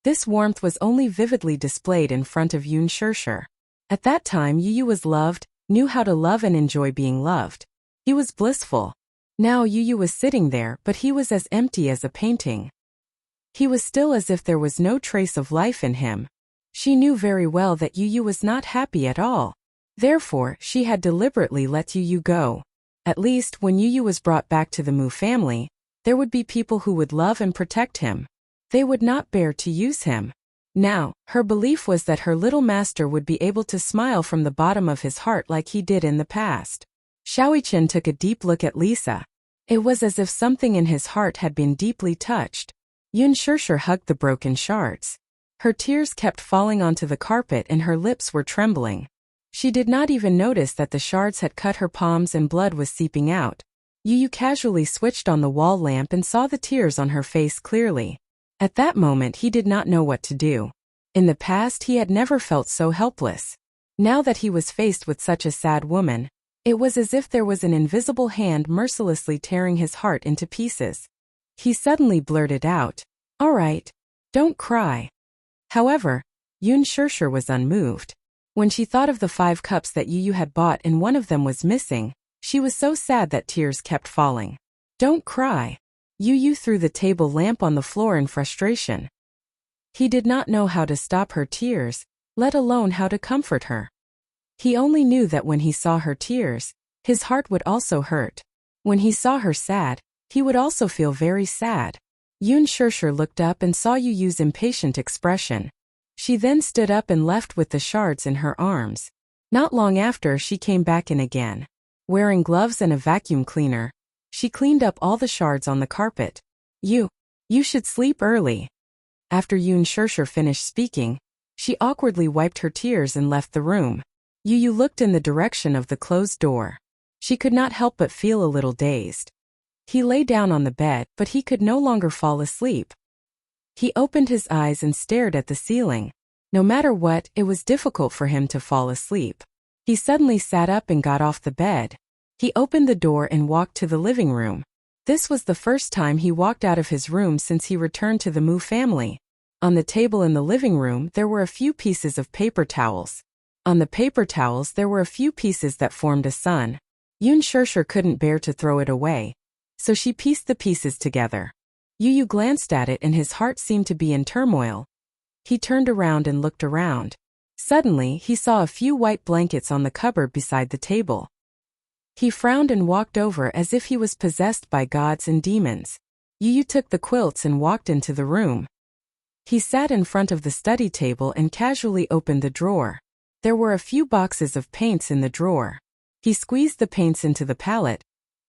this warmth was only vividly displayed in front of Yun Shirshir. At that time, Yu was loved, knew how to love and enjoy being loved. He was blissful. Now Yu was sitting there, but he was as empty as a painting. He was still as if there was no trace of life in him. She knew very well that Yu was not happy at all. Therefore, she had deliberately let Yu go. At least, when Yu was brought back to the Mu family, there would be people who would love and protect him. They would not bear to use him. Now, her belief was that her little master would be able to smile from the bottom of his heart like he did in the past. Xiaoyichen took a deep look at Lisa. It was as if something in his heart had been deeply touched. Yun Shirshir hugged the broken shards. Her tears kept falling onto the carpet and her lips were trembling. She did not even notice that the shards had cut her palms and blood was seeping out. Yu casually switched on the wall lamp and saw the tears on her face clearly. At that moment he did not know what to do. In the past he had never felt so helpless. Now that he was faced with such a sad woman, it was as if there was an invisible hand mercilessly tearing his heart into pieces. He suddenly blurted out, "All right, don't cry." However, Yun Shirshir was unmoved. When she thought of the 5 cups that Yu had bought and one of them was missing, she was so sad that tears kept falling. "Don't cry." Yu threw the table lamp on the floor in frustration. He did not know how to stop her tears, let alone how to comfort her. He only knew that when he saw her tears, his heart would also hurt. When he saw her sad, he would also feel very sad. Yun Shirshir looked up and saw Yu Yu's impatient expression. She then stood up and left with the shards in her arms. Not long after, she came back in again. Wearing gloves and a vacuum cleaner, she cleaned up all the shards on the carpet. You should sleep early. After Yun Shirshir finished speaking, she awkwardly wiped her tears and left the room. Yu Yu looked in the direction of the closed door. She could not help but feel a little dazed. He lay down on the bed, but he could no longer fall asleep. He opened his eyes and stared at the ceiling. No matter what, it was difficult for him to fall asleep. He suddenly sat up and got off the bed. He opened the door and walked to the living room. This was the first time he walked out of his room since he returned to the Mu family. On the table in the living room there were a few pieces of paper towels. On the paper towels there were a few pieces that formed a sun. Yun Shirshir couldn't bear to throw it away, so she pieced the pieces together. Yu Yu glanced at it and his heart seemed to be in turmoil. He turned around and looked around. Suddenly he saw a few white blankets on the cupboard beside the table. He frowned and walked over as if he was possessed by gods and demons. Yu Yu took the quilts and walked into the room. He sat in front of the study table and casually opened the drawer. There were a few boxes of paints in the drawer. He squeezed the paints into the palette,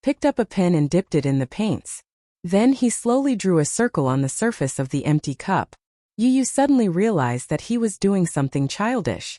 picked up a pen and dipped it in the paints. Then he slowly drew a circle on the surface of the empty cup. Yu Yu suddenly realized that he was doing something childish.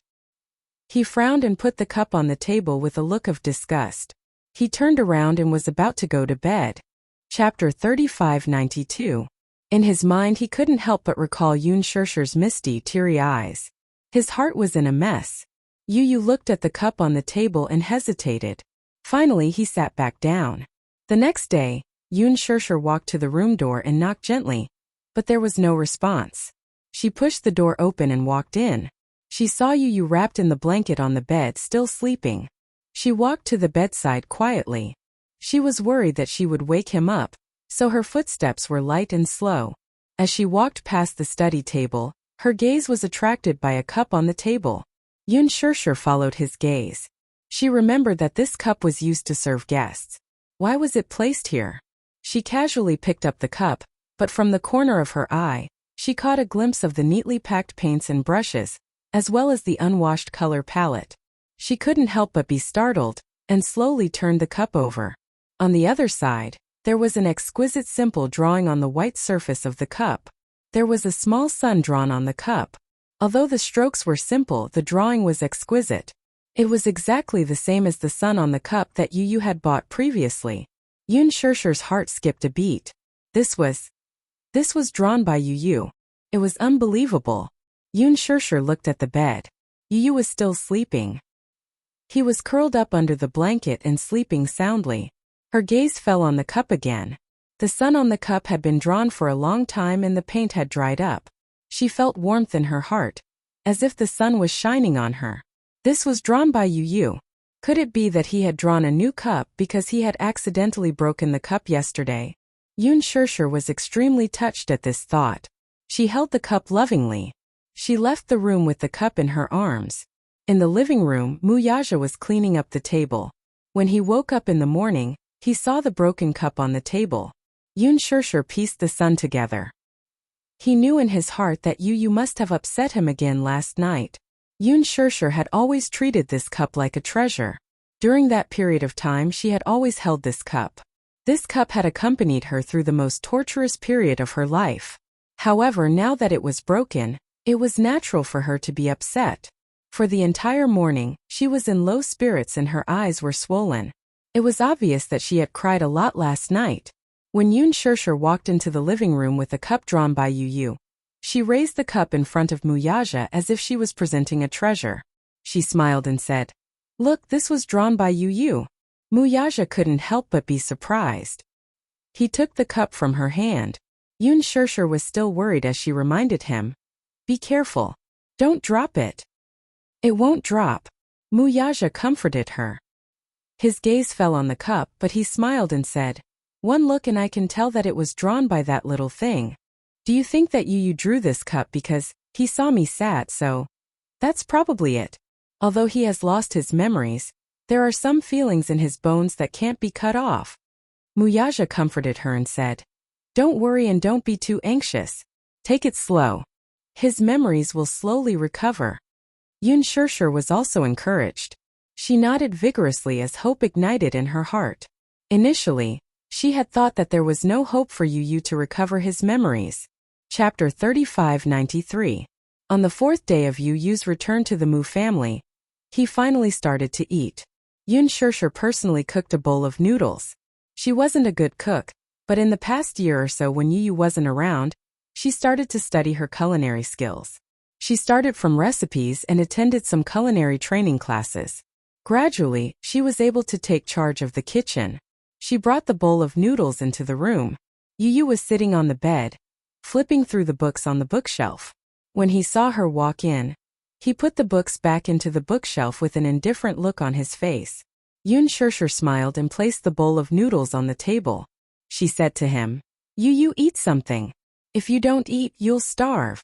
He frowned and put the cup on the table with a look of disgust. He turned around and was about to go to bed. Chapter 3592. In his mind he couldn't help but recall Yun Shirshir's misty, teary eyes. His heart was in a mess. Yu Yu looked at the cup on the table and hesitated. Finally he sat back down. The next day, Yun Shirshir walked to the room door and knocked gently, but there was no response. She pushed the door open and walked in. She saw Yu Yu wrapped in the blanket on the bed, still sleeping. She walked to the bedside quietly. She was worried that she would wake him up, so her footsteps were light and slow. As she walked past the study table, her gaze was attracted by a cup on the table. Yun Shirshir followed his gaze. She remembered that this cup was used to serve guests. Why was it placed here? She casually picked up the cup, but from the corner of her eye, she caught a glimpse of the neatly packed paints and brushes, as well as the unwashed color palette. She couldn't help but be startled, and slowly turned the cup over. On the other side, there was an exquisite simple drawing on the white surface of the cup. There was a small sun drawn on the cup. Although the strokes were simple, the drawing was exquisite. It was exactly the same as the sun on the cup that Yu Yu had bought previously. Yun Shirshir's heart skipped a beat. This was drawn by Yu Yu. It was unbelievable. Yun Shirshir looked at the bed. Yu Yu was still sleeping. He was curled up under the blanket and sleeping soundly. Her gaze fell on the cup again. The sun on the cup had been drawn for a long time and the paint had dried up. She felt warmth in her heart, as if the sun was shining on her. This was drawn by Yu Yu. Could it be that he had drawn a new cup because he had accidentally broken the cup yesterday? Yun Shirshir was extremely touched at this thought. She held the cup lovingly. She left the room with the cup in her arms. In the living room, Wuxia was cleaning up the table. When he woke up in the morning, he saw the broken cup on the table. Yun Shirshir pieced the sun together. He knew in his heart that Yu Yu must have upset him again last night. Yun Shirshir had always treated this cup like a treasure. During that period of time she had always held this cup. This cup had accompanied her through the most torturous period of her life. However, now that it was broken, it was natural for her to be upset. For the entire morning, she was in low spirits and her eyes were swollen. It was obvious that she had cried a lot last night. When Yun Shirshir walked into the living room with a cup drawn by Yu Yu, she raised the cup in front of Wuxia as if she was presenting a treasure. She smiled and said, "Look, this was drawn by Yu Yu." Wuxia couldn't help but be surprised. He took the cup from her hand. Yun Shirshir was still worried as she reminded him, "Be careful. Don't drop it." "It won't drop." Wuxia comforted her. His gaze fell on the cup, but he smiled and said, "One look and I can tell that it was drawn by that little thing. Do you think that Yu Yu drew this cup because he saw me sad, so? That's probably it. Although he has lost his memories, there are some feelings in his bones that can't be cut off." Wuxia comforted her and said, Don't worry and don't be too anxious. Take it slow. His memories will slowly recover. Yun Shirshir was also encouraged. She nodded vigorously as hope ignited in her heart. Initially, she had thought that there was no hope for Yu to recover his memories. Chapter 3593. On the fourth day of Yu's return to the Mu family, he finally started to eat. Yun Shirshir personally cooked a bowl of noodles. She wasn't a good cook, but in the past year or so when Yu wasn't around, she started to study her culinary skills. She started from recipes and attended some culinary training classes. Gradually, she was able to take charge of the kitchen. She brought the bowl of noodles into the room. Yu was sitting on the bed, flipping through the books on the bookshelf. When he saw her walk in, he put the books back into the bookshelf with an indifferent look on his face. Yun Shirshir smiled and placed the bowl of noodles on the table. She said to him, Yu, eat something. If you don't eat, you'll starve.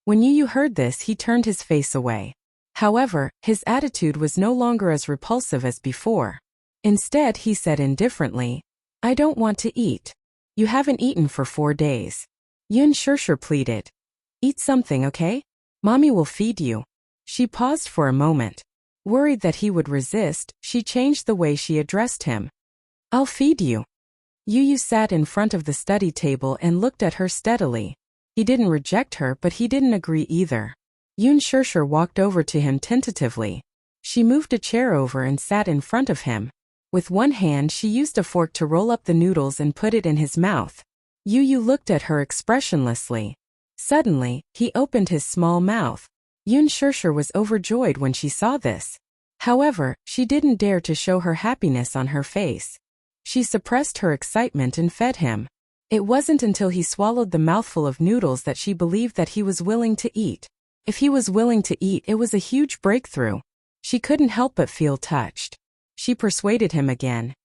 When Yu heard this, he turned his face away. However, his attitude was no longer as repulsive as before. Instead, he said indifferently, I don't want to eat. You haven't eaten for 4 days. Yun Shirshir pleaded. Eat something, okay? Mommy will feed you. She paused for a moment. Worried that he would resist, she changed the way she addressed him. I'll feed you. Yu sat in front of the study table and looked at her steadily. He didn't reject her, but he didn't agree either. Yun Shirshir walked over to him tentatively. She moved a chair over and sat in front of him. With one hand she used a fork to roll up the noodles and put it in his mouth. Yu looked at her expressionlessly. Suddenly, he opened his small mouth. Yun Shirshir was overjoyed when she saw this. However, she didn't dare to show her happiness on her face. She suppressed her excitement and fed him. It wasn't until he swallowed the mouthful of noodles that she believed that he was willing to eat. If he was willing to eat, it was a huge breakthrough. She couldn't help but feel touched. She persuaded him again.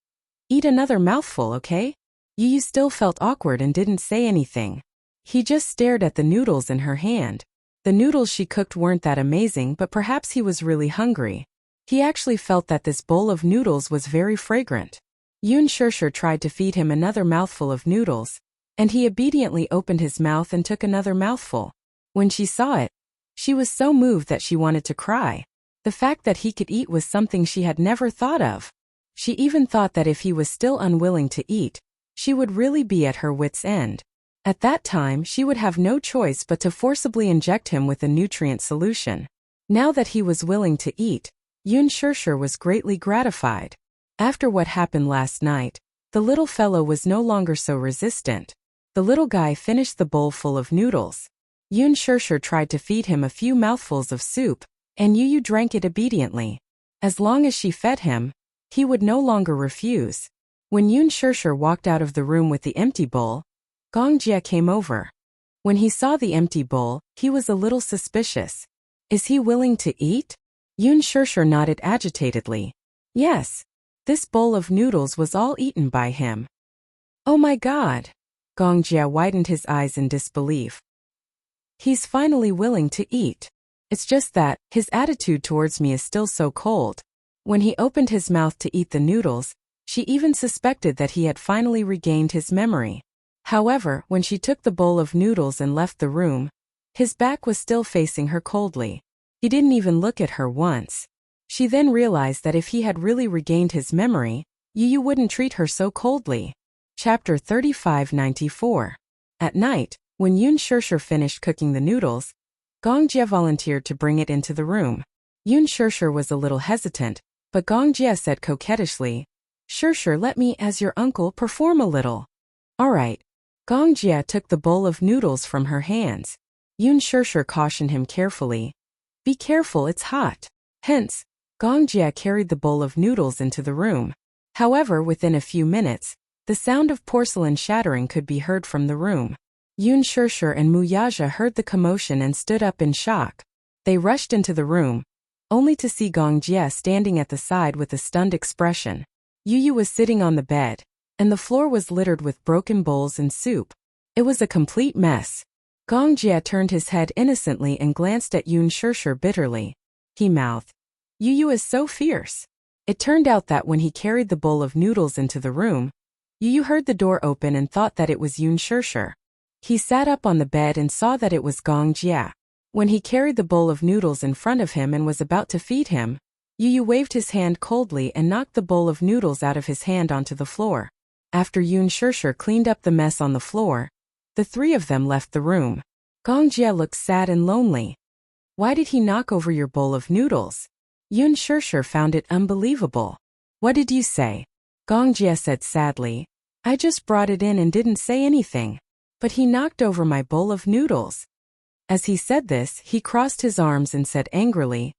Eat another mouthful, okay? Yu still felt awkward and didn't say anything. He just stared at the noodles in her hand. The noodles she cooked weren't that amazing, but perhaps he was really hungry. He actually felt that this bowl of noodles was very fragrant. Yun Shirshir tried to feed him another mouthful of noodles, and he obediently opened his mouth and took another mouthful. When she saw it, she was so moved that she wanted to cry. The fact that he could eat was something she had never thought of. She even thought that if he was still unwilling to eat, she would really be at her wit's end. At that time, she would have no choice but to forcibly inject him with a nutrient solution. Now that he was willing to eat, Yun Shirshir was greatly gratified. After what happened last night, the little fellow was no longer so resistant. The little guy finished the bowl full of noodles. Yun Shirshir tried to feed him a few mouthfuls of soup, and Yu drank it obediently. As long as she fed him, he would no longer refuse. When Yun Shirshir walked out of the room with the empty bowl, Gongjie came over. When he saw the empty bowl, he was a little suspicious. Is he willing to eat? Yun Shirshir nodded agitatedly. Yes. This bowl of noodles was all eaten by him. Oh my God! Gongjie widened his eyes in disbelief. He's finally willing to eat. It's just that, his attitude towards me is still so cold. When he opened his mouth to eat the noodles, she even suspected that he had finally regained his memory. However, when she took the bowl of noodles and left the room, his back was still facing her coldly. He didn't even look at her once. She then realized that if he had really regained his memory, Yu wouldn't treat her so coldly. Chapter 3594. At night, when Yun Shirshir finished cooking the noodles, Gongjie volunteered to bring it into the room. Yun Shirshir was a little hesitant, but Gongjie said coquettishly, Shirshir, let me, as your uncle, perform a little. All right. Gongjie took the bowl of noodles from her hands. Yun Shirshir cautioned him carefully. Be careful, it's hot. Hence, Gongjie carried the bowl of noodles into the room. However, within a few minutes, the sound of porcelain shattering could be heard from the room. Yun Shirshir and Muyaja heard the commotion and stood up in shock. They rushed into the room, only to see Gongjie standing at the side with a stunned expression. Yu was sitting on the bed, and the floor was littered with broken bowls and soup. It was a complete mess. Gongjie turned his head innocently and glanced at Yun Shirshir bitterly. He mouthed, Yu is so fierce. It turned out that when he carried the bowl of noodles into the room, Yu heard the door open and thought that it was Yun Shirshir. He sat up on the bed and saw that it was Gong Jia. When he carried the bowl of noodles in front of him and was about to feed him, Yu waved his hand coldly and knocked the bowl of noodles out of his hand onto the floor. After Yun Shirshir cleaned up the mess on the floor, the three of them left the room. Gong Jia looked sad and lonely. Why did he knock over your bowl of noodles? Yun Shirshir found it unbelievable. What did you say? Gong Jia said sadly. I just brought it in and didn't say anything. But he knocked over my bowl of noodles. As he said this, he crossed his arms and said angrily,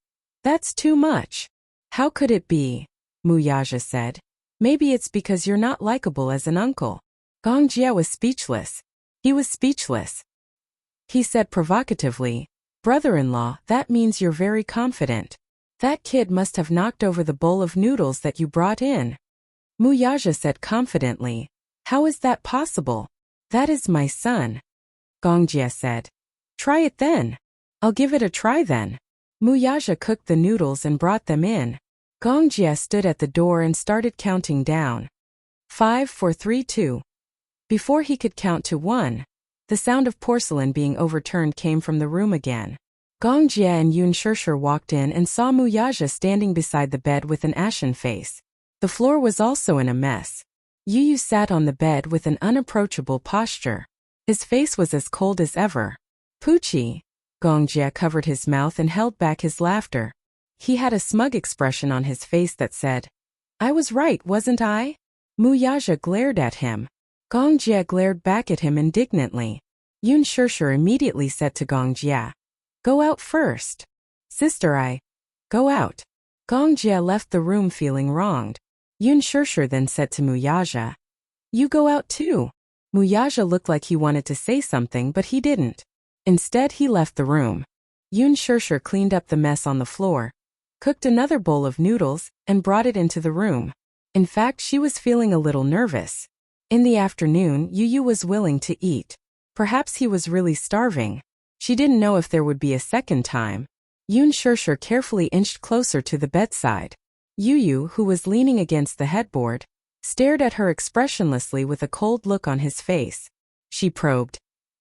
That's too much. How could it be? Wuxia said. Maybe it's because you're not likable as an uncle. Gong Jia was speechless. He was speechless. He said provocatively, Brother-in-law, that means you're very confident. That kid must have knocked over the bowl of noodles that you brought in. Wuxia said confidently, How is that possible? That is my son. Gong Jia said. Try it then. I'll give it a try then. Wuxia cooked the noodles and brought them in. Gong Jia stood at the door and started counting down. 5, 4, 3, 2. Before he could count to 1, the sound of porcelain being overturned came from the room again. Gong Jia and Yun Shirshir walked in and saw Wuxia standing beside the bed with an ashen face. The floor was also in a mess. Yu sat on the bed with an unapproachable posture. His face was as cold as ever. Poochie. Gong Jia covered his mouth and held back his laughter. He had a smug expression on his face that said, I was right, wasn't I? Wuxia glared at him. Gong Jia glared back at him indignantly. Yun Shirshir immediately said to Gong Jia, Go out first. Sister, go out. Gong Jia left the room feeling wronged. Yun Shirshir then said to Wuxia, You go out too. Wuxia looked like he wanted to say something but he didn't. Instead he left the room. Yun Shirshir cleaned up the mess on the floor, cooked another bowl of noodles, and brought it into the room. In fact, she was feeling a little nervous. In the afternoon, Yu was willing to eat. Perhaps he was really starving. She didn't know if there would be a second time. Yun Shirshir carefully inched closer to the bedside. Yu, who was leaning against the headboard, stared at her expressionlessly with a cold look on his face. She probed.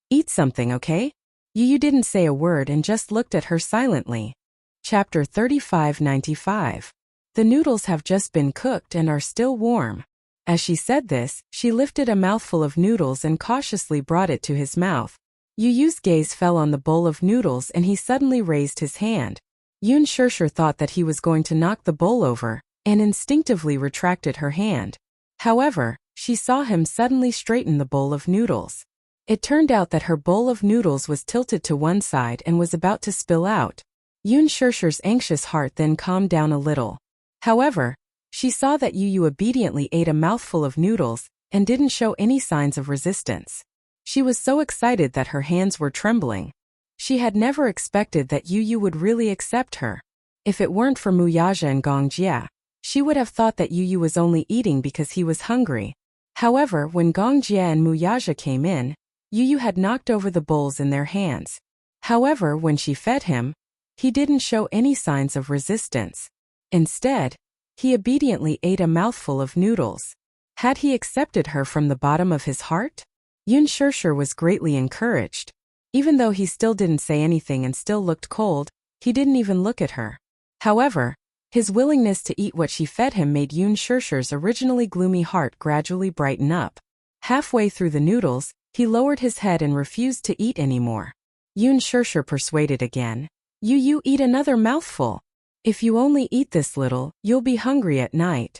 Eat something, okay? Yu didn't say a word and just looked at her silently. Chapter 3595. The noodles have just been cooked and are still warm. As she said this, she lifted a mouthful of noodles and cautiously brought it to his mouth. Yu's gaze fell on the bowl of noodles and he suddenly raised his hand. Yun Shirshir thought that he was going to knock the bowl over, and instinctively retracted her hand. However, she saw him suddenly straighten the bowl of noodles. It turned out that her bowl of noodles was tilted to one side and was about to spill out. Yun Shirshir's anxious heart then calmed down a little. However, she saw that Yu obediently ate a mouthful of noodles and didn't show any signs of resistance. She was so excited that her hands were trembling. She had never expected that Yu would really accept her. If it weren't for Wuxia and Gong Jia, she would have thought that Yu was only eating because he was hungry. However, when Gong Jia and Wuxia came in, Yu had knocked over the bowls in their hands. However, when she fed him, he didn't show any signs of resistance. Instead, he obediently ate a mouthful of noodles. Had he accepted her from the bottom of his heart? Yun Shirshir was greatly encouraged. Even though he still didn't say anything and still looked cold, he didn't even look at her. However, his willingness to eat what she fed him made Yun Shirshir's originally gloomy heart gradually brighten up. Halfway through the noodles, he lowered his head and refused to eat anymore. Yun Shirshir persuaded again. You eat another mouthful. If you only eat this little, you'll be hungry at night.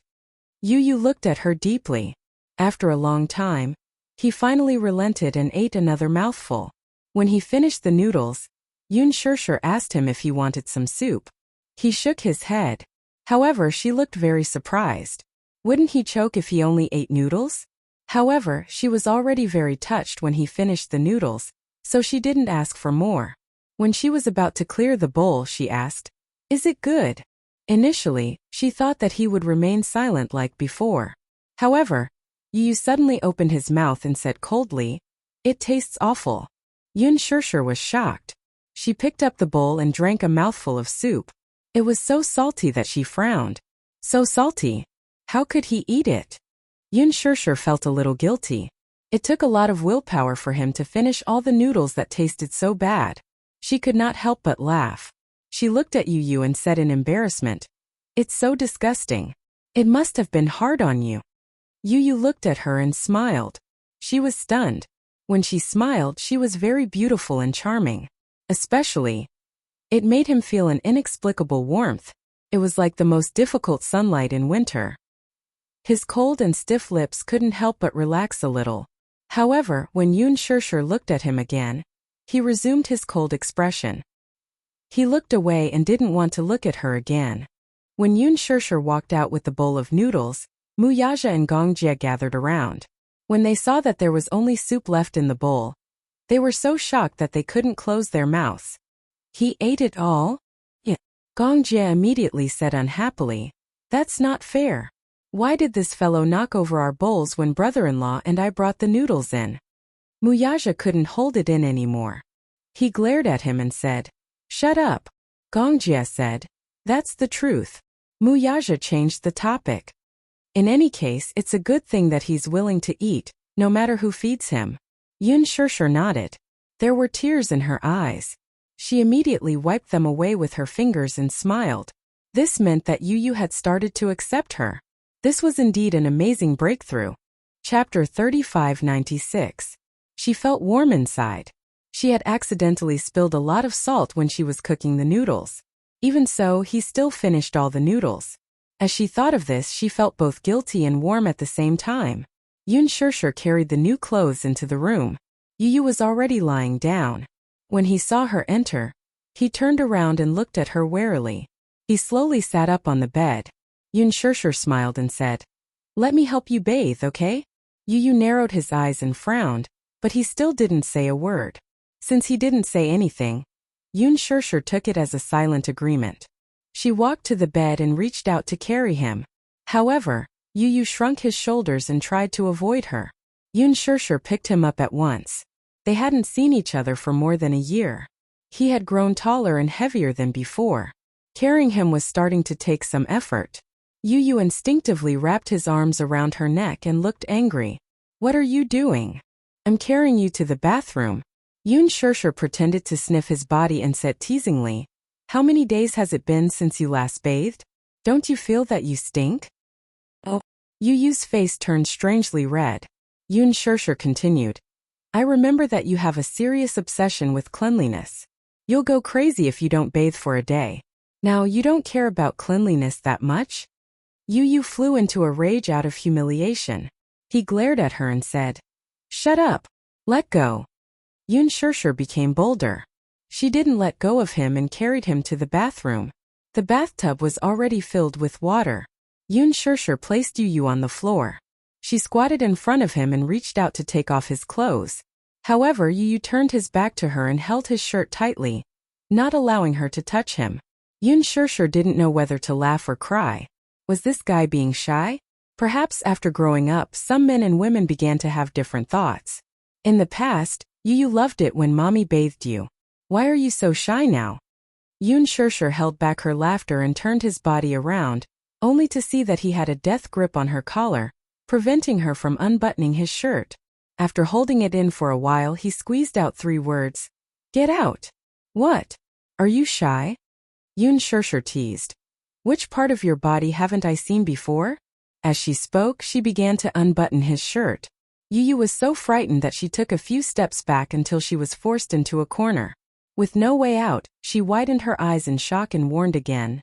Yu looked at her deeply. After a long time, he finally relented and ate another mouthful. When he finished the noodles, Yun Shirshir asked him if he wanted some soup. He shook his head. However, she looked very surprised. Wouldn't he choke if he only ate noodles? However, she was already very touched when he finished the noodles, so she didn't ask for more. When she was about to clear the bowl, she asked, Is it good? Initially, she thought that he would remain silent like before. However, Yu suddenly opened his mouth and said coldly, It tastes awful. Yun Shirshir was shocked. She picked up the bowl and drank a mouthful of soup. It was so salty that she frowned. So salty. How could he eat it? Yun Shirshir felt a little guilty. It took a lot of willpower for him to finish all the noodles that tasted so bad. She could not help but laugh. She looked at Yu and said in embarrassment, "It's so disgusting. It must have been hard on you." Yu looked at her and smiled. She was stunned. When she smiled, she was very beautiful and charming. Especially, it made him feel an inexplicable warmth. It was like the most difficult sunlight in winter. His cold and stiff lips couldn't help but relax a little. However, when Yun Shirshir looked at him again, he resumed his cold expression. He looked away and didn't want to look at her again. When Yun Shirshir walked out with the bowl of noodles, Muyaja and Gongjie gathered around. When they saw that there was only soup left in the bowl, they were so shocked that they couldn't close their mouths. "He ate it all?" "Yeah." Gongjie immediately said unhappily, "That's not fair. Why did this fellow knock over our bowls when brother-in-law and I brought the noodles in?" Muyaja couldn't hold it in anymore. He glared at him and said, "Shut up." Gongjie said, "That's the truth." Muyaja changed the topic. "In any case, it's a good thing that he's willing to eat, no matter who feeds him." Yun Shirshir nodded. There were tears in her eyes. She immediately wiped them away with her fingers and smiled. This meant that Yu had started to accept her. This was indeed an amazing breakthrough. Chapter 3596. She felt warm inside. She had accidentally spilled a lot of salt when she was cooking the noodles. Even so, he still finished all the noodles. As she thought of this, she felt both guilty and warm at the same time. Yun Shirshir carried the new clothes into the room. Yu was already lying down. When he saw her enter, he turned around and looked at her warily. He slowly sat up on the bed. Yun Shirshir smiled and said, "Let me help you bathe, okay?" Yu narrowed his eyes and frowned, but he still didn't say a word. Since he didn't say anything, Yun Shirshir took it as a silent agreement. She walked to the bed and reached out to carry him. However, Yu shrunk his shoulders and tried to avoid her. Yun Shirshir picked him up at once. They hadn't seen each other for more than a year. He had grown taller and heavier than before. Carrying him was starting to take some effort. Yu instinctively wrapped his arms around her neck and looked angry. "What are you doing?" "I'm carrying you to the bathroom." Yun Shirshir pretended to sniff his body and said teasingly, "How many days has it been since you last bathed? Don't you feel that you stink?" "Oh." Yu's face turned strangely red. Yun Shirshir continued, "I remember that you have a serious obsession with cleanliness. You'll go crazy if you don't bathe for a day. Now, you don't care about cleanliness that much?" Yu flew into a rage out of humiliation. He glared at her and said, "Shut up. Let go." Yun Shirshir became bolder. She didn't let go of him and carried him to the bathroom. The bathtub was already filled with water. Yun Shirshir placed Yu on the floor. She squatted in front of him and reached out to take off his clothes. However, Yu turned his back to her and held his shirt tightly, not allowing her to touch him. Yun Shirshir didn't know whether to laugh or cry. Was this guy being shy? Perhaps after growing up, some men and women began to have different thoughts. In the past, Yu loved it when mommy bathed you. Why are you so shy now? Yun Shirshir held back her laughter and turned his body around, only to see that he had a death grip on her collar, preventing her from unbuttoning his shirt. After holding it in for a while, he squeezed out 3 words. "Get out." "What? Are you shy?" Yun Shirshir teased. "Which part of your body haven't I seen before?" As she spoke, she began to unbutton his shirt. Yu was so frightened that she took a few steps back until she was forced into a corner. With no way out, she widened her eyes in shock and warned again,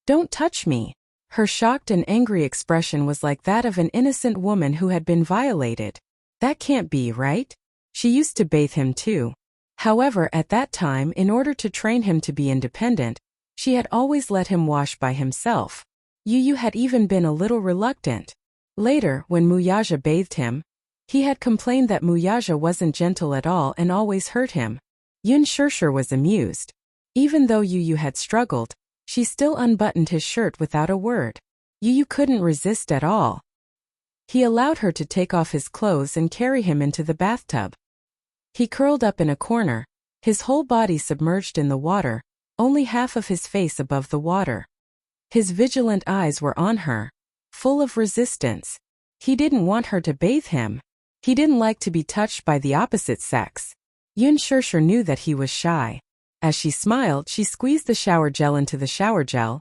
"Don't touch me." Her shocked and angry expression was like that of an innocent woman who had been violated. That can't be right. She used to bathe him too. However, at that time, in order to train him to be independent, she had always let him wash by himself. Yu had even been a little reluctant. Later, when Muyaja bathed him, he had complained that Muyaja wasn't gentle at all and always hurt him. Yun Shirshir was amused. Even though Yu had struggled, she still unbuttoned his shirt without a word. Yu couldn't resist at all. He allowed her to take off his clothes and carry him into the bathtub. He curled up in a corner, his whole body submerged in the water, only half of his face above the water. His vigilant eyes were on her, full of resistance. He didn't want her to bathe him. He didn't like to be touched by the opposite sex. Yun Shirshir knew that he was shy. As she smiled, she squeezed the shower gel into the shower gel,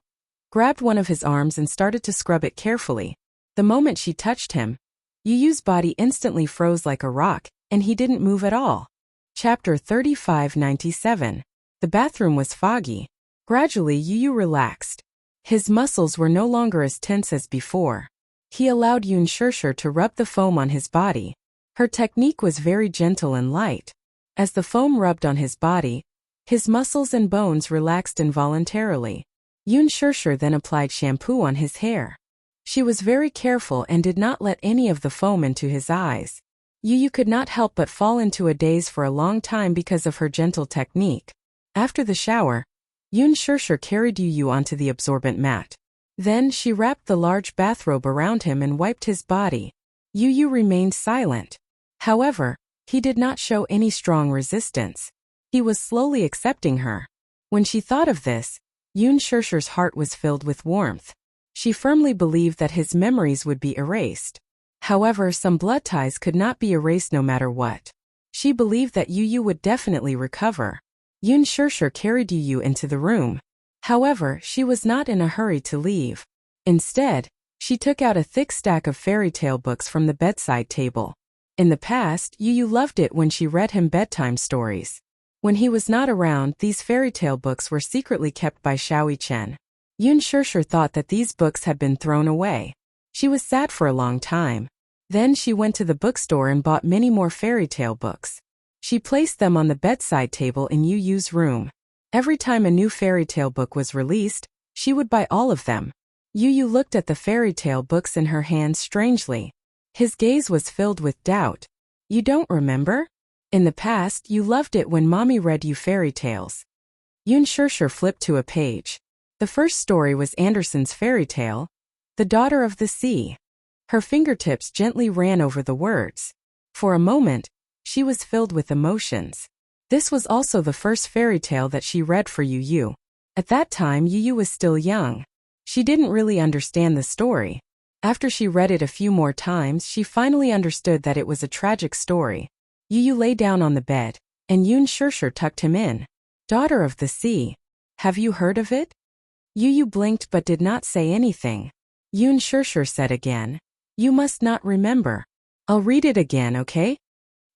grabbed one of his arms and started to scrub it carefully. The moment she touched him, Yu Yu's body instantly froze like a rock, and he didn't move at all. Chapter 3597. The bathroom was foggy. Gradually Yu Yu relaxed. His muscles were no longer as tense as before. He allowed Yun Shirshir to rub the foam on his body. Her technique was very gentle and light. As the foam rubbed on his body, his muscles and bones relaxed involuntarily. Yun Shirshir then applied shampoo on his hair. She was very careful and did not let any of the foam into his eyes. Yu Yu could not help but fall into a daze for a long time because of her gentle technique. After the shower, Yun Shirshir carried Yu Yu onto the absorbent mat. Then she wrapped the large bathrobe around him and wiped his body. Yu Yu remained silent. However, he did not show any strong resistance. He was slowly accepting her. When she thought of this, Yun Shirshir's heart was filled with warmth. She firmly believed that his memories would be erased. However, some blood ties could not be erased no matter what. She believed that Yu Yu would definitely recover. Yun Shirshir carried Yu Yu into the room. However, she was not in a hurry to leave. Instead, she took out a thick stack of fairy tale books from the bedside table. In the past, Yu Yu loved it when she read him bedtime stories. When he was not around, these fairy tale books were secretly kept by Xiaoi Chen. Yun Shirshir thought that these books had been thrown away. She was sad for a long time. Then she went to the bookstore and bought many more fairy tale books. She placed them on the bedside table in Yu Yu's room. Every time a new fairy tale book was released, she would buy all of them. Yu Yu looked at the fairy tale books in her hands strangely. His gaze was filled with doubt. You don't remember? In the past, you loved it when mommy read you fairy tales. Yun Shirshir flipped to a page. The first story was Andersen's fairy tale, The Daughter of the Sea. Her fingertips gently ran over the words. For a moment, she was filled with emotions. This was also the first fairy tale that she read for Yu Yu. At that time, Yu Yu was still young. She didn't really understand the story. After she read it a few more times, she finally understood that it was a tragic story. Yu Yu lay down on the bed, and Yun Shirshir tucked him in. Daughter of the Sea. Have you heard of it? Yu Yu blinked but did not say anything. Yun Shirshir said again. You must not remember. I'll read it again, okay?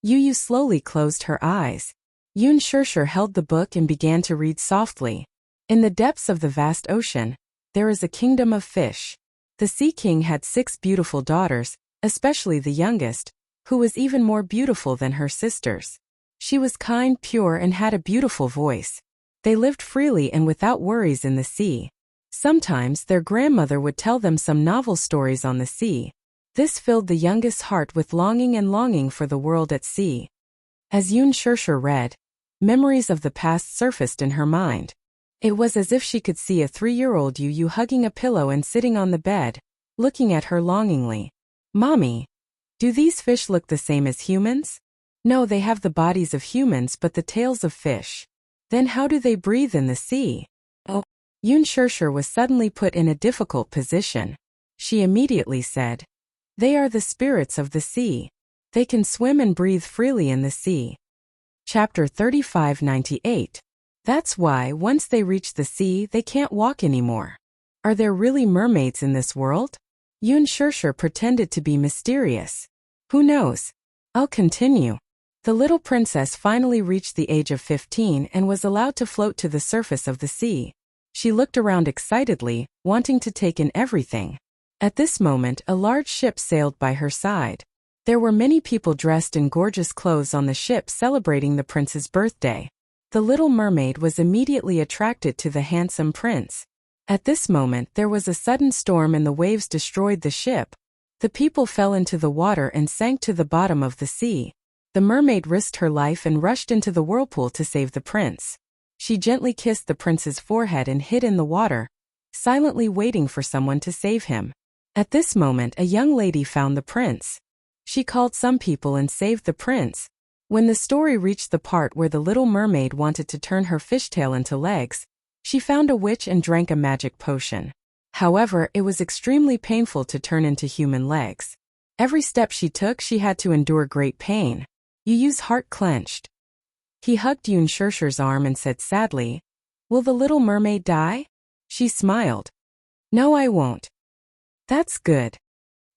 Yu Yu slowly closed her eyes. Yun Shirshir held the book and began to read softly. In the depths of the vast ocean, there is a kingdom of fish. The Sea King had 6 beautiful daughters, especially the youngest, who was even more beautiful than her sisters. She was kind, pure, and had a beautiful voice. They lived freely and without worries in the sea. Sometimes their grandmother would tell them some novel stories on the sea. This filled the youngest's heart with longing for the world at sea. As Yun Shirshir read, memories of the past surfaced in her mind. It was as if she could see a 3-year-old Yu Yu hugging a pillow and sitting on the bed, looking at her longingly. Mommy, do these fish look the same as humans? No, they have the bodies of humans but the tails of fish. Then how do they breathe in the sea? Oh. Yun Shirshir was suddenly put in a difficult position. She immediately said, they are the spirits of the sea. They can swim and breathe freely in the sea. Chapter 3598. That's why, once they reach the sea, they can't walk anymore. Are there really mermaids in this world? Yun Shirshir pretended to be mysterious. Who knows? I'll continue. The little princess finally reached the age of 15 and was allowed to float to the surface of the sea. She looked around excitedly, wanting to take in everything. At this moment, a large ship sailed by her side. There were many people dressed in gorgeous clothes on the ship celebrating the prince's birthday. The little mermaid was immediately attracted to the handsome prince. At this moment, there was a sudden storm and the waves destroyed the ship. The people fell into the water and sank to the bottom of the sea. The mermaid risked her life and rushed into the whirlpool to save the prince. She gently kissed the prince's forehead and hid in the water, silently waiting for someone to save him. At this moment, a young lady found the prince. She called some people and saved the prince. When the story reached the part where the little mermaid wanted to turn her fishtail into legs, she found a witch and drank a magic potion. However, it was extremely painful to turn into human legs. Every step she took she had to endure great pain. Yu Yu's heart clenched. He hugged Yun Shirshir's arm and said sadly, "Will the little mermaid die?" She smiled. "No, I won't." "That's good."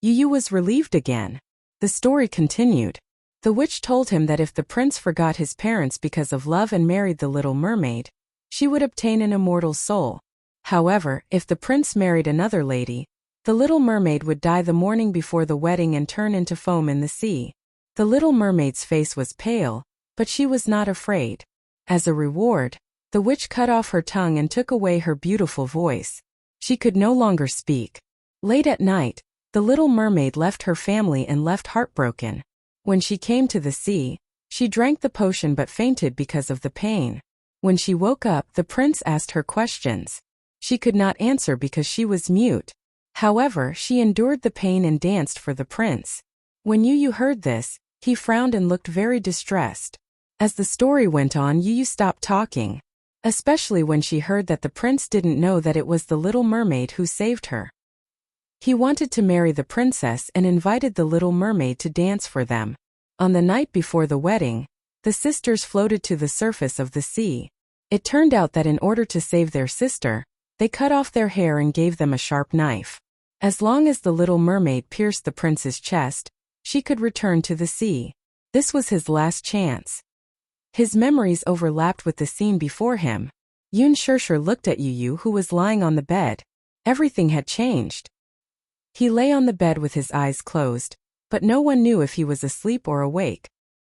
Yu Yu was relieved again. The story continued. The witch told him that if the prince forgot his parents because of love and married the little mermaid, she would obtain an immortal soul. However, if the prince married another lady, the little mermaid would die the morning before the wedding and turn into foam in the sea. The little mermaid's face was pale, but she was not afraid. As a reward, the witch cut off her tongue and took away her beautiful voice. She could no longer speak. Late at night, the little mermaid left her family and left heartbroken. When she came to the sea, she drank the potion but fainted because of the pain. When she woke up, the prince asked her questions. She could not answer because she was mute. However, she endured the pain and danced for the prince. When Yu Yu heard this, he frowned and looked very distressed. As the story went on, Yu Yu stopped talking, especially when she heard that the prince didn't know that it was the little mermaid who saved her. He wanted to marry the princess and invited the little mermaid to dance for them. On the night before the wedding, the sisters floated to the surface of the sea. It turned out that in order to save their sister, they cut off their hair and gave them a sharp knife. As long as the little mermaid pierced the prince's chest, she could return to the sea. This was his last chance. His memories overlapped with the scene before him. Yun Shirshir looked at Yu Yu, who was lying on the bed. Everything had changed. He lay on the bed with his eyes closed, but no one knew if he was asleep or awake.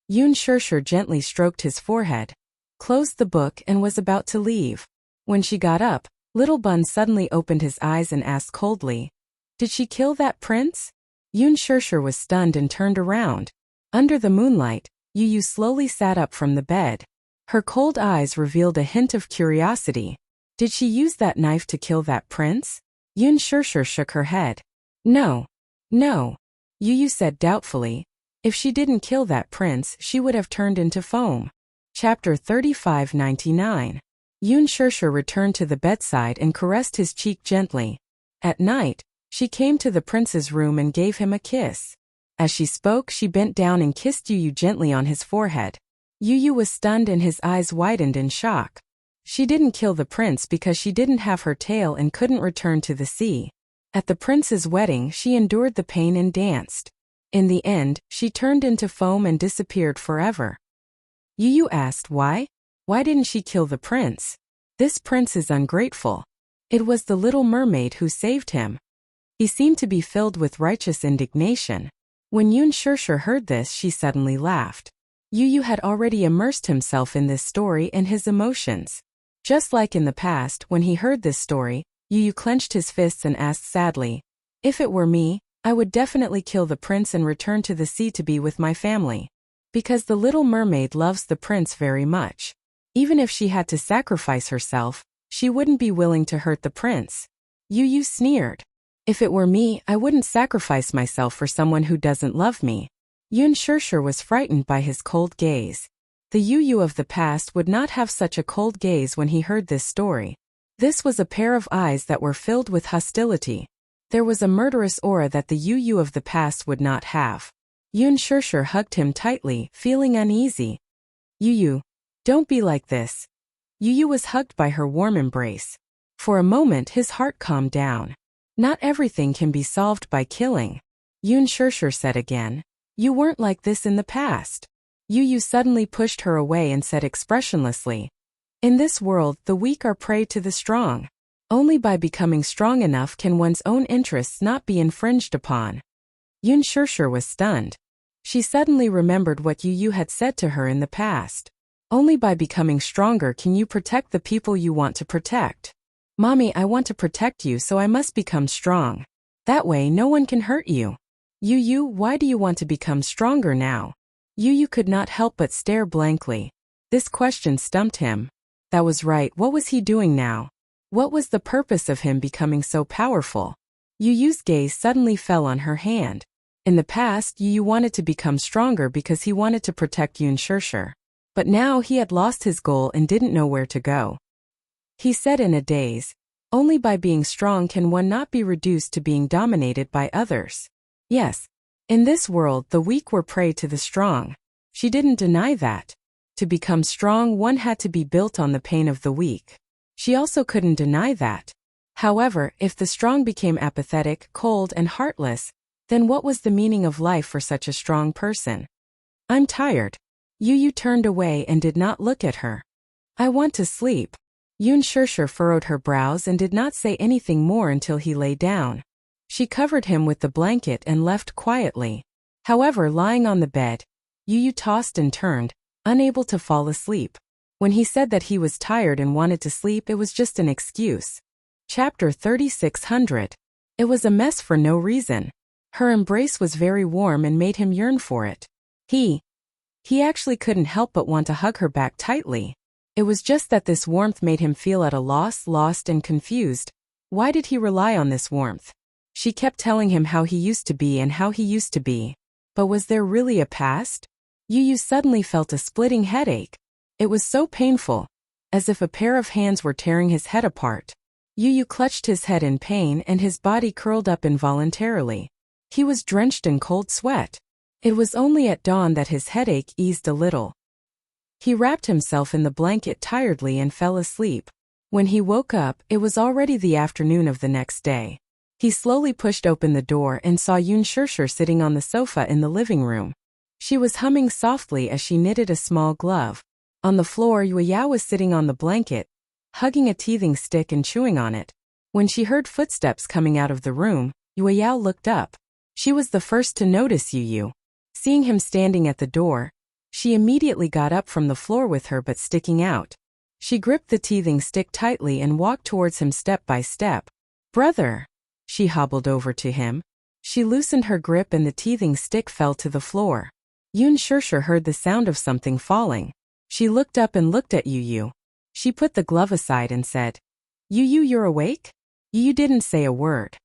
Yun Shirshir gently stroked his forehead, closed the book and was about to leave. When she got up, Little Bun suddenly opened his eyes and asked coldly, "Did she kill that prince?" Yun Shirshir was stunned and turned around. Under the moonlight, Yu Yu slowly sat up from the bed. Her cold eyes revealed a hint of curiosity. "Did she use that knife to kill that prince?" Yun Shirshir shook her head. No, Yu Yu said doubtfully. If she didn't kill that prince, she would have turned into foam. Chapter 3599. Yun Shirshir returned to the bedside and caressed his cheek gently. At night, she came to the prince's room and gave him a kiss. As she spoke, she bent down and kissed Yu Yu gently on his forehead. Yu Yu was stunned and his eyes widened in shock. She didn't kill the prince because she didn't have her tail and couldn't return to the sea. At the prince's wedding, she endured the pain and danced. In the end, she turned into foam and disappeared forever. Yu Yu asked why? Why didn't she kill the prince? This prince is ungrateful. It was the little mermaid who saved him. He seemed to be filled with righteous indignation. When Yun Shirshir heard this, she suddenly laughed. Yu Yu had already immersed himself in this story and his emotions. Just like in the past, when he heard this story, Yu Yu clenched his fists and asked sadly, "If it were me, I would definitely kill the prince and return to the sea to be with my family. Because the little mermaid loves the prince very much. Even if she had to sacrifice herself, she wouldn't be willing to hurt the prince." Yu Yu sneered. "If it were me, I wouldn't sacrifice myself for someone who doesn't love me." Yun Shirshir was frightened by his cold gaze. The Yu Yu of the past would not have such a cold gaze when he heard this story. This was a pair of eyes that were filled with hostility. There was a murderous aura that the Yu Yu of the past would not have. Yun Shirshir hugged him tightly, feeling uneasy. "Yu Yu, don't be like this." Yu Yu was hugged by her warm embrace. For a moment his heart calmed down. "Not everything can be solved by killing," Yun Shirshir said again. "You weren't like this in the past." Yu Yu suddenly pushed her away and said expressionlessly, "In this world, the weak are prey to the strong. Only by becoming strong enough can one's own interests not be infringed upon." Yun Shirshir was stunned. She suddenly remembered what Yu Yu had said to her in the past. Only by becoming stronger can you protect the people you want to protect. "Mommy, I want to protect you, so I must become strong. That way no one can hurt you." "Yu Yu, why do you want to become stronger now?" Yu Yu could not help but stare blankly. This question stumped him. That was right, what was he doing now? What was the purpose of him becoming so powerful? Yu Yu's gaze suddenly fell on her hand. In the past, Yu Yu wanted to become stronger because he wanted to protect Yun Shirshir. But now he had lost his goal and didn't know where to go. He said in a daze, "Only by being strong can one not be reduced to being dominated by others." Yes, In this world, the weak were prey to the strong. She didn't deny that. To become strong, one had to be built on the pain of the weak. She also couldn't deny that. However, if the strong became apathetic, cold, and heartless, then what was the meaning of life for such a strong person? I'm tired. Yu turned away and did not look at her. I want to sleep. Yun Shirshir furrowed her brows and did not say anything more until he lay down. She covered him with the blanket and left quietly. However, lying on the bed, Yu tossed and turned, unable to fall asleep. When he said that he was tired and wanted to sleep, it was just an excuse. Chapter 3600. It was a mess for no reason. Her embrace was very warm and made him yearn for it. He actually couldn't help but want to hug her back tightly. It was just that this warmth made him feel at a loss, lost and confused. Why did he rely on this warmth? She kept telling him how he used to be and how he used to be. But was there really a past? Yu suddenly felt a splitting headache. It was so painful, as if a pair of hands were tearing his head apart. Yu clutched his head in pain and his body curled up involuntarily. He was drenched in cold sweat. It was only at dawn that his headache eased a little. He wrapped himself in the blanket tiredly and fell asleep. When he woke up, it was already the afternoon of the next day. He slowly pushed open the door and saw Yun Shirshir sitting on the sofa in the living room. She was humming softly as she knitted a small glove. On the floor, Yueyao was sitting on the blanket, hugging a teething stick and chewing on it. When she heard footsteps coming out of the room, Yueyao looked up. She was the first to notice Yu. Seeing him standing at the door, she immediately got up from the floor with her butt sticking out. She gripped the teething stick tightly and walked towards him step by step. Brother! She hobbled over to him. She loosened her grip and the teething stick fell to the floor. Yun Shirshir heard the sound of something falling. She looked up and looked at Yu. She put the glove aside and said, Yu, you're awake? Yu didn't say a word.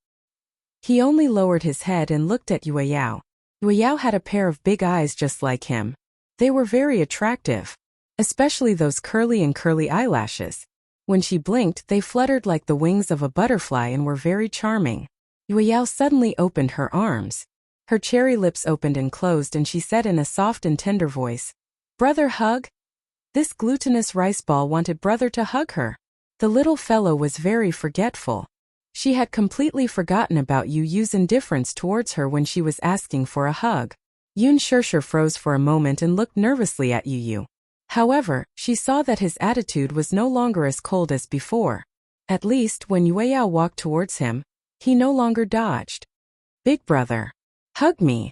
He only lowered his head and looked at Yueyao. Yueyao had a pair of big eyes just like him. They were very attractive, especially those curly eyelashes. When she blinked, they fluttered like the wings of a butterfly and were very charming. Yueyao suddenly opened her arms. Her cherry lips opened and closed and she said in a soft and tender voice, Brother, hug? This glutinous rice ball wanted brother to hug her. The little fellow was very forgetful. She had completely forgotten about Yu's indifference towards her when she was asking for a hug. Yun Shirshir froze for a moment and looked nervously at Yu. However, she saw that his attitude was no longer as cold as before. At least, when Yueyao walked towards him, he no longer dodged. Big brother. Hug me.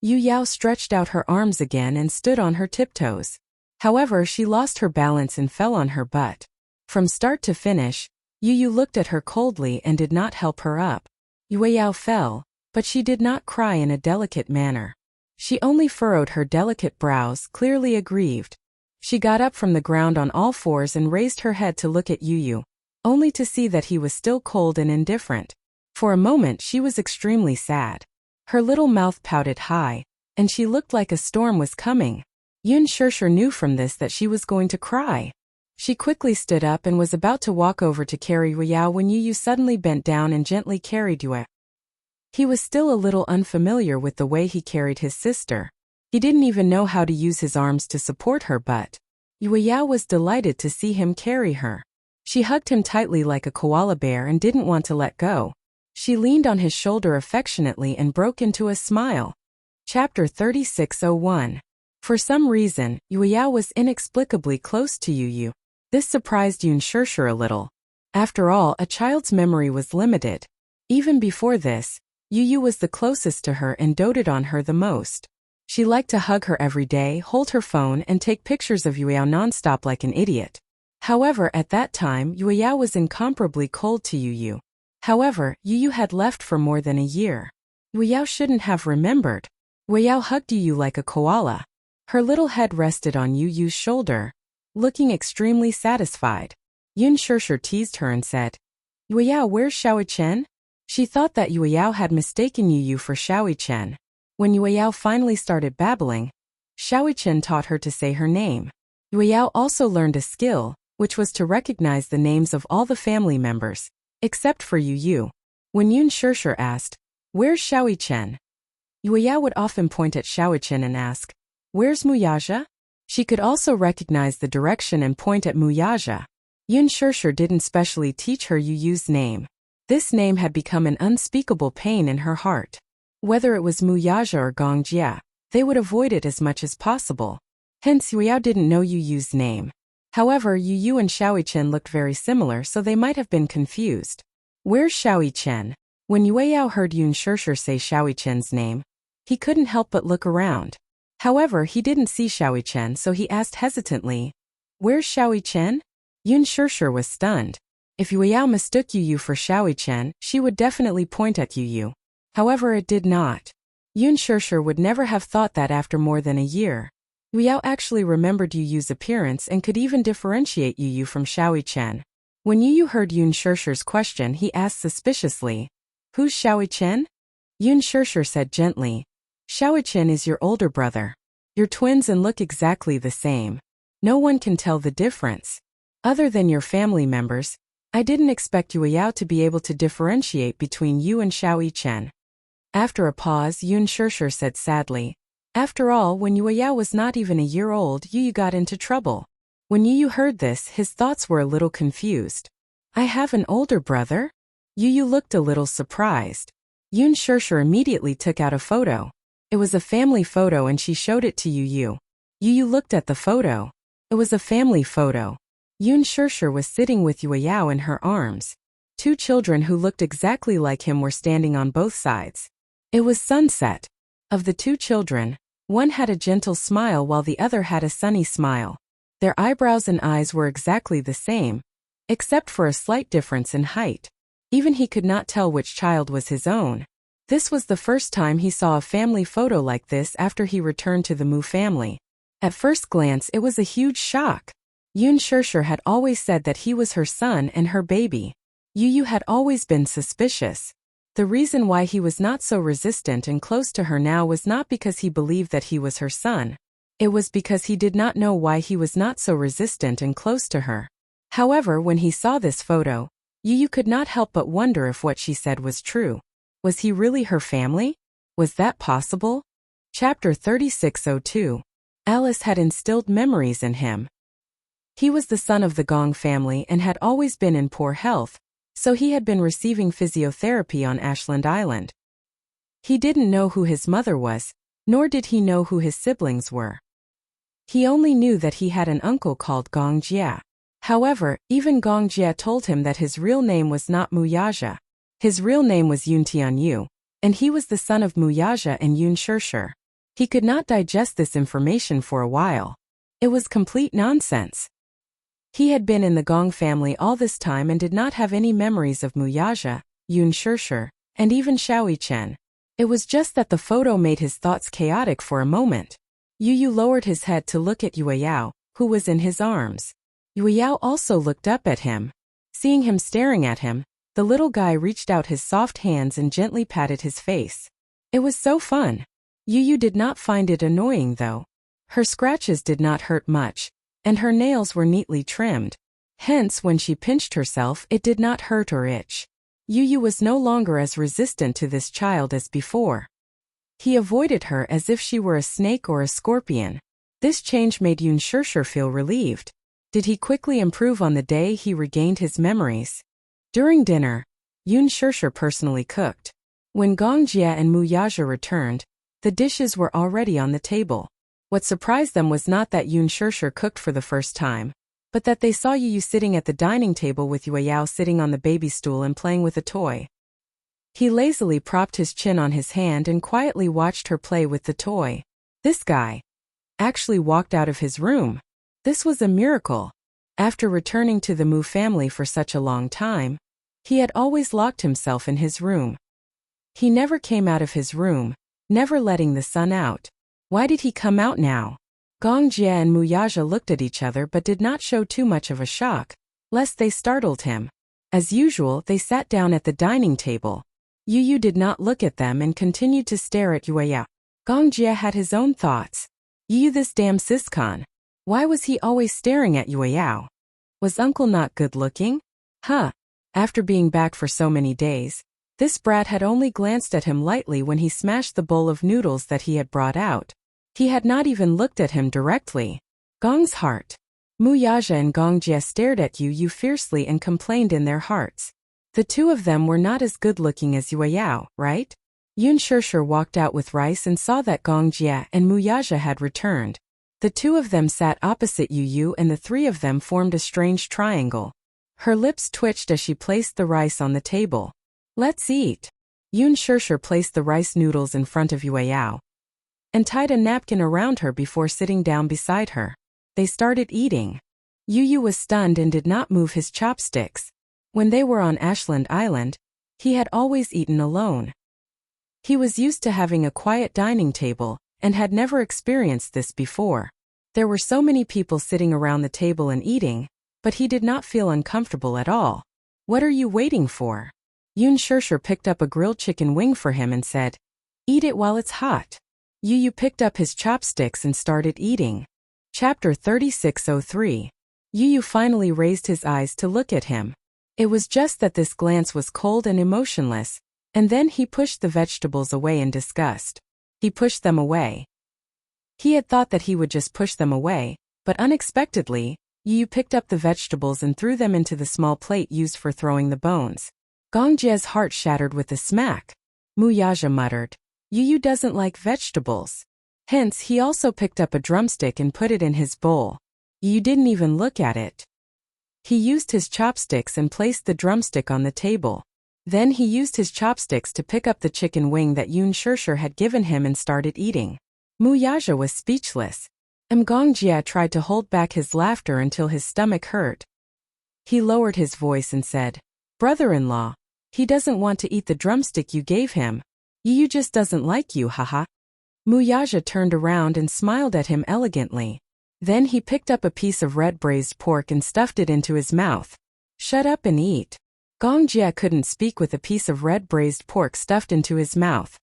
Yueyao stretched out her arms again and stood on her tiptoes. However, she lost her balance and fell on her butt. From start to finish, Yu looked at her coldly and did not help her up. Yueyao fell, but she did not cry in a delicate manner. She only furrowed her delicate brows, clearly aggrieved. She got up from the ground on all fours and raised her head to look at Yu, only to see that he was still cold and indifferent. For a moment she was extremely sad. Her little mouth pouted high, and she looked like a storm was coming. Yun Shirshir knew from this that she was going to cry. She quickly stood up and was about to walk over to carry Yueyao when Yu suddenly bent down and gently carried Yue. He was still a little unfamiliar with the way he carried his sister. He didn't even know how to use his arms to support her, but Yueyao was delighted to see him carry her. She hugged him tightly like a koala bear and didn't want to let go. She leaned on his shoulder affectionately and broke into a smile. Chapter 3601. For some reason, Yueyao was inexplicably close to Yu. This surprised Yun Shirshir a little. After all, a child's memory was limited. Even before this, Yu was the closest to her and doted on her the most. She liked to hug her every day, hold her phone, and take pictures of Yueyao nonstop like an idiot. However, at that time, Yueyao was incomparably cold to Yu. However, Yu had left for more than a year. Yueyao shouldn't have remembered. Yueyao hugged Yu like a koala. Her little head rested on Yu's shoulder, looking extremely satisfied. Yun Shirshir teased her and said, Yueyao, where's Xiaoi Chen? She thought that Yueyao had mistaken Yu for Xiaoi Chen. When Yueyao finally started babbling, Xiaoi Chen taught her to say her name. Yueyao also learned a skill, which was to recognize the names of all the family members, except for Yu. When Yun Shirshir asked, Where's Xiaoi Chen? Yuya would often point at Xiaoqian and ask, "Where's Muyaja?" She could also recognize the direction and point at Muyaja. Yun Shishir didn't specially teach her Yu's name. This name had become an unspeakable pain in her heart. Whether it was Muyaja or Gongjia, they would avoid it as much as possible. Hence Yuya didn't know Yu's name. However, Yu and Xiaoqian looked very similar, so they might have been confused. "Where's Xiaoqian?" When Yueyao heard Yun Shishir say Xiaoqian's name, he couldn't help but look around. However, he didn't see Xiaoqian, so he asked hesitantly, "Where's Xiaoqian?" Yun Shishir was stunned. If Yueyao mistook Yu for Xiaoqian, she would definitely point at Yu. However, it did not. Yun Shishir would never have thought that after more than a year. Yueyao actually remembered Yu's appearance and could even differentiate Yu from Xiaoqian. When Yu heard Yun Shishir's question, he asked suspiciously, "Who's Xiaoqian?" Yun Shishir said gently, "Xiaoqian is your older brother. You're twins and look exactly the same. No one can tell the difference. Other than your family members, I didn't expect Yueyao to be able to differentiate between you and Xiaoqian." After a pause, Yun Shishir said sadly, "After all, when Yueyao was not even a year old, Yu got into trouble." When Yu heard this, his thoughts were a little confused. "I have an older brother?" Yu looked a little surprised. Yun Shishir immediately took out a photo. It was a family photo and she showed it to Yu. Yu looked at the photo. It was a family photo. Yun Shishir was sitting with Yueyao in her arms. Two children who looked exactly like him were standing on both sides. It was sunset. Of the two children, one had a gentle smile while the other had a sunny smile. Their eyebrows and eyes were exactly the same, except for a slight difference in height. Even he could not tell which child was his own. This was the first time he saw a family photo like this after he returned to the Mu family. At first glance, it was a huge shock. Yun Shishir had always said that he was her son and her baby. Yu had always been suspicious. The reason why he was not so resistant and close to her now was not because he believed that he was her son. It was because he did not know why he was not so resistant and close to her. However, when he saw this photo, Yu could not help but wonder if what she said was true. Was he really her family? Was that possible? Chapter 3602. Alice had instilled memories in him. He was the son of the Gong family and had always been in poor health, so he had been receiving physiotherapy on Ashland Island. He didn't know who his mother was, nor did he know who his siblings were. He only knew that he had an uncle called Gong Jia. However, even Gong Jia told him that his real name was not Muyaja. His real name was Yun Tianyu, and he was the son of Muyaja and Yun Shishir. He could not digest this information for a while. It was complete nonsense. He had been in the Gong family all this time and did not have any memories of Muyaja, Yun Shishir, and even Xiaoqian. It was just that the photo made his thoughts chaotic for a moment. Yu lowered his head to look at Yueyao, who was in his arms. Yueyao also looked up at him. Seeing him staring at him, the little guy reached out his soft hands and gently patted his face. It was so fun. Yu did not find it annoying though. Her scratches did not hurt much, and her nails were neatly trimmed. Hence, when she pinched herself, it did not hurt or itch. Yu was no longer as resistant to this child as before. He avoided her as if she were a snake or a scorpion. This change made Yun Shishir feel relieved. Did he quickly improve on the day he regained his memories? During dinner, Yun Shishir personally cooked. When Gong Jia and Muyaja returned, the dishes were already on the table. What surprised them was not that Yun Shishir cooked for the first time, but that they saw Yu sitting at the dining table with Yueyao sitting on the baby stool and playing with a toy. He lazily propped his chin on his hand and quietly watched her play with the toy. This guy actually walked out of his room. This was a miracle. After returning to the Mu family for such a long time, he had always locked himself in his room. He never came out of his room, never letting the sun out. Why did he come out now? Gong Jia and Muyaja looked at each other but did not show too much of a shock, lest they startled him. As usual, they sat down at the dining table. Yu did not look at them and continued to stare at Yueyao. Gong Jia had his own thoughts. Yu, this damn siscon. Why was he always staring at Yueyao? Was uncle not good looking? After being back for so many days, This brat had only glanced at him lightly when he smashed the bowl of noodles that he had brought out. He had not even looked at him directly. Gong's heart. Mu Yaja and Gong Jie stared at Yu fiercely and complained in their hearts. The two of them were not as good-looking as Yue Yao, right? Yun Shishir walked out with rice and saw that Gong Jie and Mu Yaja had returned. The two of them sat opposite Yu and the three of them formed a strange triangle. Her lips twitched as she placed the rice on the table. Let's eat. Yun Shishir placed the rice noodles in front of Yue Yao and tied a napkin around her before sitting down beside her. They started eating. Yu was stunned and did not move his chopsticks. When they were on Ashland Island, he had always eaten alone. He was used to having a quiet dining table and had never experienced this before. There were so many people sitting around the table and eating, but he did not feel uncomfortable at all. What are you waiting for? Yun Shishir picked up a grilled chicken wing for him and said, "Eat it while it's hot." Yu picked up his chopsticks and started eating. Chapter 3603. Yu finally raised his eyes to look at him. It was just that this glance was cold and emotionless, and then he pushed the vegetables away in disgust. He pushed them away. He had thought that he would just push them away, but unexpectedly, Yu picked up the vegetables and threw them into the small plate used for throwing the bones. Gong Jie's heart shattered with a smack. Mu Yaja muttered, "Yu doesn't like vegetables." Hence, he also picked up a drumstick and put it in his bowl. Yu didn't even look at it. He used his chopsticks and placed the drumstick on the table. Then he used his chopsticks to pick up the chicken wing that Yun Shishir had given him and started eating. Mu Yaja was speechless. Gong Jie tried to hold back his laughter until his stomach hurt. He lowered his voice and said, "Brother-in-law, he doesn't want to eat the drumstick you gave him. Yu just doesn't like you, haha." Mu Yaja turned around and smiled at him elegantly. Then he picked up a piece of red braised pork and stuffed it into his mouth. "Shut up and eat." Gong Jie couldn't speak with a piece of red braised pork stuffed into his mouth.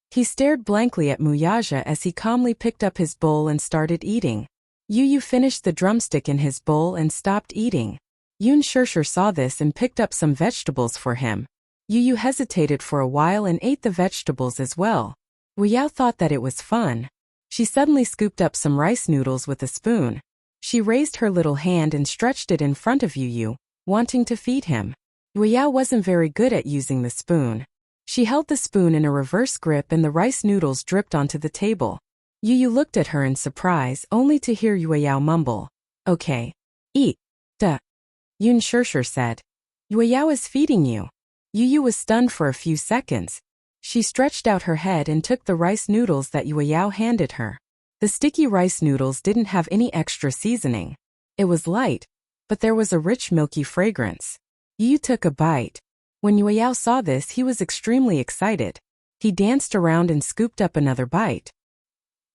He stared blankly at Mu Yaja as he calmly picked up his bowl and started eating. Yu finished the drumstick in his bowl and stopped eating. Yun Shishir saw this and picked up some vegetables for him. Yu hesitated for a while and ate the vegetables as well. Wu Yao thought that it was fun. She suddenly scooped up some rice noodles with a spoon. She raised her little hand and stretched it in front of Yu, wanting to feed him. Wu Yao wasn't very good at using the spoon. She held the spoon in a reverse grip and the rice noodles dripped onto the table. Yu looked at her in surprise only to hear Yue Yao mumble, "Okay. Eat. Duh." Yun Shishir said, "Yue Yao is feeding you." Yu was stunned for a few seconds. She stretched out her head and took the rice noodles that Yue Yao handed her. The sticky rice noodles didn't have any extra seasoning. It was light, but there was a rich milky fragrance. Yu took a bite. When Yue Yao saw this, he was extremely excited. He danced around and scooped up another bite.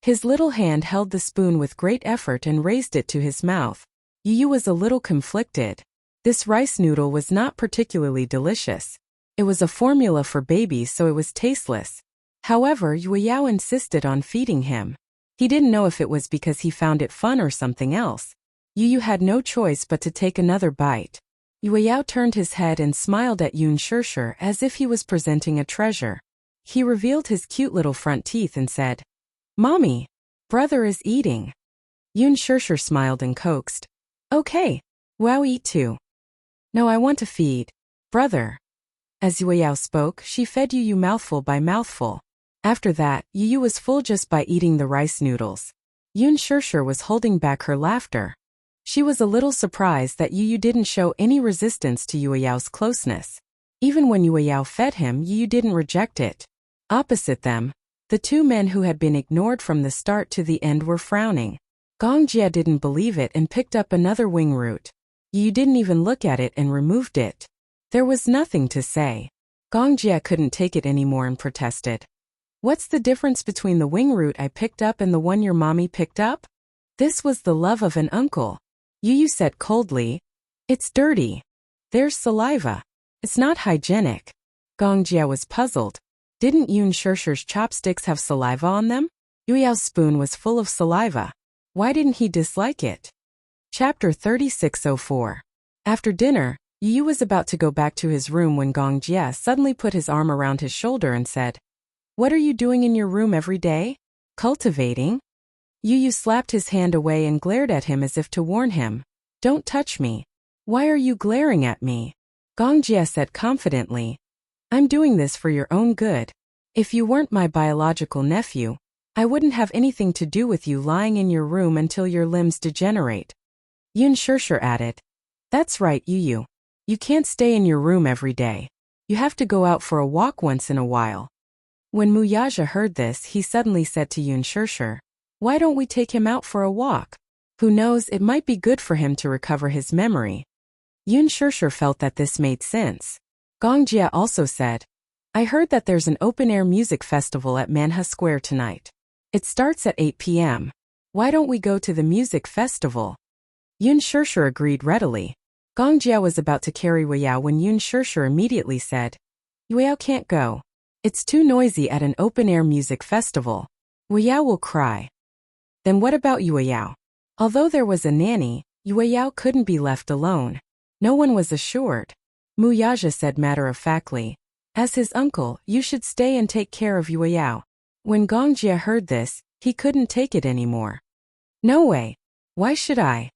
His little hand held the spoon with great effort and raised it to his mouth. Yu was a little conflicted. This rice noodle was not particularly delicious. It was a formula for babies, so it was tasteless. However, Yue Yao insisted on feeding him. He didn't know if it was because he found it fun or something else. Yu had no choice but to take another bite. Yue Yao turned his head and smiled at Yun Shishir as if he was presenting a treasure. He revealed his cute little front teeth and said, "Mommy, brother is eating." Yun Shishir smiled and coaxed, "Okay, I'll eat too." "No, I want to feed brother." As Yue Yao spoke, she fed Yu mouthful by mouthful. After that, Yu was full just by eating the rice noodles. Yun Shishir was holding back her laughter. She was a little surprised that Yu didn't show any resistance to Yue Yao's closeness. Even when Yue Yao fed him, Yu didn't reject it. Opposite them, the two men who had been ignored from the start to the end were frowning. Gong Jie didn't believe it and picked up another wing root. Yu didn't even look at it and removed it. There was nothing to say. Gong Jie couldn't take it anymore and protested. "What's the difference between the wing root I picked up and the one your mommy picked up?" This was the love of an uncle. Yu said coldly, "It's dirty. There's saliva. It's not hygienic." Gong Jie was puzzled. Didn't Yun Shishir's chopsticks have saliva on them? Yue Yao's spoon was full of saliva. Why didn't he dislike it? Chapter 3604. After dinner, Yu was about to go back to his room when Gong Jie suddenly put his arm around his shoulder and said, "What are you doing in your room every day? Cultivating?" Yu slapped his hand away and glared at him as if to warn him. "Don't touch me. Why are you glaring at me?" Gong Jie said confidently, "I'm doing this for your own good. If you weren't my biological nephew, I wouldn't have anything to do with you lying in your room until your limbs degenerate." Yun Shirshir added, "That's right, Yu. You can't stay in your room every day. You have to go out for a walk once in a while." When Muyaja heard this, he suddenly said to Yun Shirshir, "Why don't we take him out for a walk? Who knows, it might be good for him to recover his memory." Yun Shirshir felt that this made sense. Gong Jie also said, "I heard that there's an open-air music festival at Manha Square tonight. It starts at 8 p.m. Why don't we go to the music festival?" Yun Shirshir agreed readily. Gong Jie was about to carry Weiyao when Yun Shirshir immediately said, "Weiyao can't go. It's too noisy at an open-air music festival. Weiyao will cry." "Then what about Weiyao?" Although there was a nanny, Weiyao couldn't be left alone. No one was assured. Muyaja said matter-of-factly, "As his uncle, you should stay and take care of Weiyao." When Gong Jie heard this, he couldn't take it anymore. "No way. Why should I?"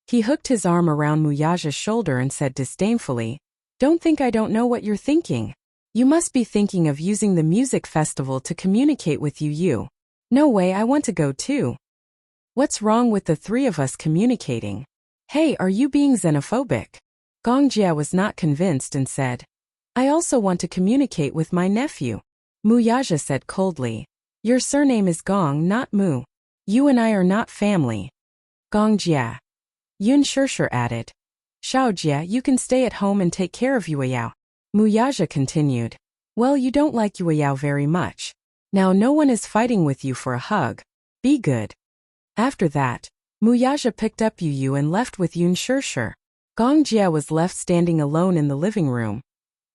He hooked his arm around Muyaja's shoulder and said disdainfully, "Don't think I don't know what you're thinking. You must be thinking of using the music festival to communicate with Yu. No way, I want to go too. What's wrong with the three of us communicating? Hey, are you being xenophobic?" Gong Jie was not convinced and said, "I also want to communicate with my nephew." Muyaja said coldly, "Your surname is Gong, not Mu. You and I are not family." Gong Jie. Yun Shirshir added, "Xiao Jie, you can stay at home and take care of Yueyao." Muyaja continued, "Well, you don't like Yueyao very much. Now no one is fighting with you for a hug. Be good." After that, Muyaja picked up Yu and left with Yun Shirshir. Gong Jie was left standing alone in the living room,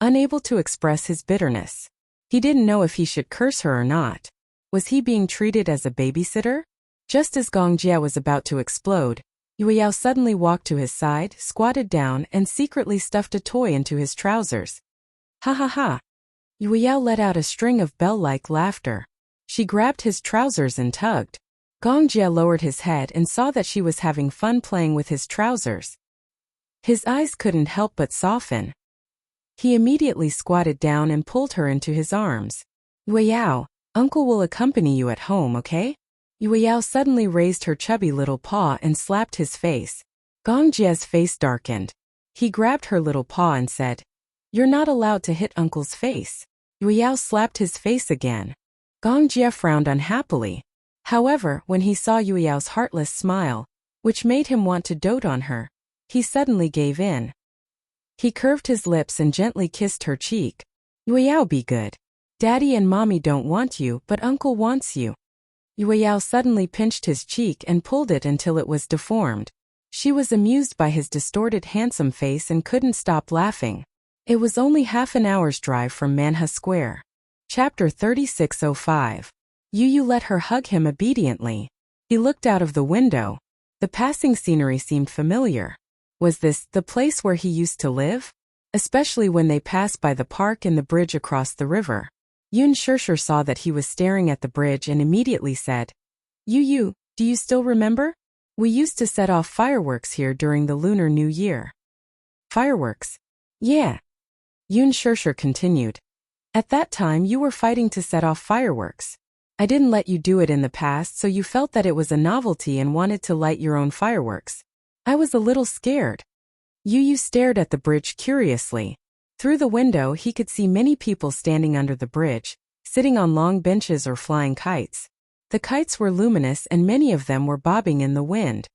unable to express his bitterness. He didn't know if he should curse her or not. Was he being treated as a babysitter? Just as Gong Jie was about to explode, Yueyao suddenly walked to his side, squatted down, and secretly stuffed a toy into his trousers. Ha ha ha. Yueyao let out a string of bell-like laughter. She grabbed his trousers and tugged. Gong Jie lowered his head and saw that she was having fun playing with his trousers. His eyes couldn't help but soften. He immediately squatted down and pulled her into his arms. "Yueyao, Uncle will accompany you at home, okay?" Yueyao suddenly raised her chubby little paw and slapped his face. Gong Jie's face darkened. He grabbed her little paw and said, "You're not allowed to hit Uncle's face." Yueyao slapped his face again. Gong Jie frowned unhappily. However, when he saw Yueyao's heartless smile, which made him want to dote on her, he suddenly gave in. He curved his lips and gently kissed her cheek. "Yueyao, be good. Daddy and Mommy don't want you, but Uncle wants you." Yueyao suddenly pinched his cheek and pulled it until it was deformed. She was amused by his distorted handsome face and couldn't stop laughing. It was only half an hour's drive from Manha Square. Chapter 3605. Yu let her hug him obediently. He looked out of the window. The passing scenery seemed familiar. Was this the place where he used to live? Especially when they passed by the park and the bridge across the river. Yun Shirshir saw that he was staring at the bridge and immediately said, "Yu, do you still remember? We used to set off fireworks here during the Lunar New Year." "Fireworks? Yeah." Yun Shirshir continued. "At that time you were fighting to set off fireworks. I didn't let you do it in the past, so you felt that it was a novelty and wanted to light your own fireworks. I was a little scared." Yu stared at the bridge curiously. Through the window he could see many people standing under the bridge, sitting on long benches or flying kites. The kites were luminous and many of them were bobbing in the wind.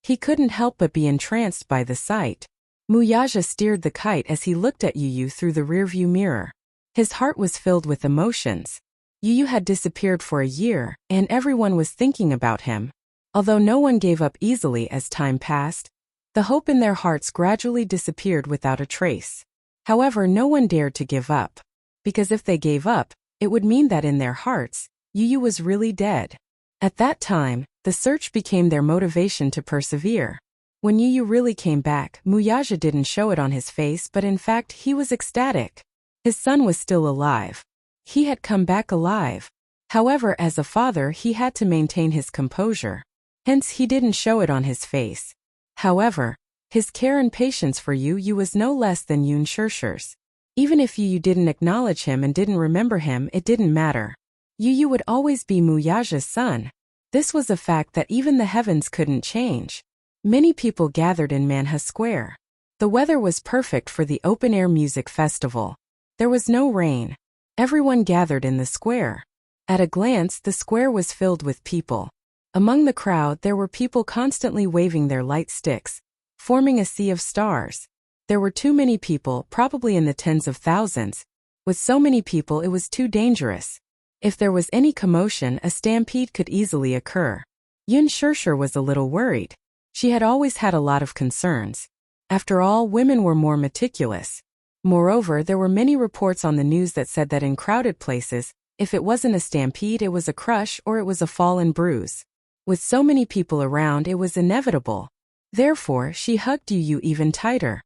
He couldn't help but be entranced by the sight. Muyaja steered the kite as he looked at Yu through the rearview mirror. His heart was filled with emotions. Yu had disappeared for a year, and everyone was thinking about him. Although no one gave up easily as time passed, the hope in their hearts gradually disappeared without a trace. However, no one dared to give up. Because if they gave up, it would mean that in their hearts, Yu was really dead. At that time, the search became their motivation to persevere. When Yu Yu really came back, Muyaja didn't show it on his face, but in fact he was ecstatic. His son was still alive. He had come back alive. However, as a father he had to maintain his composure. Hence he didn't show it on his face. However, his care and patience for Yu Yu was no less than Yun Shirshir's. Even if Yu Yu didn't acknowledge him and didn't remember him, it didn't matter. Yu Yu would always be Muyaja's son. This was a fact that even the heavens couldn't change. Many people gathered in Manha Square. The weather was perfect for the open-air music festival. There was no rain. Everyone gathered in the square. At a glance, the square was filled with people. Among the crowd, there were people constantly waving their light sticks, forming a sea of stars. There were too many people, probably in the tens of thousands. With so many people, it was too dangerous. If there was any commotion, a stampede could easily occur. Yun Shirshir was a little worried. She had always had a lot of concerns. After all, women were more meticulous. Moreover, there were many reports on the news that said that in crowded places, if it wasn't a stampede, it was a crush or it was a fall and bruise. With so many people around, it was inevitable. Therefore, she hugged Yu Yu even tighter.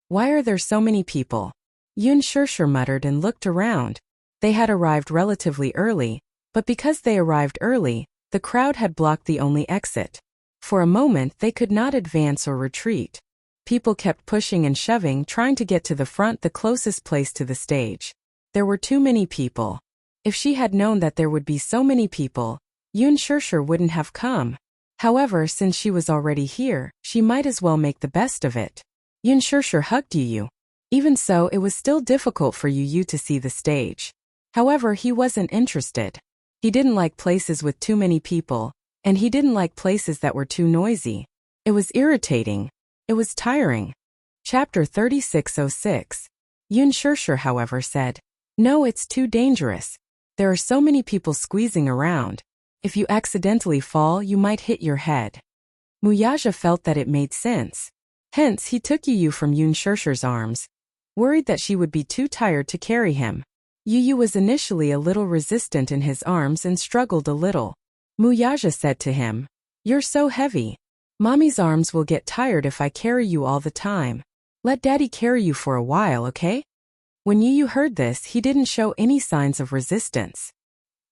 Why are there so many people? Yun Shirshir muttered and looked around. They had arrived relatively early, but because they arrived early, the crowd had blocked the only exit. For a moment, they could not advance or retreat. People kept pushing and shoving, trying to get to the front, the closest place to the stage. There were too many people. If she had known that there would be so many people, Yun Shirshir wouldn't have come. However, since she was already here, she might as well make the best of it. Yun Shirshir hugged Yu Yu. Even so, it was still difficult for Yu Yu to see the stage. However, he wasn't interested. He didn't like places with too many people, and he didn't like places that were too noisy. It was irritating. It was tiring. Chapter 3606. Yun Shirshir, however, said, "No, it's too dangerous. There are so many people squeezing around. If you accidentally fall, you might hit your head." Muyaja felt that it made sense. Hence, he took Yu Yu from Yun Shirshir's arms, worried that she would be too tired to carry him. Yu Yu was initially a little resistant in his arms and struggled a little. Muyaja said to him, "You're so heavy. Mommy's arms will get tired if I carry you all the time. Let Daddy carry you for a while, okay?" When Yu Yu heard this, he didn't show any signs of resistance.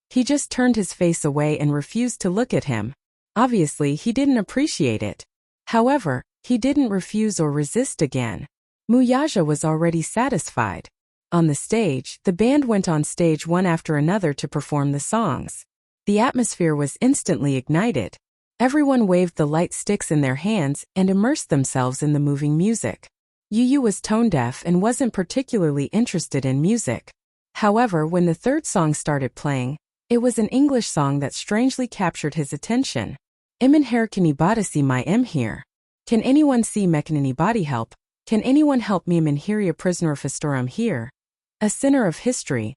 He just turned his face away and refused to look at him. Obviously, he didn't appreciate it. However, he didn't refuse or resist again. Muyaja was already satisfied. On the stage, the band went on stage one after another to perform the songs. The atmosphere was instantly ignited. Everyone waved the light sticks in their hands and immersed themselves in the moving music. Yu Yu was tone-deaf and wasn't particularly interested in music. However, when the third song started playing, it was an English song that strangely captured his attention. "Imin her can anybody see my here? Can anyone see me? Can anybody help? Can anyone help me? Imin here a prisoner of history here. A sinner of history.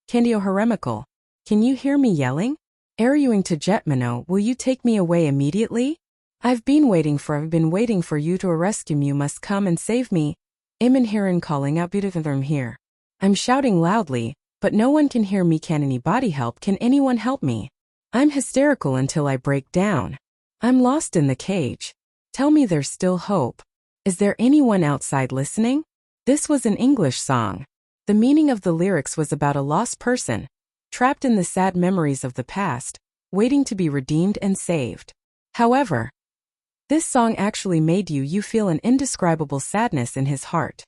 Candio heremical. Can you hear me yelling? Arguing to Jetmano, will you take me away immediately? I've been waiting for you to rescue me. You must come and save me. Imin herein calling out beautiful here. I'm shouting loudly, but no one can hear me. Can anybody help? Can anyone help me? I'm hysterical until I break down. I'm lost in the cage. Tell me there's still hope. Is there anyone outside listening?" This was an English song. The meaning of the lyrics was about a lost person, trapped in the sad memories of the past, waiting to be redeemed and saved. However, this song actually made Yu Yu feel an indescribable sadness in his heart.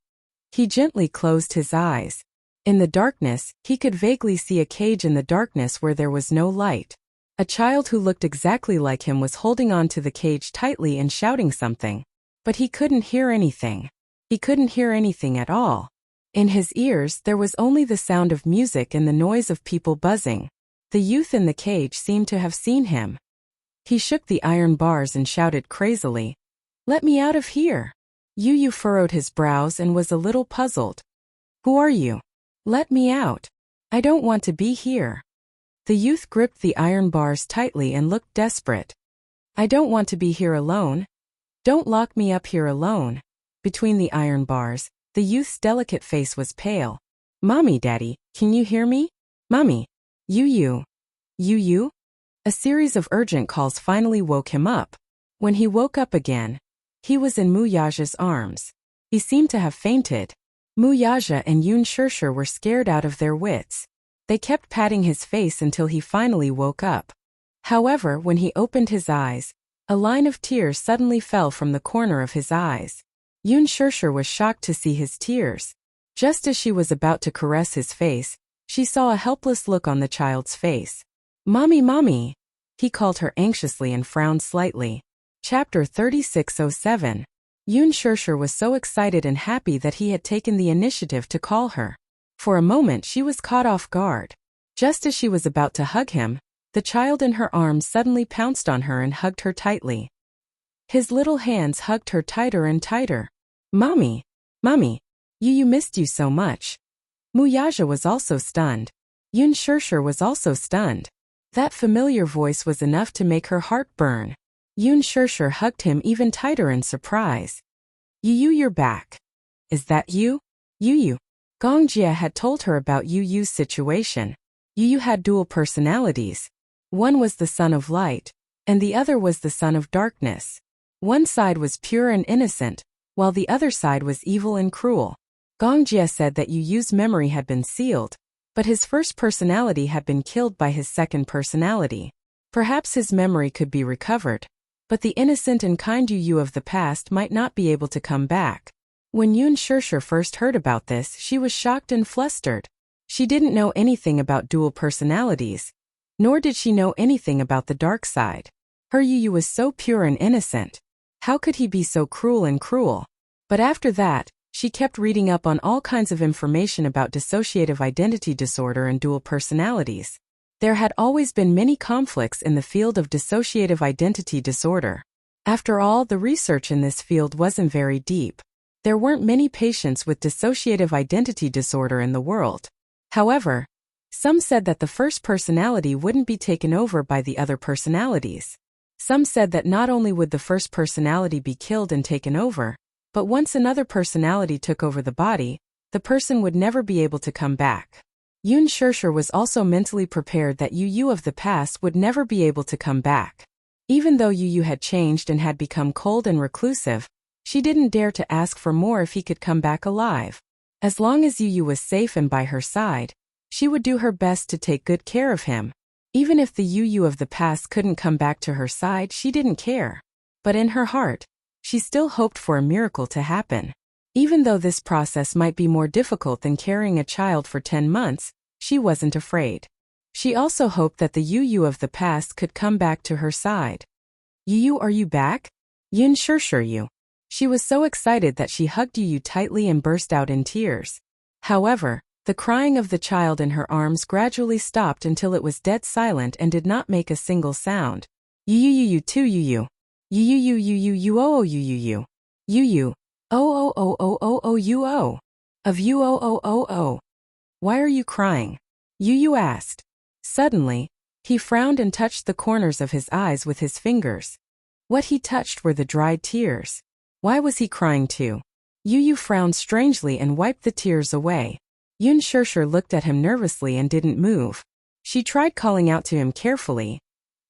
He gently closed his eyes. In the darkness, he could vaguely see a cage in the darkness where there was no light. A child who looked exactly like him was holding on to the cage tightly and shouting something. But he couldn't hear anything. He couldn't hear anything at all. In his ears, there was only the sound of music and the noise of people buzzing. The youth in the cage seemed to have seen him. He shook the iron bars and shouted crazily, "Let me out of here!" Yu Yu furrowed his brows and was a little puzzled. "Who are you? Let me out. I don't want to be here." The youth gripped the iron bars tightly and looked desperate. "I don't want to be here alone. Don't lock me up here alone." Between the iron bars, the youth's delicate face was pale. "Mommy, Daddy, can you hear me? Mommy. Yu Yu. Yu Yu?" A series of urgent calls finally woke him up. When he woke up again, He was in Muyaja's arms. He seemed to have fainted. Muyaja and Yun Shirshir were scared out of their wits. They kept patting his face until he finally woke up. However, when he opened his eyes, a line of tears suddenly fell from the corner of his eyes. Yun Shirshir was shocked to see his tears. Just as she was about to caress his face, she saw a helpless look on the child's face. "Mommy, mommy!" He called her anxiously and frowned slightly. Chapter 3607. Yun Shirshir was so excited and happy that he had taken the initiative to call her. For a moment she was caught off guard. Just as she was about to hug him, the child in her arms suddenly pounced on her and hugged her tightly. His little hands hugged her tighter and tighter. "Mommy! Mommy! You missed you so much." Muyaja was also stunned. Yun Shirshir was also stunned. That familiar voice was enough to make her heart burn. Yun Shirshir hugged him even tighter in surprise. You're back. Is that you? Yu. Gongjia had told her about Yu's situation. Yu had dual personalities. One was the son of light, and the other was the son of darkness. One side was pure and innocent, while the other side was evil and cruel. Gongjia said that Yu's memory had been sealed, but his first personality had been killed by his second personality. Perhaps his memory could be recovered, but the innocent and kind Yu of the past might not be able to come back. When Yun Shirshir first heard about this, she was shocked and flustered. She didn't know anything about dual personalities, nor did she know anything about the dark side. Her Yu was so pure and innocent. How could he be so cruel and cruel? But after that, she kept reading up on all kinds of information about dissociative identity disorder and dual personalities. There had always been many conflicts in the field of dissociative identity disorder. After all, the research in this field wasn't very deep. There weren't many patients with dissociative identity disorder in the world. However, some said that the first personality wouldn't be taken over by the other personalities. Some said that not only would the first personality be killed and taken over, but once another personality took over the body, the person would never be able to come back. Yun Shirshir was also mentally prepared that Yu of the past would never be able to come back. Even though Yu had changed and had become cold and reclusive, she didn't dare to ask for more if he could come back alive. As long as Yu was safe and by her side, she would do her best to take good care of him. Even if the Yu of the past couldn't come back to her side, she didn't care. But in her heart, she still hoped for a miracle to happen. Even though this process might be more difficult than carrying a child for 10 months, she wasn't afraid. She also hoped that the Yu of the past could come back to her side. "Yu, are you back?" Yun Shirshir Yu. She was so excited that she hugged Yu tightly and burst out in tears. However, the crying of the child in her arms gradually stopped until it was dead silent and did not make a single sound. Yu too Yu. Yu oh Yu. Yu. Oh you oh. Of you oh. Why are you crying? Yu asked. Suddenly, he frowned and touched the corners of his eyes with his fingers. What he touched were the dried tears. Why was he crying too? Yu frowned strangely and wiped the tears away. Yun Shirshir looked at him nervously and didn't move. She tried calling out to him carefully.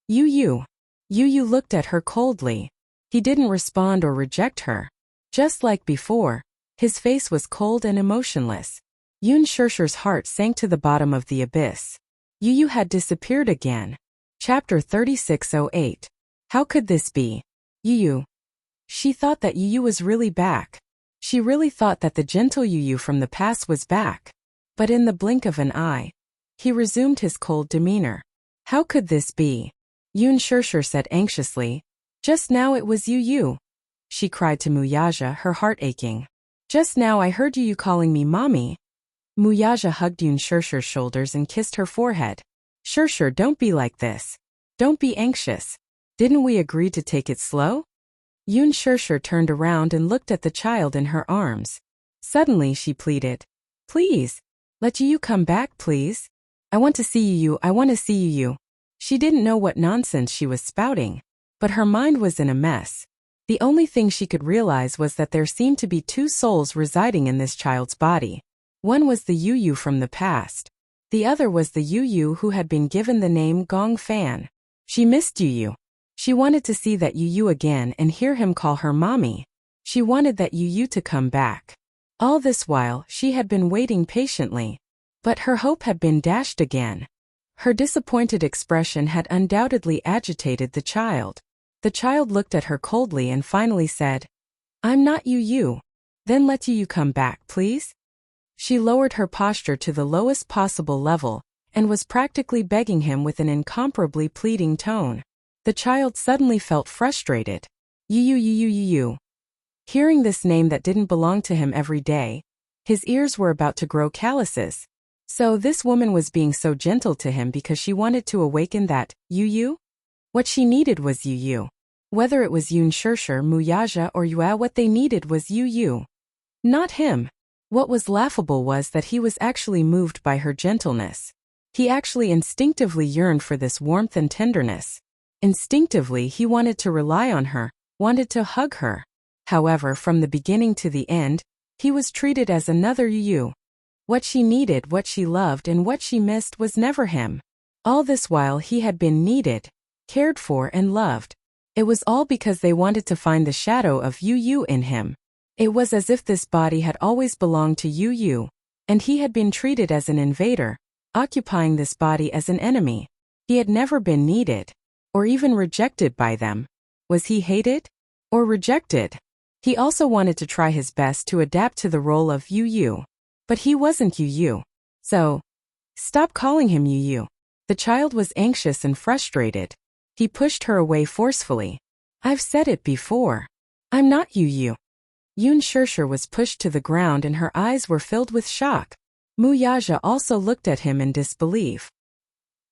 Yu. Yu looked at her coldly. He didn't respond or reject her. Just like before, his face was cold and emotionless. Yun Shirshir's heart sank to the bottom of the abyss. Yu had disappeared again. Chapter 3608. How could this be? Yu. She thought that Yu was really back. She really thought that the gentle Yu from the past was back. But in the blink of an eye, he resumed his cold demeanor. How could this be? Yun Shirshir said anxiously. Just now it was Yu. She cried to Muyaja, her heart aching. Just now I heard Yu calling me mommy. Muyaja hugged Yun Shirshir's shoulders and kissed her forehead. Shirshir, don't be like this. Don't be anxious. Didn't we agree to take it slow? Yun Shirshir turned around and looked at the child in her arms. Suddenly she pleaded. Please, let Yu come back, please. I want to see Yu, I want to see Yu. She didn't know what nonsense she was spouting, but her mind was in a mess. The only thing she could realize was that there seemed to be two souls residing in this child's body. One was the Yu from the past. The other was the Yu who had been given the name Gong Fan. She missed Yu. She wanted to see that Yu again and hear him call her mommy. She wanted that Yu to come back. All this while, she had been waiting patiently. But her hope had been dashed again. Her disappointed expression had undoubtedly agitated the child. The child looked at her coldly and finally said, "I'm not Yu. Then let Yu come back, please." She lowered her posture to the lowest possible level, and was practically begging him with an incomparably pleading tone. The child suddenly felt frustrated. Yu. Hearing this name that didn't belong to him every day, his ears were about to grow calluses. So this woman was being so gentle to him because she wanted to awaken that Yu? What she needed was Yu. Whether it was Yun Shirshir, Muyaja, or Yua, what they needed was Yu. Not him. What was laughable was that he was actually moved by her gentleness. He actually instinctively yearned for this warmth and tenderness. Instinctively, he wanted to rely on her, wanted to hug her. However, from the beginning to the end, he was treated as another Yu. What she needed, what she loved, and what she missed was never him. All this while he had been needed, cared for, and loved. It was all because they wanted to find the shadow of Yu in him. It was as if this body had always belonged to Yu, and he had been treated as an invader, occupying this body as an enemy. He had never been needed, or even rejected by them. Was he hated? Or rejected? He also wanted to try his best to adapt to the role of Yu. But he wasn't Yu. So, stop calling him Yu. The child was anxious and frustrated. He pushed her away forcefully. I've said it before. I'm not Yu. Yun Shirshir was pushed to the ground and her eyes were filled with shock. Muyaja also looked at him in disbelief.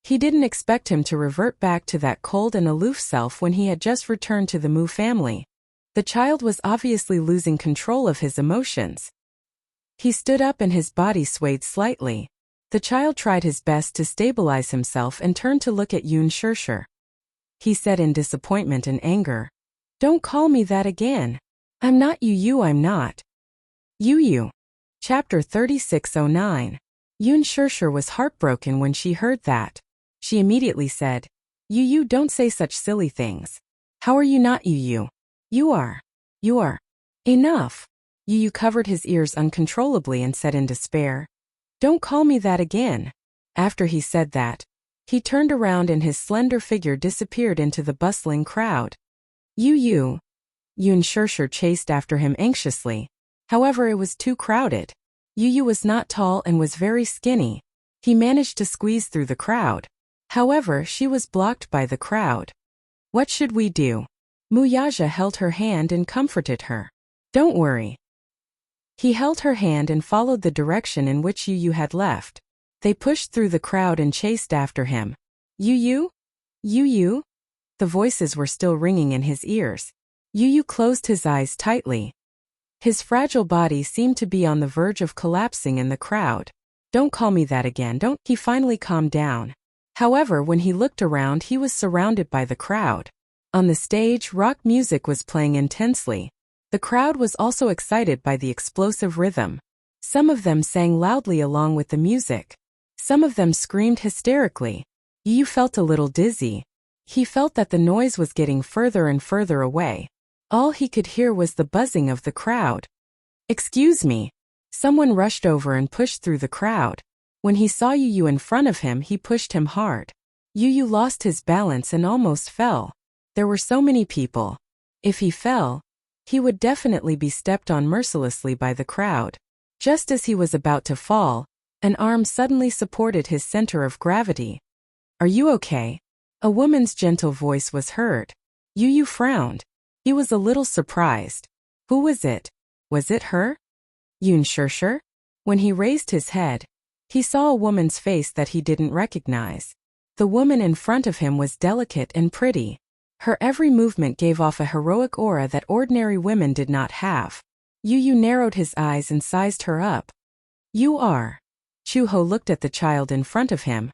He didn't expect him to revert back to that cold and aloof self when he had just returned to the Mu family. The child was obviously losing control of his emotions. He stood up and his body swayed slightly. The child tried his best to stabilize himself and turned to look at Yun Shirshir. He said in disappointment and anger, "Don't call me that again. I'm not Yu, I'm not." Yu. Chapter 3609. Yun Shirshir was heartbroken when she heard that. She immediately said, Yu, don't say such silly things. How are you not Yu? You are. Enough. Yu covered his ears uncontrollably and said in despair, "Don't call me that again." After he said that, he turned around and his slender figure disappeared into the bustling crowd. Yu. Yun Shirshir chased after him anxiously. However, it was too crowded. Yu was not tall and was very skinny. He managed to squeeze through the crowd. However, she was blocked by the crowd. What should we do? Muyaja held her hand and comforted her. Don't worry. He held her hand and followed the direction in which Yu had left. They pushed through the crowd and chased after him. Yu? The voices were still ringing in his ears. Yu closed his eyes tightly. His fragile body seemed to be on the verge of collapsing in the crowd. Don't call me that again, don't. He finally calmed down. However, when he looked around, he was surrounded by the crowd. On the stage, rock music was playing intensely. The crowd was also excited by the explosive rhythm. Some of them sang loudly along with the music. Some of them screamed hysterically. Yu felt a little dizzy. He felt that the noise was getting further and further away. All he could hear was the buzzing of the crowd. Excuse me. Someone rushed over and pushed through the crowd. When he saw Yu in front of him, he pushed him hard. Yu lost his balance and almost fell. There were so many people. If he fell, he would definitely be stepped on mercilessly by the crowd. Just as he was about to fall, an arm suddenly supported his center of gravity. Are you okay? A woman's gentle voice was heard. Yu frowned. He was a little surprised. Who was it? Was it her? Yun Shirshir? When he raised his head, he saw a woman's face that he didn't recognize. The woman in front of him was delicate and pretty. Her every movement gave off a heroic aura that ordinary women did not have. Yu narrowed his eyes and sized her up. You are. Chuho looked at the child in front of him.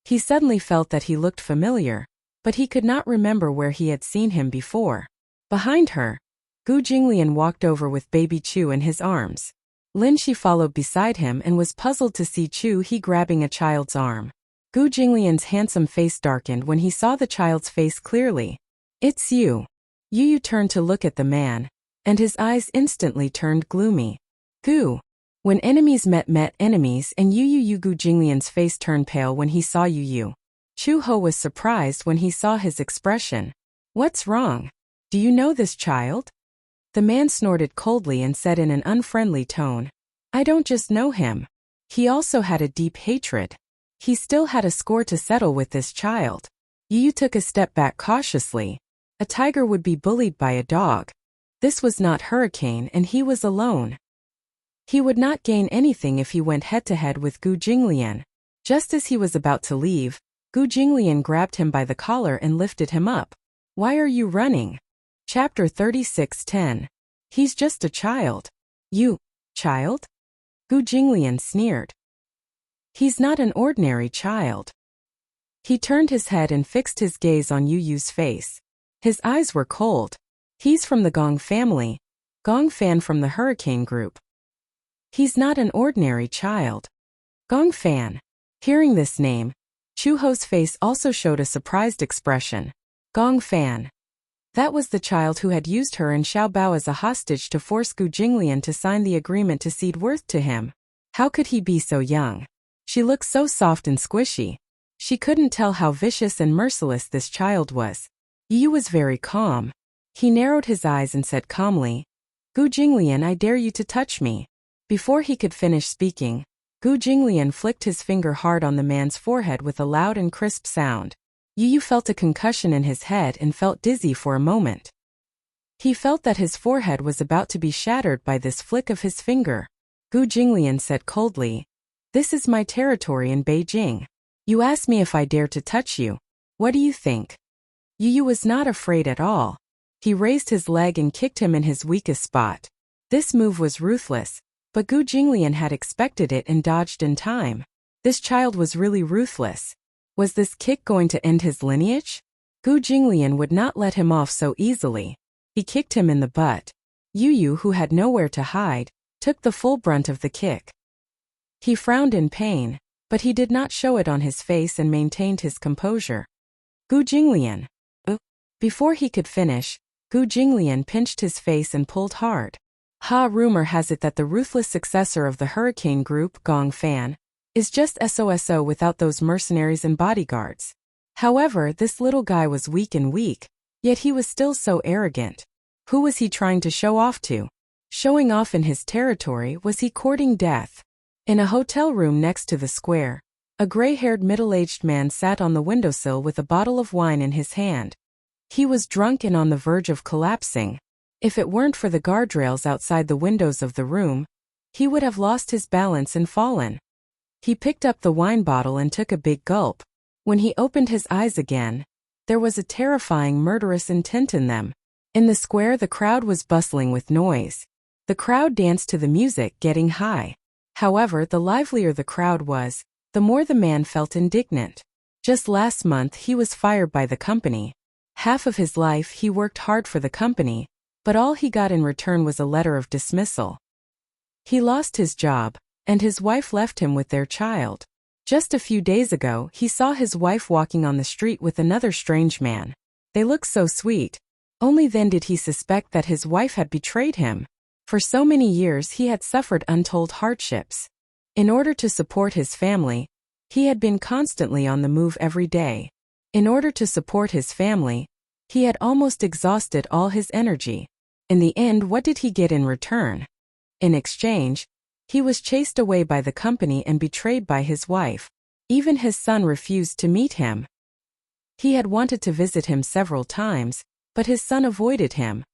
He suddenly felt that he looked familiar, but he could not remember where he had seen him before. Behind her, Gu Jinglian walked over with baby Chu in his arms. Lin Shi followed beside him and was puzzled to see Chu He grabbing a child's arm. Gu Jinglian's handsome face darkened when he saw the child's face clearly. It's you. Yu turned to look at the man, and his eyes instantly turned gloomy. Gu. When enemies met enemies, and Yu Gu Jinglian's face turned pale when he saw Yu. Chu Ho was surprised when he saw his expression. What's wrong? Do you know this child? The man snorted coldly and said in an unfriendly tone, I don't just know him. He also had a deep hatred. He still had a score to settle with this child. Yu took a step back cautiously. A tiger would be bullied by a dog. This was not Hurricane and he was alone. He would not gain anything if he went head-to-head with Gu Jinglian. Just as he was about to leave, Gu Jinglian grabbed him by the collar and lifted him up. Why are you running? Chapter 36:10. He's just a child. You, child? Gu Jinglian sneered. He's not an ordinary child. He turned his head and fixed his gaze on Yu's face. His eyes were cold. He's from the Gong family. Gong Fan from the Hurricane group. He's not an ordinary child. Gong Fan. Hearing this name, Chu Ho's face also showed a surprised expression. Gong Fan. That was the child who had used her and Xiao Bao as a hostage to force Gu Jinglian to sign the agreement to cede Worth to him. How could he be so young? She looked so soft and squishy. She couldn't tell how vicious and merciless this child was. Yu was very calm. He narrowed his eyes and said calmly, Gu Jinglian, I dare you to touch me. Before he could finish speaking, Gu Jinglian flicked his finger hard on the man's forehead with a loud and crisp sound. Yu felt a concussion in his head and felt dizzy for a moment. He felt that his forehead was about to be shattered by this flick of his finger. Gu Jinglian said coldly, This is my territory in Beijing. You asked me if I dare to touch you. What do you think? Yu was not afraid at all. He raised his leg and kicked him in his weakest spot. This move was ruthless, but Gu Jinglian had expected it and dodged in time. This child was really ruthless. Was this kick going to end his lineage? Gu Jinglian would not let him off so easily. He kicked him in the butt. Yu, who had nowhere to hide, took the full brunt of the kick. He frowned in pain, but he did not show it on his face and maintained his composure. Gu Jinglian. Before he could finish, Gu Jinglian pinched his face and pulled hard. Rumor has it that the ruthless successor of the Hurricane group, Gong Fan, is just SOSO without those mercenaries and bodyguards. However, this little guy was weak, yet he was still so arrogant. Who was he trying to show off to? Showing off in his territory, was he courting death? In a hotel room next to the square, a gray-haired middle-aged man sat on the windowsill with a bottle of wine in his hand. He was drunk and on the verge of collapsing. If it weren't for the guardrails outside the windows of the room, he would have lost his balance and fallen. He picked up the wine bottle and took a big gulp. When he opened his eyes again, there was a terrifying murderous intent in them. In the square, the crowd was bustling with noise. The crowd danced to the music, getting high. However, the livelier the crowd was, the more the man felt indignant. Just last month he was fired by the company. Half of his life he worked hard for the company, but all he got in return was a letter of dismissal. He lost his job, and his wife left him with their child. Just a few days ago, he saw his wife walking on the street with another strange man. They looked so sweet. Only then did he suspect that his wife had betrayed him. For so many years he had suffered untold hardships. In order to support his family, he had been constantly on the move every day. In order to support his family, he had almost exhausted all his energy. In the end, what did he get in return? In exchange, he was chased away by the company and betrayed by his wife. Even his son refused to meet him. He had wanted to visit him several times, but his son avoided him.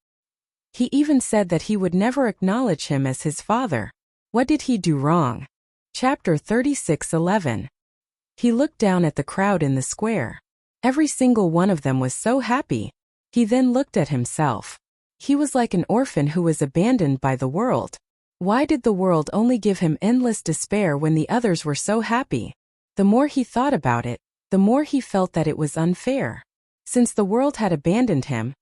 He even said that he would never acknowledge him as his father. What did he do wrong? Chapter 36:11. He looked down at the crowd in the square. Every single one of them was so happy. He then looked at himself. He was like an orphan who was abandoned by the world. Why did the world only give him endless despair when the others were so happy? The more he thought about it, the more he felt that it was unfair. Since the world had abandoned him,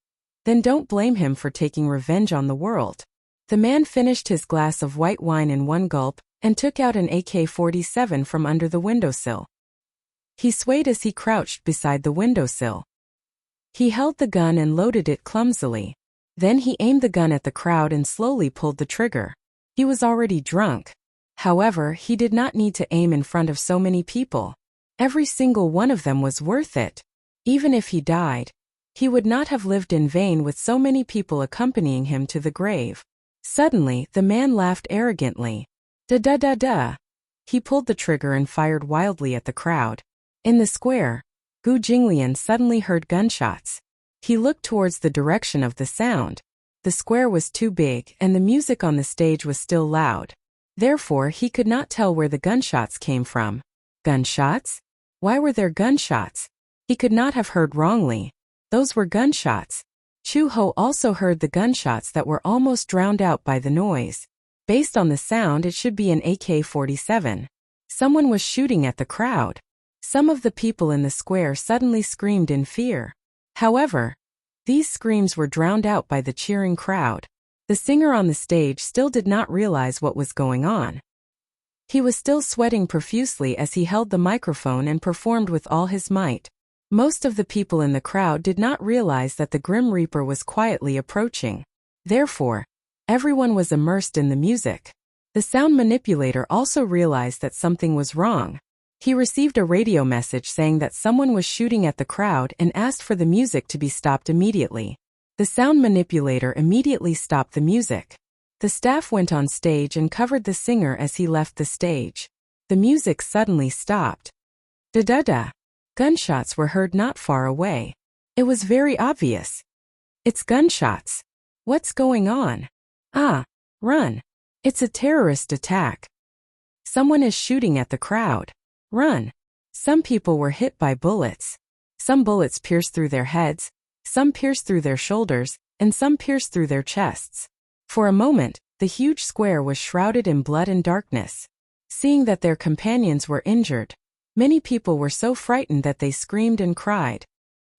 then don't blame him for taking revenge on the world. The man finished his glass of white wine in one gulp and took out an AK-47 from under the windowsill. He swayed as he crouched beside the windowsill. He held the gun and loaded it clumsily. Then he aimed the gun at the crowd and slowly pulled the trigger. He was already drunk. However, he did not need to aim in front of so many people. Every single one of them was worth it. Even if he died, he would not have lived in vain with so many people accompanying him to the grave. Suddenly, the man laughed arrogantly. Da-da-da-da. He pulled the trigger and fired wildly at the crowd. In the square, Gu Jinglian suddenly heard gunshots. He looked towards the direction of the sound. The square was too big and the music on the stage was still loud. Therefore, he could not tell where the gunshots came from. Gunshots? Why were there gunshots? He could not have heard wrongly. Those were gunshots. Chu Ho also heard the gunshots that were almost drowned out by the noise. Based on the sound, it should be an AK-47. Someone was shooting at the crowd. Some of the people in the square suddenly screamed in fear. However, these screams were drowned out by the cheering crowd. The singer on the stage still did not realize what was going on. He was still sweating profusely as he held the microphone and performed with all his might. Most of the people in the crowd did not realize that the Grim Reaper was quietly approaching. Therefore, everyone was immersed in the music. The sound manipulator also realized that something was wrong. He received a radio message saying that someone was shooting at the crowd and asked for the music to be stopped immediately. The sound manipulator immediately stopped the music. The staff went on stage and covered the singer as he left the stage. The music suddenly stopped. Da-da-da. Gunshots were heard not far away. It was very obvious. It's gunshots. What's going on? Ah, run. It's a terrorist attack. Someone is shooting at the crowd. Run. Some people were hit by bullets. Some bullets pierced through their heads, some pierced through their shoulders, and some pierced through their chests. For a moment, the huge square was shrouded in blood and darkness. Seeing that their companions were injured, many people were so frightened that they screamed and cried.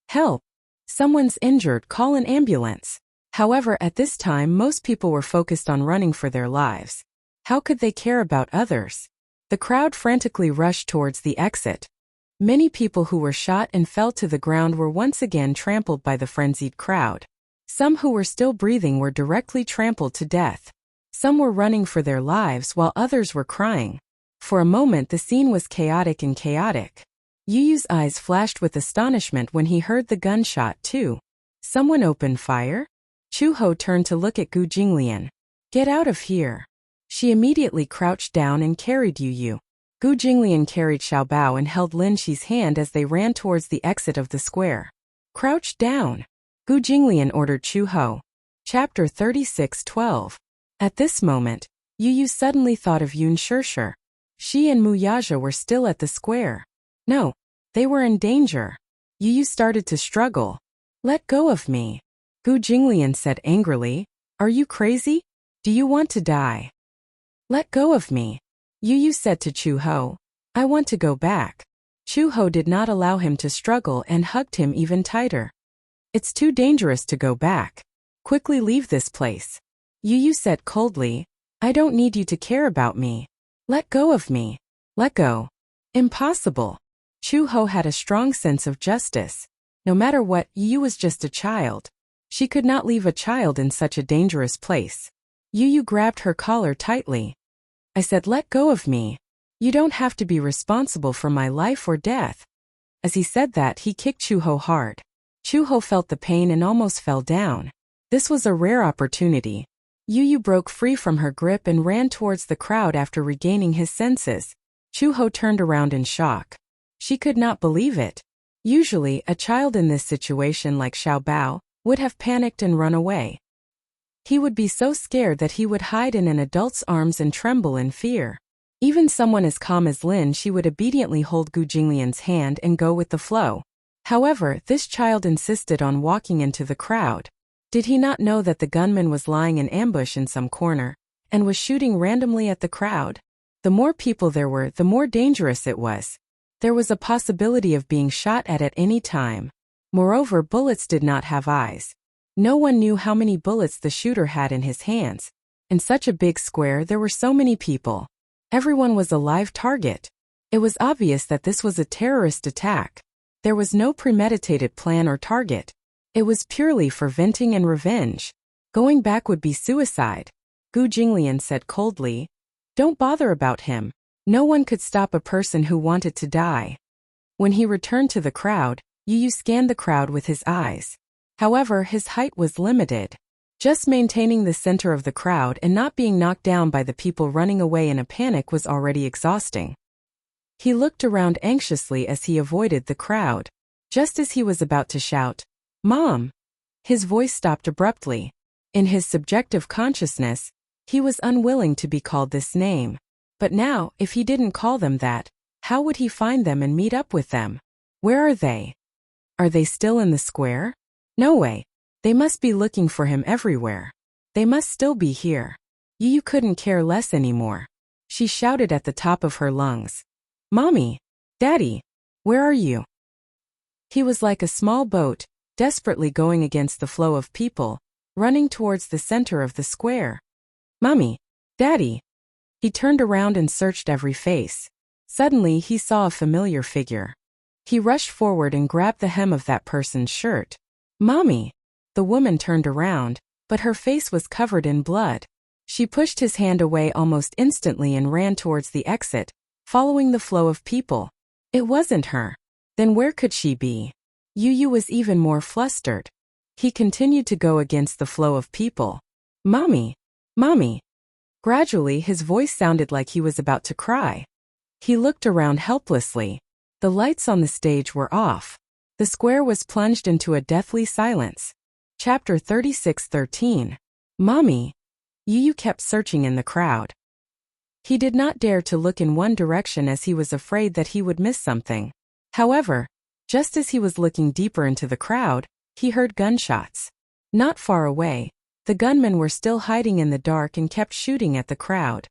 Help! Someone's injured, call an ambulance. However, at this time most people were focused on running for their lives. How could they care about others? The crowd frantically rushed towards the exit. Many people who were shot and fell to the ground were once again trampled by the frenzied crowd. Some who were still breathing were directly trampled to death. Some were running for their lives while others were crying. For a moment the scene was chaotic and chaotic. Yu Yu's eyes flashed with astonishment when he heard the gunshot too. Someone opened fire? Chu Ho turned to look at Gu Jinglian. Get out of here. She immediately crouched down and carried Yu Yu. Gu Jinglian carried Xiao Bao and held Lin Xi's hand as they ran towards the exit of the square. Crouch down. Gu Jinglian ordered Chu Ho. Chapter 36:12. At this moment, Yu Yu suddenly thought of Yun Shirshir. She and Mu Yaja were still at the square. No, they were in danger. Yu Yu started to struggle. Let go of me. Gu Jinglian said angrily. Are you crazy? Do you want to die? Let go of me. Yu Yu said to Chu Ho. I want to go back. Chu Ho did not allow him to struggle and hugged him even tighter. It's too dangerous to go back. Quickly leave this place. Yu Yu said coldly. I don't need you to care about me. Let go of me. Let go. Impossible. Chu Ho had a strong sense of justice. No matter what, Yu Yu was just a child. She could not leave a child in such a dangerous place. Yu Yu grabbed her collar tightly. I said let go of me. You don't have to be responsible for my life or death. As he said that, he kicked Chu Ho hard. Chu Ho felt the pain and almost fell down. This was a rare opportunity. Yu Yu broke free from her grip and ran towards the crowd after regaining his senses. Chu Ho turned around in shock. She could not believe it. Usually, a child in this situation like Xiao Bao would have panicked and run away. He would be so scared that he would hide in an adult's arms and tremble in fear. Even someone as calm as Lin, she would obediently hold Gu Jinglian's hand and go with the flow. However, this child insisted on walking into the crowd. Did he not know that the gunman was lying in ambush in some corner and was shooting randomly at the crowd? The more people there were, the more dangerous it was. There was a possibility of being shot at any time. Moreover, bullets did not have eyes. No one knew how many bullets the shooter had in his hands. In such a big square, there were so many people. Everyone was a live target. It was obvious that this was a terrorist attack. There was no premeditated plan or target. It was purely for venting and revenge. Going back would be suicide. Gu Jinglian said coldly. Don't bother about him. No one could stop a person who wanted to die. When he returned to the crowd, Yu scanned the crowd with his eyes. However, his height was limited. Just maintaining the center of the crowd and not being knocked down by the people running away in a panic was already exhausting. He looked around anxiously as he avoided the crowd. Just as he was about to shout, "Mom!" his voice stopped abruptly. In his subjective consciousness, he was unwilling to be called this name. But now, if he didn't call them that, how would he find them and meet up with them? Where are they? Are they still in the square? No way. They must be looking for him everywhere. They must still be here. Yu couldn't care less anymore. She shouted at the top of her lungs. Mommy! Daddy! Where are you? He was like a small boat, desperately going against the flow of people, running towards the center of the square. Mommy! Daddy! He turned around and searched every face. Suddenly he saw a familiar figure. He rushed forward and grabbed the hem of that person's shirt. Mommy! The woman turned around, but her face was covered in blood. She pushed his hand away almost instantly and ran towards the exit, following the flow of people. It wasn't her. Then where could she be? Yu was even more flustered. He continued to go against the flow of people. Mommy! Mommy! Gradually his voice sounded like he was about to cry. He looked around helplessly. The lights on the stage were off. The square was plunged into a deathly silence. Chapter 36:13. Mommy! Yu kept searching in the crowd. He did not dare to look in one direction as he was afraid that he would miss something. However, just as he was looking deeper into the crowd, he heard gunshots. Not far away, the gunmen were still hiding in the dark and kept shooting at the crowd.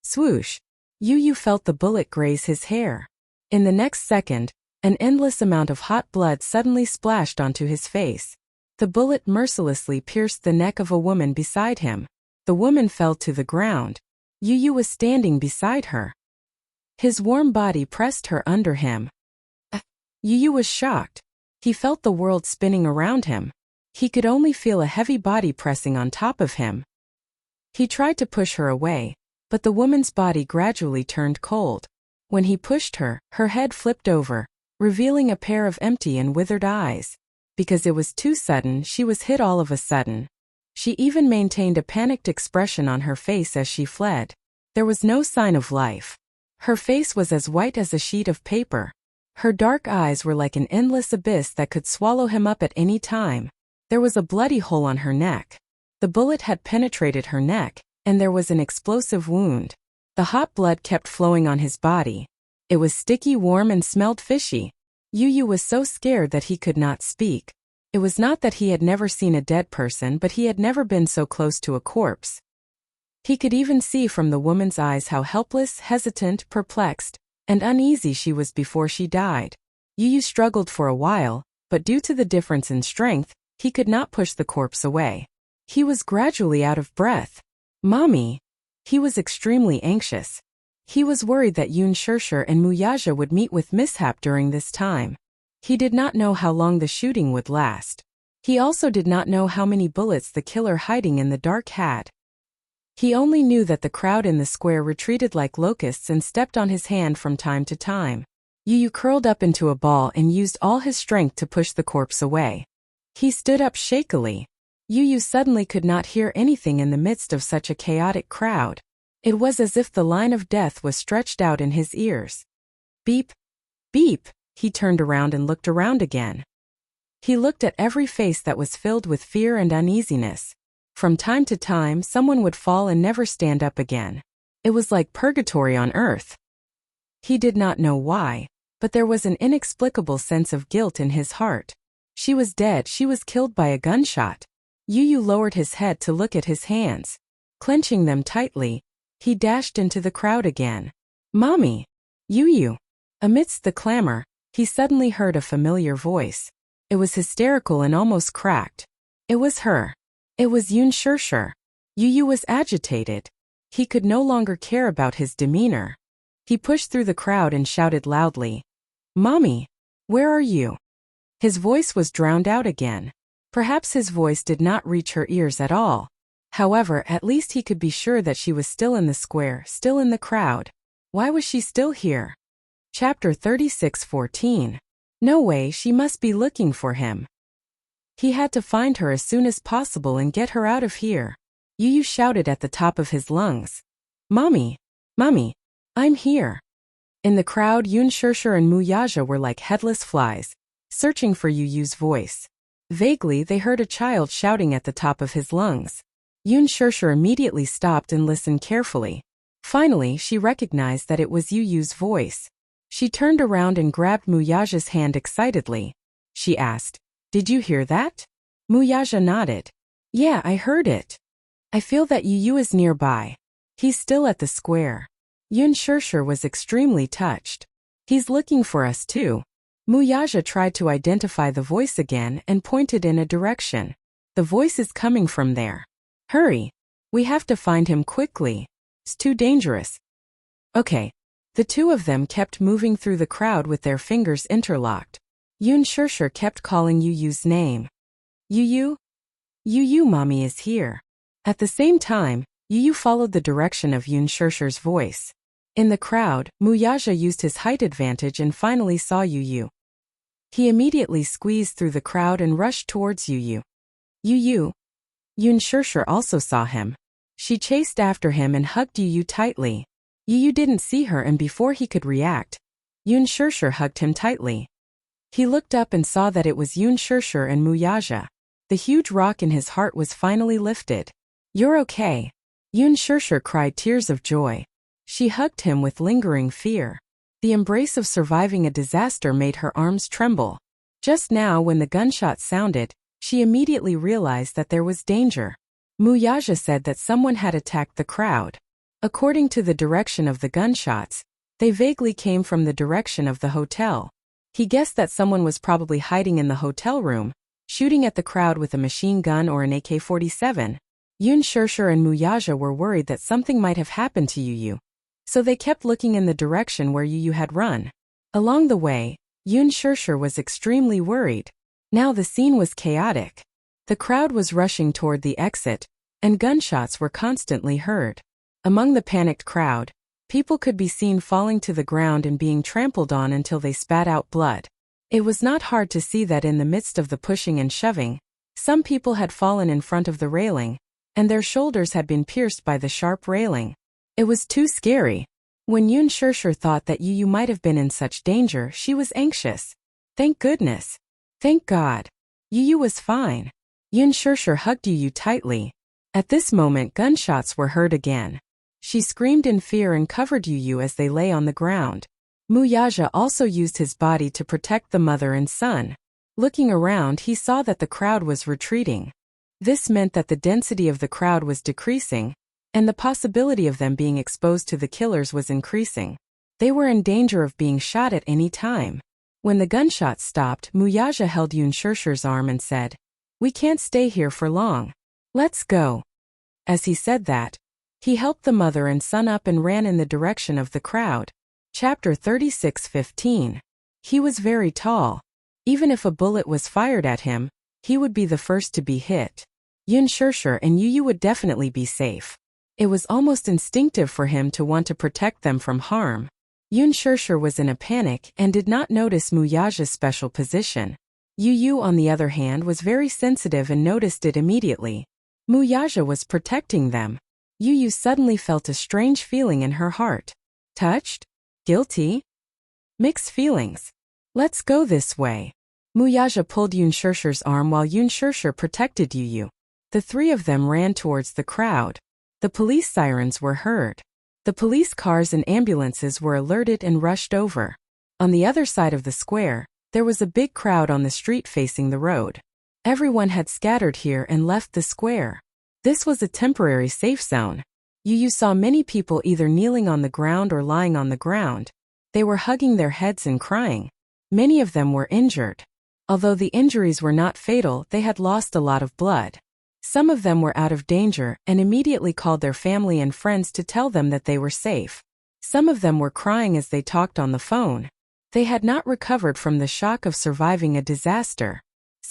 Swoosh! Yu felt the bullet graze his hair. In the next second, an endless amount of hot blood suddenly splashed onto his face. The bullet mercilessly pierced the neck of a woman beside him. The woman fell to the ground. Yu was standing beside her. His warm body pressed her under him. Yu was shocked. He felt the world spinning around him. He could only feel a heavy body pressing on top of him. He tried to push her away, but the woman's body gradually turned cold. When he pushed her, her head flipped over, revealing a pair of empty and withered eyes. Because it was too sudden, she was hit all of a sudden. She even maintained a panicked expression on her face as she fled. There was no sign of life. Her face was as white as a sheet of paper. Her dark eyes were like an endless abyss that could swallow him up at any time. There was a bloody hole on her neck. The bullet had penetrated her neck, and there was an explosive wound. The hot blood kept flowing on his body. It was sticky, warm, and smelled fishy. Yu was so scared that he could not speak. It was not that he had never seen a dead person, but he had never been so close to a corpse. He could even see from the woman's eyes how helpless, hesitant, perplexed, and uneasy she was before she died. Yu struggled for a while, but due to the difference in strength, he could not push the corpse away. He was gradually out of breath. Mommy! He was extremely anxious. He was worried that Yun Shirshir and Muyaja would meet with mishap during this time. He did not know how long the shooting would last. He also did not know how many bullets the killer hiding in the dark had. He only knew that the crowd in the square retreated like locusts and stepped on his hand from time to time. Yu curled up into a ball and used all his strength to push the corpse away. He stood up shakily. Yu suddenly could not hear anything in the midst of such a chaotic crowd. It was as if the line of death was stretched out in his ears. Beep! Beep! He turned around and looked around again. He looked at every face that was filled with fear and uneasiness. From time to time, someone would fall and never stand up again. It was like purgatory on earth. He did not know why, but there was an inexplicable sense of guilt in his heart. She was dead, she was killed by a gunshot. Yu lowered his head to look at his hands. Clenching them tightly, he dashed into the crowd again. Mommy! Yu! Amidst the clamor, he suddenly heard a familiar voice. It was hysterical and almost cracked. It was her. It was Yun Shirshir. Yu was agitated. He could no longer care about his demeanor. He pushed through the crowd and shouted loudly, Mommy! Where are you? His voice was drowned out again. Perhaps his voice did not reach her ears at all. However, at least he could be sure that she was still in the square, still in the crowd. Why was she still here? Chapter 36:14. No way, she must be looking for him. He had to find her as soon as possible and get her out of here. Yu shouted at the top of his lungs. Mommy! Mommy! I'm here! In the crowd, Yun Shirshir and Muyaja were like headless flies, searching for Yu's voice. Vaguely, they heard a child shouting at the top of his lungs. Yun Shirshir immediately stopped and listened carefully. Finally, she recognized that it was Yu's voice. She turned around and grabbed Muyaja's hand excitedly. She asked, "Did you hear that?" Muyaja nodded. "Yeah, I heard it. I feel that Yu is nearby. He's still at the square." Yun Shirshir was extremely touched. "He's looking for us too." Muyaja tried to identify the voice again and pointed in a direction. "The voice is coming from there. Hurry. We have to find him quickly. It's too dangerous." Okay. The two of them kept moving through the crowd with their fingers interlocked. Yun Shirshir kept calling Yu's name. Yu? Yu, mommy is here. At the same time, Yu followed the direction of Yun Shirshir's voice. In the crowd, Muyaja used his height advantage and finally saw Yu. He immediately squeezed through the crowd and rushed towards Yu. Yu. Yun Shirshir also saw him. She chased after him and hugged Yu tightly. Yu didn't see her, and before he could react, Yun Shirshir hugged him tightly. He looked up and saw that it was Yun Shirshir and Muyaja. The huge rock in his heart was finally lifted. "You're okay." Yun Shirshir cried tears of joy. She hugged him with lingering fear. The embrace of surviving a disaster made her arms tremble. Just now, when the gunshot sounded, she immediately realized that there was danger. Muyaja said that someone had attacked the crowd. According to the direction of the gunshots, they vaguely came from the direction of the hotel. He guessed that someone was probably hiding in the hotel room, shooting at the crowd with a machine gun or an AK-47. Yun Shirshir and Muyaja were worried that something might have happened to Yu, so they kept looking in the direction where Yu had run. Along the way, Yun Shirshir was extremely worried. Now the scene was chaotic. The crowd was rushing toward the exit, and gunshots were constantly heard. Among the panicked crowd, people could be seen falling to the ground and being trampled on until they spat out blood. It was not hard to see that in the midst of the pushing and shoving, some people had fallen in front of the railing, and their shoulders had been pierced by the sharp railing. It was too scary. When Yun Shirshir thought that Yu might have been in such danger, she was anxious. Thank goodness. Thank God. Yu was fine. Yun Shirshir hugged Yu tightly. At this moment, gunshots were heard again. She screamed in fear and covered Yu as they lay on the ground. Muyaja also used his body to protect the mother and son. Looking around, he saw that the crowd was retreating. This meant that the density of the crowd was decreasing, and the possibility of them being exposed to the killers was increasing. They were in danger of being shot at any time. When the gunshots stopped, Muyaja held Yun Shirshir's arm and said, "We can't stay here for long. Let's go." As he said that, he helped the mother and son up and ran in the direction of the crowd. Chapter 36:15. He was very tall. Even if a bullet was fired at him, he would be the first to be hit. Yun Shirshir and Yu would definitely be safe. It was almost instinctive for him to want to protect them from harm. Yun Shirshir was in a panic and did not notice Muyaja's special position. Yu, on the other hand, was very sensitive and noticed it immediately. Muyaja was protecting them. Yu suddenly felt a strange feeling in her heart. Touched? Guilty? Mixed feelings. Let's go this way. Muyaja pulled Yun Shirshir's arm while Yun Shirshir protected Yu. The three of them ran towards the crowd. The police sirens were heard. The police cars and ambulances were alerted and rushed over. On the other side of the square, there was a big crowd on the street facing the road. Everyone had scattered here and left the square. This was a temporary safe zone. Yu saw many people either kneeling on the ground or lying on the ground. They were hugging their heads and crying. Many of them were injured. Although the injuries were not fatal, they had lost a lot of blood. Some of them were out of danger and immediately called their family and friends to tell them that they were safe. Some of them were crying as they talked on the phone. They had not recovered from the shock of surviving a disaster.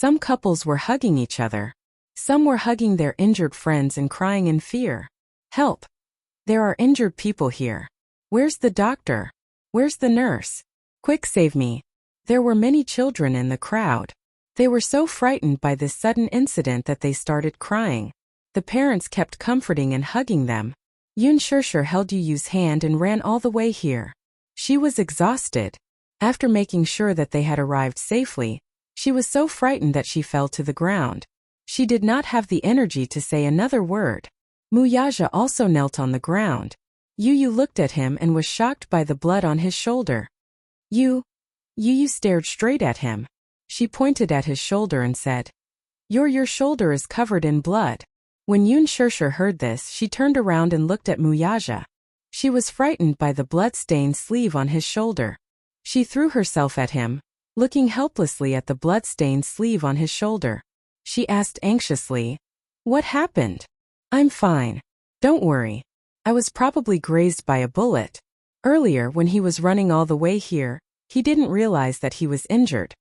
Some couples were hugging each other. Some were hugging their injured friends and crying in fear. Help! There are injured people here. Where's the doctor? Where's the nurse? Quick, save me. There were many children in the crowd. They were so frightened by this sudden incident that they started crying. The parents kept comforting and hugging them. Yun Shishir held Yu Yu's hand and ran all the way here. She was exhausted. After making sure that they had arrived safely, she was so frightened that she fell to the ground. She did not have the energy to say another word. Muyaja also knelt on the ground. Yu Yu looked at him and was shocked by the blood on his shoulder. Yu Yu stared straight at him. She pointed at his shoulder and said, Your shoulder is covered in blood. When Yun Shishir heard this, she turned around and looked at Muyaja. She was frightened by the blood-stained sleeve on his shoulder. She threw herself at him, looking helplessly at the blood-stained sleeve on his shoulder. She asked anxiously, What happened? I'm fine. Don't worry. I was probably grazed by a bullet. Earlier, when he was running all the way here, he didn't realize that he was injured.